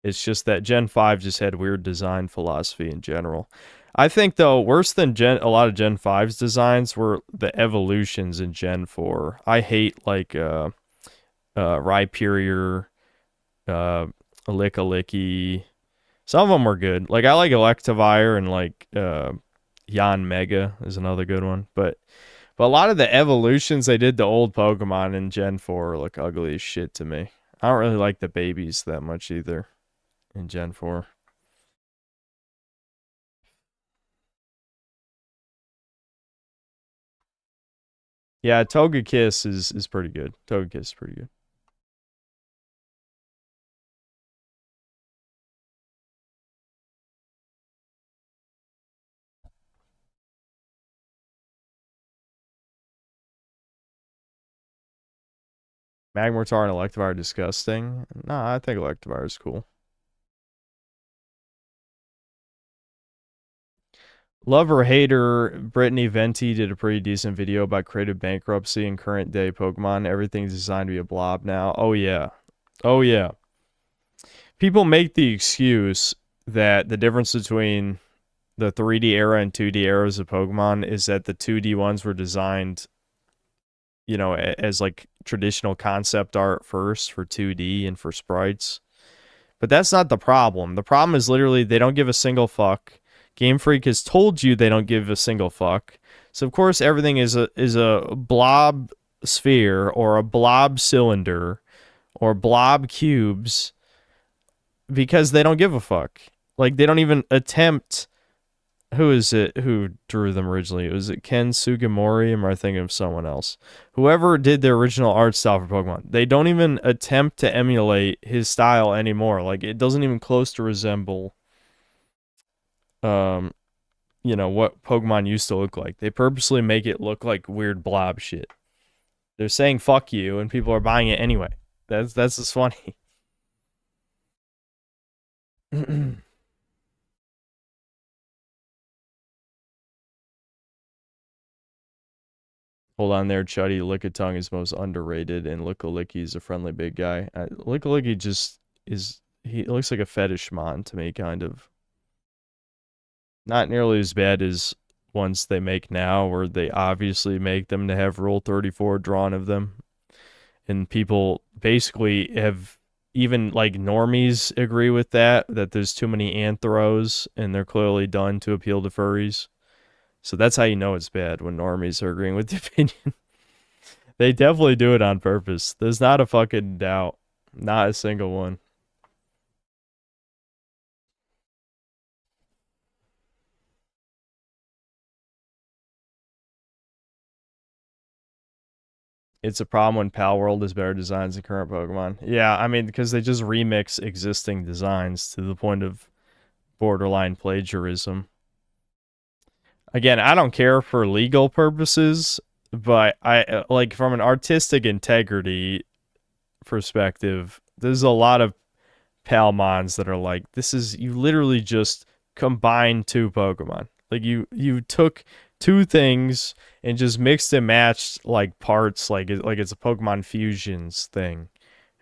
It's just that Gen 5 just had weird design philosophy in general. I think, though, worse than a lot of Gen 5's designs were the evolutions in Gen 4. I hate, like, Rhyperior, Lickaliki. Some of them were good. Like, I like Electivire, and, like, Yanmega is another good one. But a lot of the evolutions they did to old Pokemon in Gen 4 look ugly as shit to me. I don't really like the babies that much either in Gen 4. Yeah, Togekiss is pretty good. Togekiss is pretty good. Magmortar and Electivire are disgusting. Nah, I think Electivire is cool. Love or hater, Brittany Venti did a pretty decent video about creative bankruptcy and current day Pokemon. Everything's designed to be a blob now. Oh yeah. Oh yeah. People make the excuse that the difference between the 3D era and 2D eras of Pokemon is that the 2D ones were designed, as like traditional concept art first for 2D and for sprites. But that's not the problem. The problem is literally they don't give a single fuck. Game Freak has told you they don't give a single fuck. So of course everything is a blob sphere or a blob cylinder or blob cubes because they don't give a fuck. Like, they don't even attempt. Who is it who drew them originally? Was it Ken Sugimori, or am I thinking of someone else? Whoever did the original art style for Pokemon, they don't even attempt to emulate his style anymore. Like, it doesn't even close to resemble what Pokemon used to look like. They purposely make it look like weird blob shit. They're saying fuck you and people are buying it anyway. That's just funny. Hold on there, Chuddy. Lickitung is most underrated, and Lickaliki is a friendly big guy. Lickaliki just is... He looks like a fetish mon to me, kind of. Not nearly as bad as ones they make now, where they obviously make them to have Rule 34 drawn of them. And people basically have... Even, like, normies agree with that there's too many anthros, and they're clearly done to appeal to furries. So that's how you know it's bad, when normies are agreeing with the opinion. They definitely do it on purpose. There's not a fucking doubt. Not a single one. It's a problem when Pal World is better designs than current Pokemon. Yeah, I mean, because they just remix existing designs to the point of borderline plagiarism. Again, I don't care for legal purposes, but I like from an artistic integrity perspective, there's a lot of Palmons that are like, this is, you literally just combined two Pokemon. Like you took two things and just mixed and matched like parts, like it's a Pokemon Fusions thing,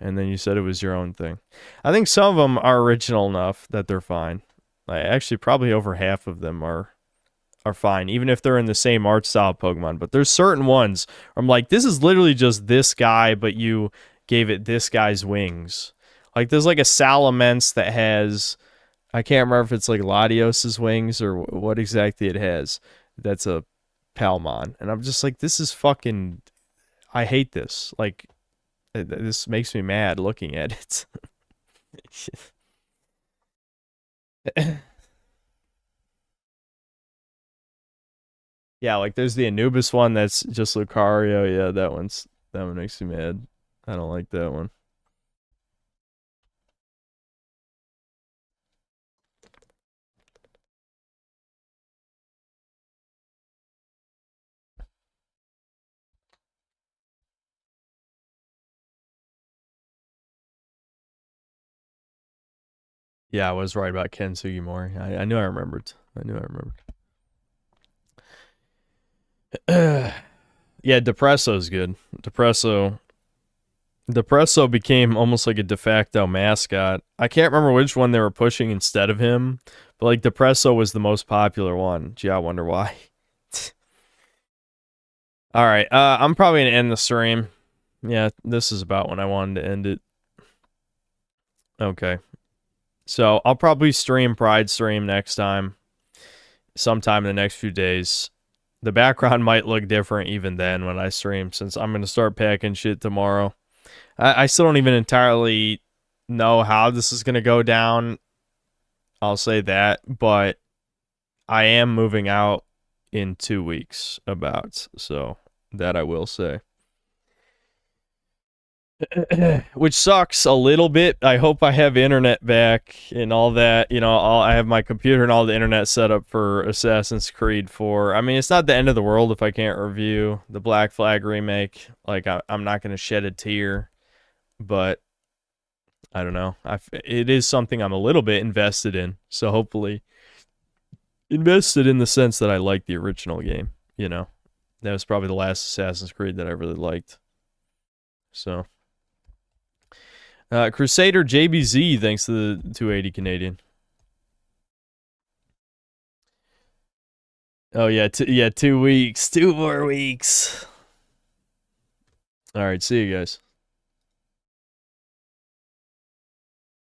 and then you said it was your own thing. I think some of them are original enough that they're fine. Like, actually, probably over half of them are fine, even if they're in the same art style Pokemon. But there's certain ones where I'm like, this is literally just this guy, but you gave it this guy's wings. Like, there's like a Salamence that has, I can't remember if it's like Latios's wings or what exactly it has. That's a Palmon. And I'm just like, this is fucking, I hate this. Like, this makes me mad looking at it. Yeah, like there's the Anubis one that's just Lucario. Yeah, that one makes me mad. I don't like that one. Yeah, I was right about Ken Sugimori. I knew I remembered. Yeah, Depresso's good. Depresso became almost like a de facto mascot. I can't remember which one they were pushing instead of him, but like Depresso was the most popular one. Gee, I wonder why. All right, I'm probably gonna end the stream. Yeah, this is about when I wanted to end it. Okay. So I'll probably stream Pride Stream next time, sometime in the next few days. The background might look different even then when I stream, since I'm going to start packing shit tomorrow. I still don't even entirely know how this is going to go down. I'll say that, but I am moving out in 2 weeks about, so that I will say. Which sucks a little bit. I hope I have internet back and all that. You know, I have my computer and all the internet set up for Assassin's Creed 4. I mean, it's not the end of the world if I can't review the Black Flag remake. Like, I'm not going to shed a tear. But, I don't know. It is something I'm a little bit invested in. So, hopefully, invested in the sense that I like the original game. You know, that was probably the last Assassin's Creed that I really liked. So... Crusader JBZ, thanks to the 280 Canadian. Oh yeah, 2 weeks, 2 more weeks. All right, see you guys.